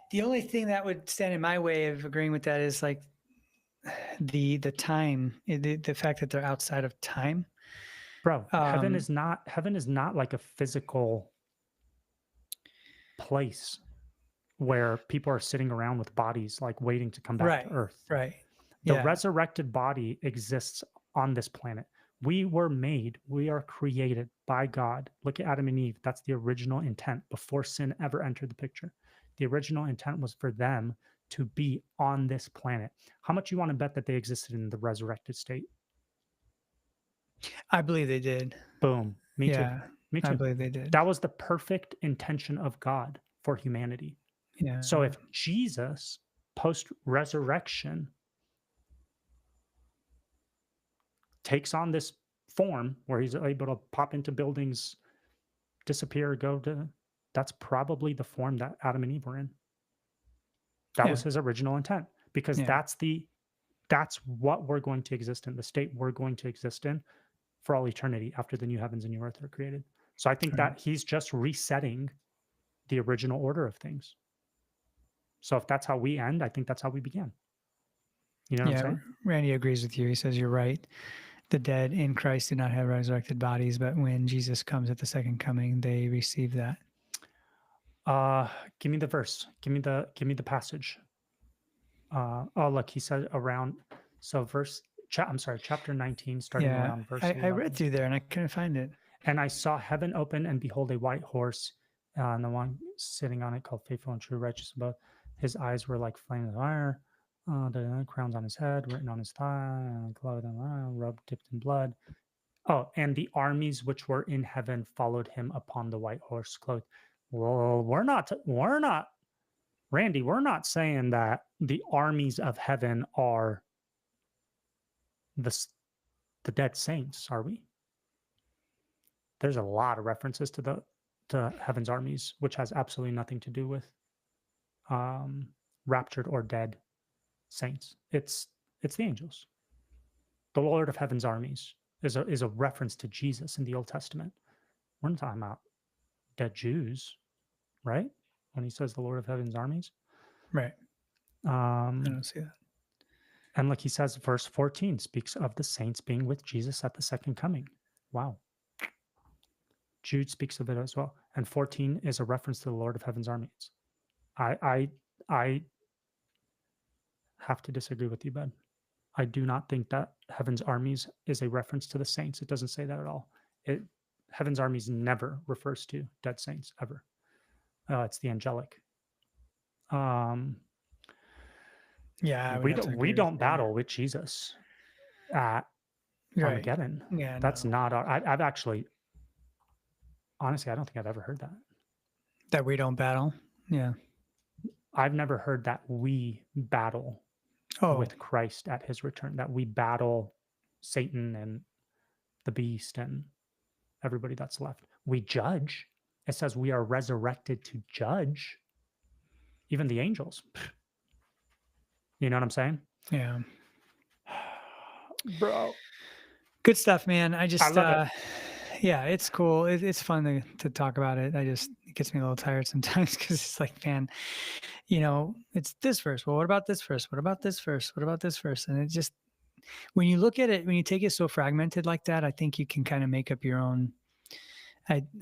The only thing that would stand in my way of agreeing with that is like the time, the fact that they're outside of time. Bro, heaven is not like a physical place where people are sitting around with bodies like waiting to come back to earth. Right. The resurrected body exists on this planet. We are created by God. Look at Adam and Eve. That's the original intent before sin ever entered the picture. The original intent was for them to be on this planet. How much you want to bet that they existed in the resurrected state? I believe they did. Boom. Me too. Me too. I believe they did. That was the perfect intention of God for humanity. Yeah. So if Jesus, post-resurrection, takes on this form where he's able to pop into buildings, disappear, that's probably the form that Adam and Eve were in. That was his original intent, because that's what we're going to exist in, the state we're going to exist in for all eternity after the new heavens and new earth are created. So I think that he's just resetting the original order of things. So if that's how we end, I think that's how we began. You know what I'm saying? Randy agrees with you. He says you're right. The dead in Christ did not have resurrected bodies, but when Jesus comes at the second coming, they receive that. Give me the verse. Give me the passage. Look, he said around. So chapter 19, starting around verse 11. I read through there and I couldn't find it. And I saw heaven open, and behold, a white horse, and the one sitting on it called Faithful and True, righteous above. His eyes were like flames of fire. The crowns on his head, written on his thigh, clothed in robe dipped in blood. Oh, and the armies which were in heaven followed him upon the white horse, clothed. Well, we're not, Randy, we're not saying that the armies of heaven are the dead saints, are we? there's a lot of references to heaven's armies, which has absolutely nothing to do with raptured or dead saints. It's the angels. The Lord of heaven's armies is a reference to Jesus in the Old Testament. We're not talking about dead Jews, right? When he says the Lord of heaven's armies. Right. I don't see that. And like he says, verse 14 speaks of the saints being with Jesus at the second coming. Wow. Jude speaks of it as well. And 14 is a reference to the Lord of heaven's armies. I have to disagree with you, Ben. I do not think that heaven's armies is a reference to the saints. It doesn't say that at all. Heaven's armies never refers to dead saints ever. It's the angelic. Yeah, we don't battle with Jesus at Armageddon. Yeah, that's not our. I've actually, honestly, I don't think I've ever heard that. That we don't battle. Yeah, I've never heard that we battle with Christ at his return. That we battle Satan and the beast and everybody that's left. We judge. It says we are resurrected to judge even the angels. You know what I'm saying? Yeah. Bro. Good stuff, man. I love it. Yeah, it's cool. It's fun to talk about it. It gets me a little tired sometimes because it's like, man, it's this verse. Well, what about this verse? What about this verse? What about this verse? And it just, when you look at it, when you take it so fragmented like that, I think you can kind of make up your own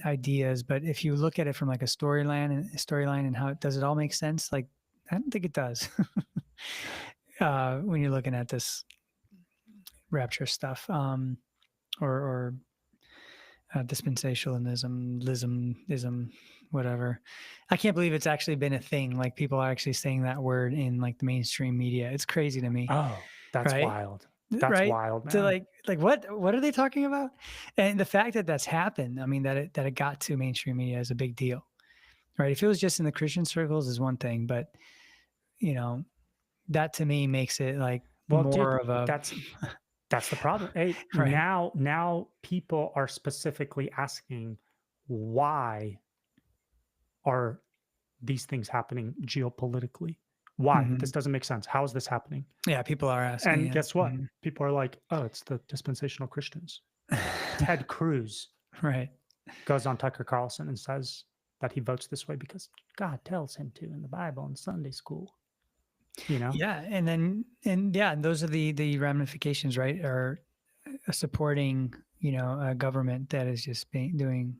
ideas. But if you look at it from like a storyline and how does it all make sense? Like, I don't think it does. When you're looking at this rapture stuff, or dispensationalism, whatever. I can't believe it's actually been a thing. Like, people are actually saying that word in like the mainstream media. It's crazy to me. Oh, that's right? Wild. That's wild, man. So like what are they talking about? And the fact that that's happened, I mean, that it got to mainstream media is a big deal, right? If it was just in the Christian circles is one thing, but that to me makes it like more of a. That's the problem. Hey, right. Now people are specifically asking, why are these things happening geopolitically? Why? Mm-hmm. This doesn't make sense. How is this happening? Yeah, people are asking. And guess what? Mm-hmm. People are like, oh, it's the dispensational Christians. Ted Cruz goes on Tucker Carlson and says that he votes this way because God tells him to in the Bible in Sunday school. Yeah, and those are the ramifications, right? Are supporting a government that is just doing.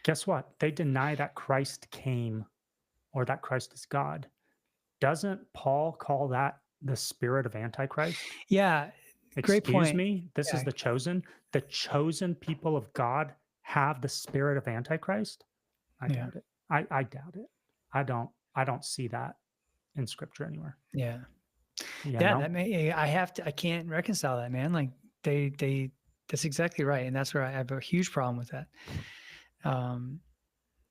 Guess what? They deny that Christ came or that Christ is God. Doesn't Paul call that the spirit of Antichrist? Yeah, great point. Excuse me, this is the chosen. The chosen people of God have the spirit of Antichrist. I doubt it. I doubt it. I don't see that in scripture anywhere. Yeah. I can't reconcile that, man. Like they that's exactly right. And that's where I have a huge problem with that.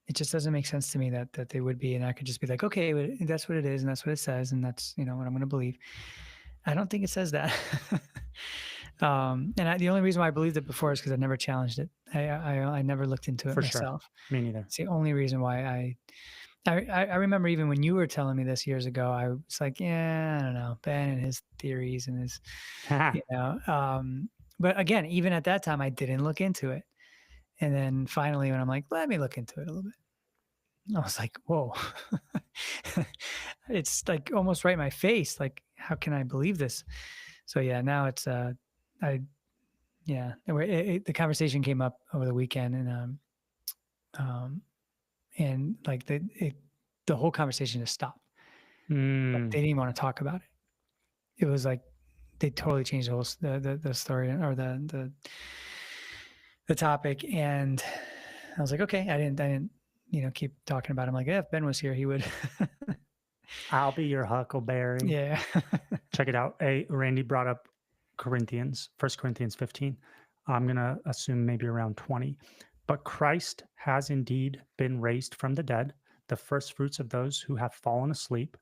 It just doesn't make sense to me that they would be, and I could just be like, okay, that's what it is. And that's what it says. And that's, what I'm going to believe. I don't think it says that. The only reason why I believed it before is because I never challenged it. I never looked into it myself. Sure. Me neither. It's the only reason why I remember even when you were telling me this years ago, I was like, yeah, I don't know, Ben and his theories and his, but again, even at that time, I didn't look into it. And then finally, when I'm like, let me look into it a little bit, I was like, whoa, it's like almost right in my face. Like, how can I believe this? So yeah, now it's, the conversation came up over the weekend and like the whole conversation just stopped. Like, they didn't want to talk about it. It was like they totally changed the whole the story or the topic, and I was like, okay, I didn't keep talking about it. I'm like, yeah, if Ben was here, he would. I'll be your huckleberry. Yeah. Check it out. Randy brought up 1 Corinthians 15. I'm gonna assume maybe around 20. But Christ has indeed been raised from the dead, the first fruits of those who have fallen asleep.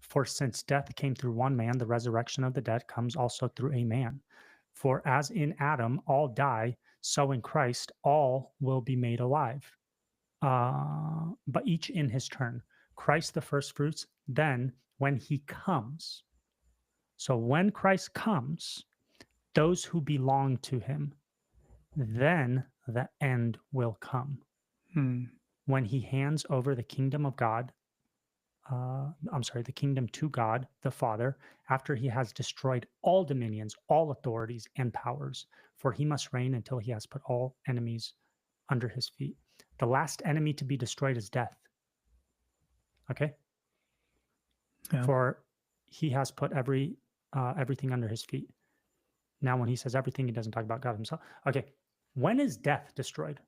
For since death came through one man, the resurrection of the dead comes also through a man. For as in Adam all die, So in Christ, all will be made alive, but each in his turn. Christ the first fruits, then when he comes. So when Christ comes, those who belong to him, then the end will come. When he hands over the kingdom of God, the kingdom to God the Father, after he has destroyed all dominions, all authorities, and powers, for he must reign until he has put all enemies under his feet. The last enemy to be destroyed is death. Okay? Yeah. For he has put everything under his feet. Now, when he says everything, he doesn't talk about God himself. Okay. When is death destroyed?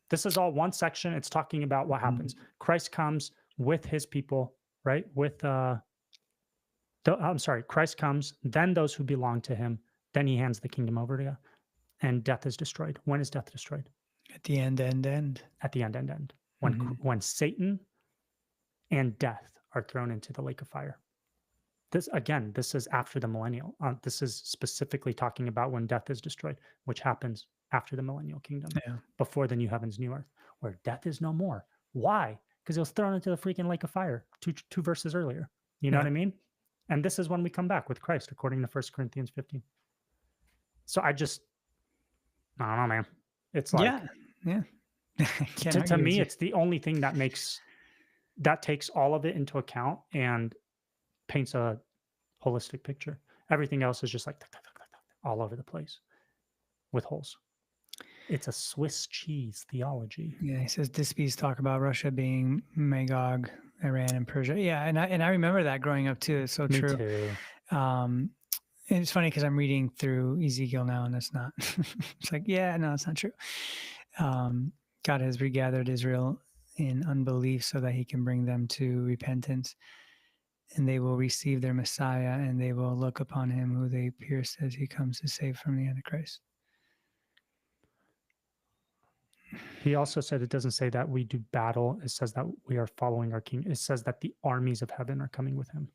This is all one section. It's talking about what happens. Christ comes with his people, right? Christ comes, then those who belong to him, then he hands the kingdom over to God, and death is destroyed. When is death destroyed? At the end. At the end. When Satan and death are thrown into the lake of fire. This is after the millennial. This is specifically talking about when death is destroyed, which happens after the millennial kingdom, before the new heavens, new earth, where death is no more. Why? Because it was thrown into the freaking lake of fire two verses earlier. You know what I mean? And this is when we come back with Christ, according to 1 Corinthians 15. So I don't know, man. It's like, to me, it's the only thing that takes all of it into account and paints a holistic picture. Everything else is just like all over the place with holes. It's a Swiss cheese theology. Yeah, he says Dispes talk about Russia being Magog, Iran, and Persia. Yeah, and I remember that growing up too. It's so Me true. too. It's funny because I'm reading through Ezekiel now, and it's not. It's like, no, it's not true. God has regathered Israel in unbelief so that he can bring them to repentance, and they will receive their Messiah, and they will look upon him who they pierced as he comes to save from the Antichrist. He also said it doesn't say that we do battle. It says that we are following our king. It says that the armies of heaven are coming with him.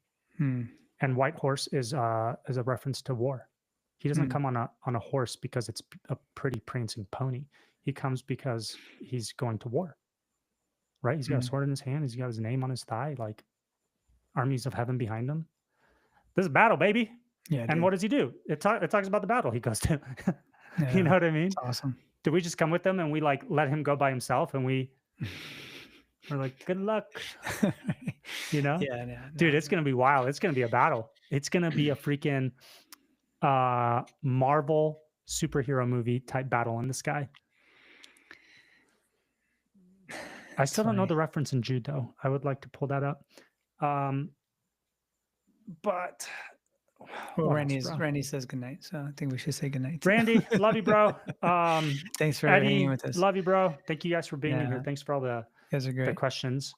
And white horse is a reference to war. He doesn't come on a horse because it's a pretty prancing pony. He comes because he's going to war, right? He's got a sword in his hand. He's got his name on his thigh, like armies of heaven behind him. This is battle, baby. Yeah. And what does he do? It talks about the battle he goes to. You know what I mean? That's awesome. Do we just come with him and we like let him go by himself and we're like, good luck, you know? Dude, it's going to be wild. It's going to be a battle. It's going to be a freaking Marvel superhero movie type battle in the sky. I still don't know the reference in Jude though. I would like to pull that up. But well, Randy says goodnight, so I think we should say goodnight. Randy, love you, bro. Thanks for Eddie, hanging with us. Love you, bro. Thank you guys for being here. Thanks for all you guys are great. the questions.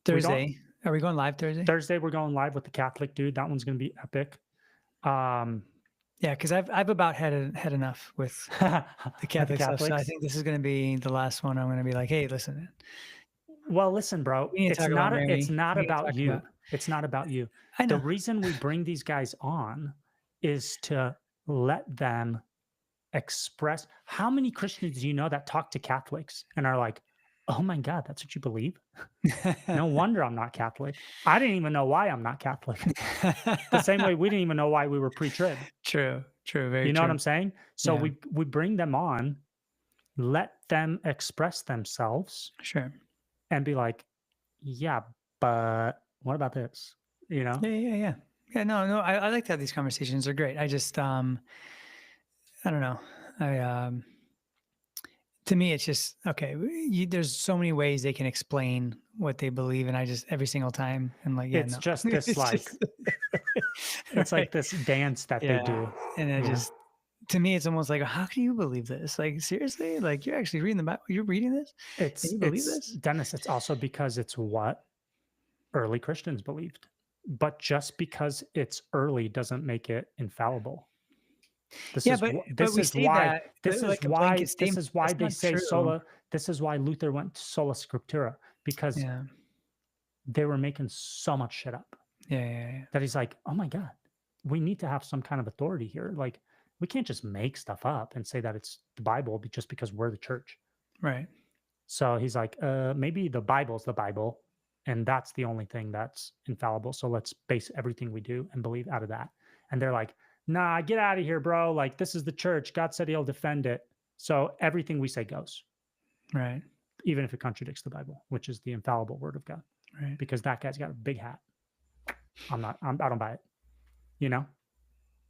Thursday, are we going live Thursday? Thursday, we're going live with the Catholic dude. That one's going to be epic. Yeah, because I've about had enough with the Catholic stuff. So I think this is going to be the last one. I'm going to be like, hey, listen. Well, listen, bro. It's not about you. It's not about you. I know. The reason we bring these guys on is to let them express. How many Christians do you know that talk to Catholics and are like, oh my God, that's what you believe? No wonder I'm not Catholic. I didn't even know why I'm not Catholic. The same way we didn't even know why we were pre-trib. True. Very true. You know what I'm saying? So we bring them on, let them express themselves. Sure. And be like, yeah, but what about this? You know? Yeah. No. I like to have these conversations. They're great. I just, I don't know. To me, it's just, okay, there's so many ways they can explain what they believe. And I just, every single time, I'm like, it's just this it's like this dance that they do. And I just, to me, it's almost like, how can you believe this? Like, seriously? Like, you're actually reading the Bible? You're reading this? Can you believe this? Dennis, it's also because it's what early Christians believed. But just because it's early doesn't make it infallible. This is why they say sola. This is why Luther went sola scriptura, because they were making so much shit up. Yeah. That he's like, oh my God, we need to have some kind of authority here. Like, We can't just make stuff up and say that it's the Bible just because we're the church. Right. So he's like, maybe the Bible's the Bible, and that's the only thing that's infallible. So let's base everything we do and believe out of that. And they're like, nah, get out of here, bro. Like, this is the church. God said he'll defend it. So everything we say goes, Right. even if it contradicts the Bible, which is the infallible word of God. Right. Because that guy's got a big hat. I don't buy it. You know?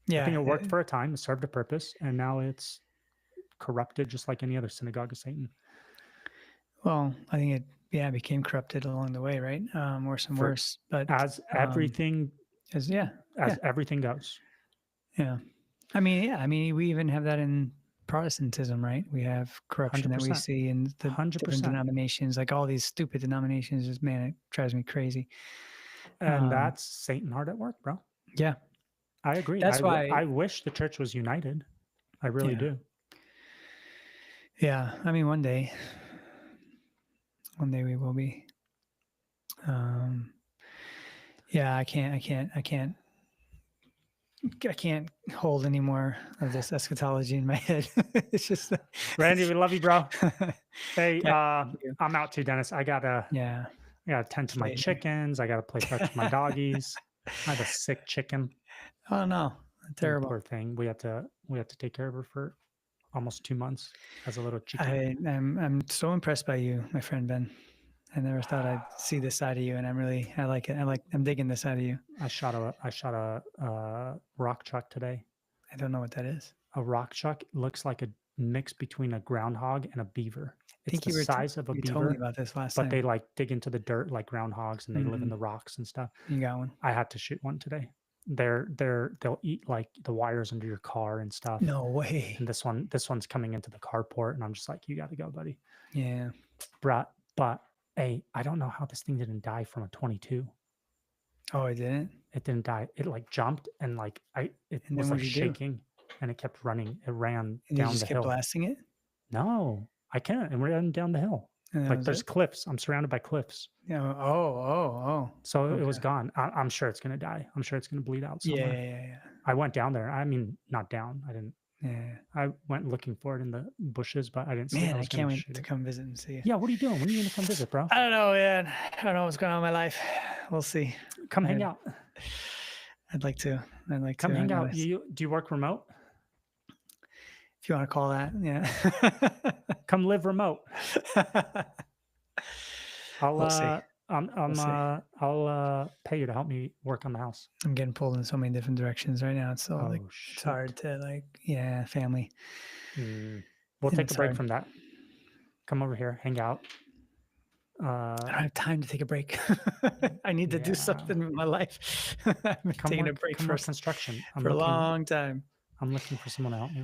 Yeah. I think it worked for a time. It served a purpose. And now it's corrupted just like any other synagogue of Satan. Well, I think it became corrupted along the way, right? Worse and worse. But as everything everything goes. Yeah. I mean, we even have that in Protestantism, right? We have corruption 100%. That we see in the 100%. Different denominations, like all these stupid denominations. Just, man, it drives me crazy. And that's Satan hard at work, bro. Yeah. I agree. That's why I wish the church was united. I really do. Yeah. I mean, one day we will be. Yeah, I can't hold any more of this eschatology in my head. It's just Randy, we love you, bro. Hey, I'm out too, Dennis. I gotta tend to my chickens. I gotta play fetch with my doggies. I have a sick chicken. Oh no, terrible. Poor thing. We have to take care of her for almost 2 months as a little chicken. I'm so impressed by you, my friend Ben. I never thought I'd see this side of you, and I like it. I'm digging this side of you. I shot a rock chuck today. I don't know what that is. A rock chuck looks like a mix between a groundhog and a beaver. It's the size of a beaver. You told me about this last time. But they like dig into the dirt like groundhogs, and they live in the rocks and stuff. You got one? I had to shoot one today. They'll eat like the wires under your car and stuff. No way. And this one's coming into the carport, and I'm just like, you got to go, buddy. Yeah. But hey, I don't know how this thing didn't die from a 22. Oh, it didn't? It didn't die. It like jumped and like it was like shaking, and it kept running. It ran down the hill. You just kept blasting it? No, I can't. And we're down the hill. Like there's cliffs. I'm surrounded by cliffs. Yeah. Oh. So it was gone. I'm sure it's gonna die. I'm sure it's gonna bleed out somewhere. Yeah. I went down there. I mean, not down. I didn't. Yeah. I went looking for it in the bushes, but I didn't see it. Man, I can't wait to come visit and see you. Yeah, what are you doing? When are you going to come visit, bro? I don't know, man. I don't know what's going on in my life. We'll see. Come hang out. I'd like to. Come hang out. Do you work remote? If you want to call that, yeah. Come live remote. We'll see. I'll pay you to help me work on the house. I'm getting pulled in so many different directions right now. It's so it's hard to family. We'll take a break from that. Come over here, hang out. I don't have time to take a break. I need to do something with my life. I've been taking a break for construction for a long time. I'm looking for someone to help me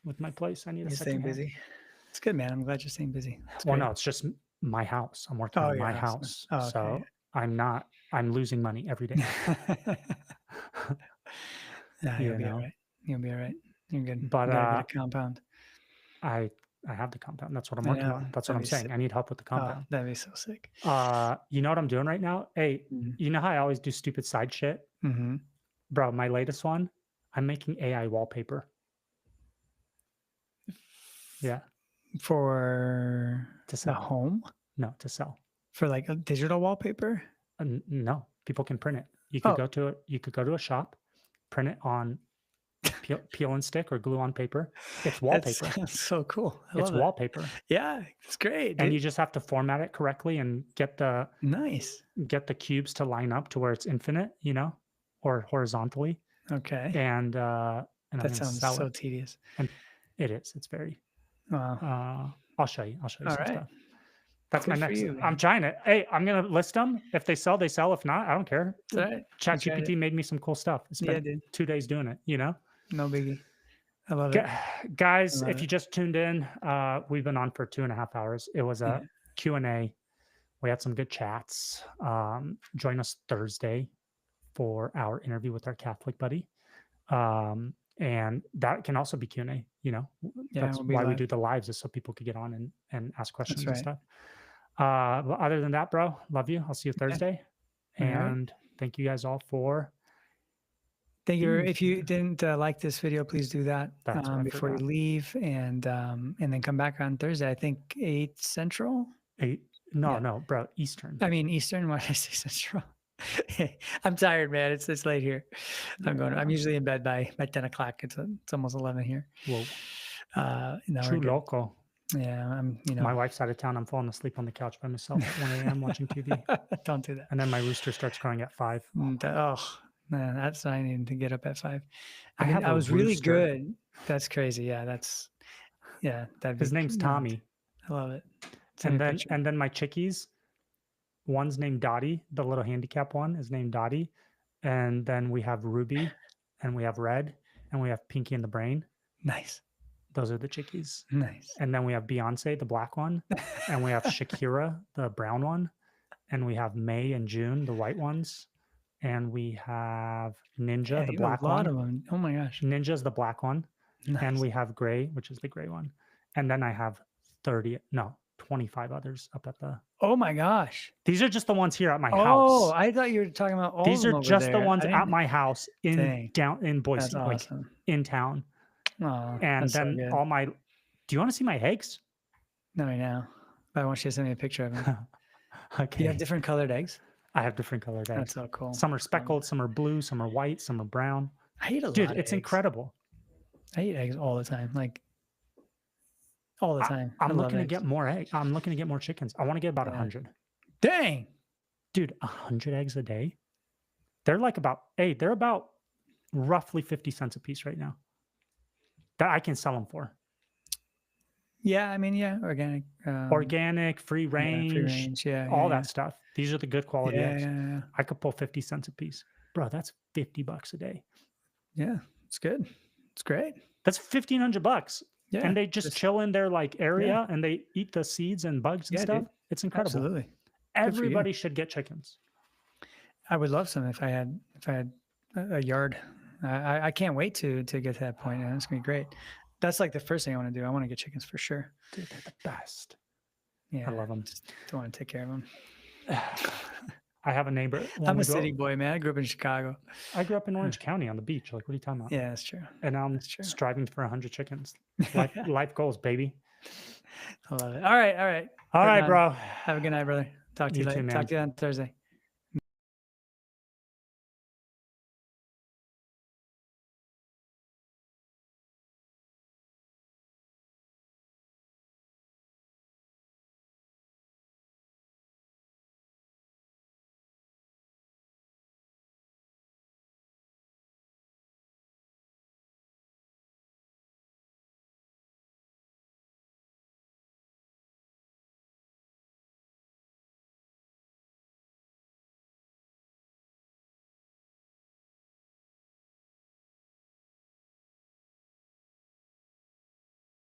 with my place. I need a second. Staying busy. It's good, man. I'm glad you're staying busy. Well, no, it's just my house. I'm working on my house. Oh, okay. So I'm losing money every day. You'll be all right. You'll be all right. You're good. But you gotta get a compound. I have the compound. That's what I'm working on. That's what I'm saying. I need help with the compound. Oh, that'd be so sick. You know what I'm doing right now? Hey, you know how I always do stupid side shit? Mm-hmm. Bro, my latest one, I'm making AI wallpaper. Yeah. For to sell. The home? No, to sell. For like a digital wallpaper? No, people can print it. You could go to a shop, print it on peel and stick or glue on paper. It's wallpaper. That's so cool. It's wallpaper. Yeah, it's great. And you just have to format it correctly and get the cubes to line up to where it's infinite, or horizontally. Okay. And that sounds so tedious. And it is. It's very. Wow. I'll show you some stuff. That's Good my next. you, I'm trying it. Hey, I'm gonna list them. If they sell, they sell. If not, I don't care. Right. ChatGPT made me some cool stuff. I spent 2 days doing it. No biggie. I love it. Guys, if you just tuned in, we've been on for 2.5 hours. It was a Q&A. We had some good chats. Join us Thursday for our interview with our Catholic buddy. And that can also be Q&A, that's why we do the lives, is so people could get on and ask questions and stuff. But other than that, bro, love you. I'll see you Thursday. And thank you guys all for Thank you. If you didn't like this video, please do that before you forgot. leave, and then come back on Thursday. I think 8 Central. 8? No, bro, Eastern. I mean Eastern. Why did I say Central? I'm tired, man. It's late here. I'm usually in bed by 10 o'clock. It's almost 11 here. Whoa. True loco. Yeah, I'm. My wife's out of town. I'm falling asleep on the couch by myself at 1 a.m. watching TV. Don't do that. And then my rooster starts crowing at 5. Oh man, that's I need to get up at 5. I was really good. That's crazy. Yeah, his name's Tommy. I love it. And then my chickies, one's named Dottie, the little handicap one is named Dottie. And then we have Ruby, and we have Red, and we have Pinky and the Brain. Nice. Those are the chickies. Nice. And then we have Beyonce, the black one. And we have Shakira, the brown one. And we have May and June, the white ones. And we have Ninja, the black one. A lot of them. Oh my gosh. Ninja's the black one. Nice. And we have Gray, which is the gray one. And then I have 25 others up at the... Oh my gosh. These are just the ones here at my house. Oh, I thought you were talking about all These of them are just the ones at my house in Boise, That's awesome. like in town. Oh, and then so all my... Do you want to see my eggs? Not right now. But I want you to send me a picture of them. Okay. Do you have different colored eggs? I have different colored eggs. That's so cool. Some are speckled, some are blue, some are white, some are brown. I eat a lot. Dude, it's incredible. I eat eggs all the time. Like all the time. I'm looking to get more eggs. I'm looking to get more chickens. I want to get about 100. Dang. Dude, 100 eggs a day? They're about roughly 50 cents a piece right now. That I can sell them for. Yeah, I mean, organic. Organic, free range, all that stuff. These are the good quality eggs. Yeah. I could pull 50 cents a piece. Bro, that's $50 a day. Yeah, it's good. It's great. That's $1,500. Yeah. And they just chill in their area and they eat the seeds and bugs and stuff. Dude. It's incredible. Absolutely. Everybody should get chickens. I would love some if I had a yard. I can't wait to get to that point. And it's gonna be great. That's like the first thing I want to do. I want to get chickens for sure. Dude, they're the best. Yeah, I love them. Just don't want to take care of them. I have a neighbor. I'm a city boy, man. I grew up in Chicago. I grew up in Orange County on the beach. Like, what are you talking about? Yeah, that's true. And now I'm striving for 100 chickens. Life goals, baby. I love it. All right, bro. Have a good night, brother. Talk to you later. Too, Talk to you on Thursday.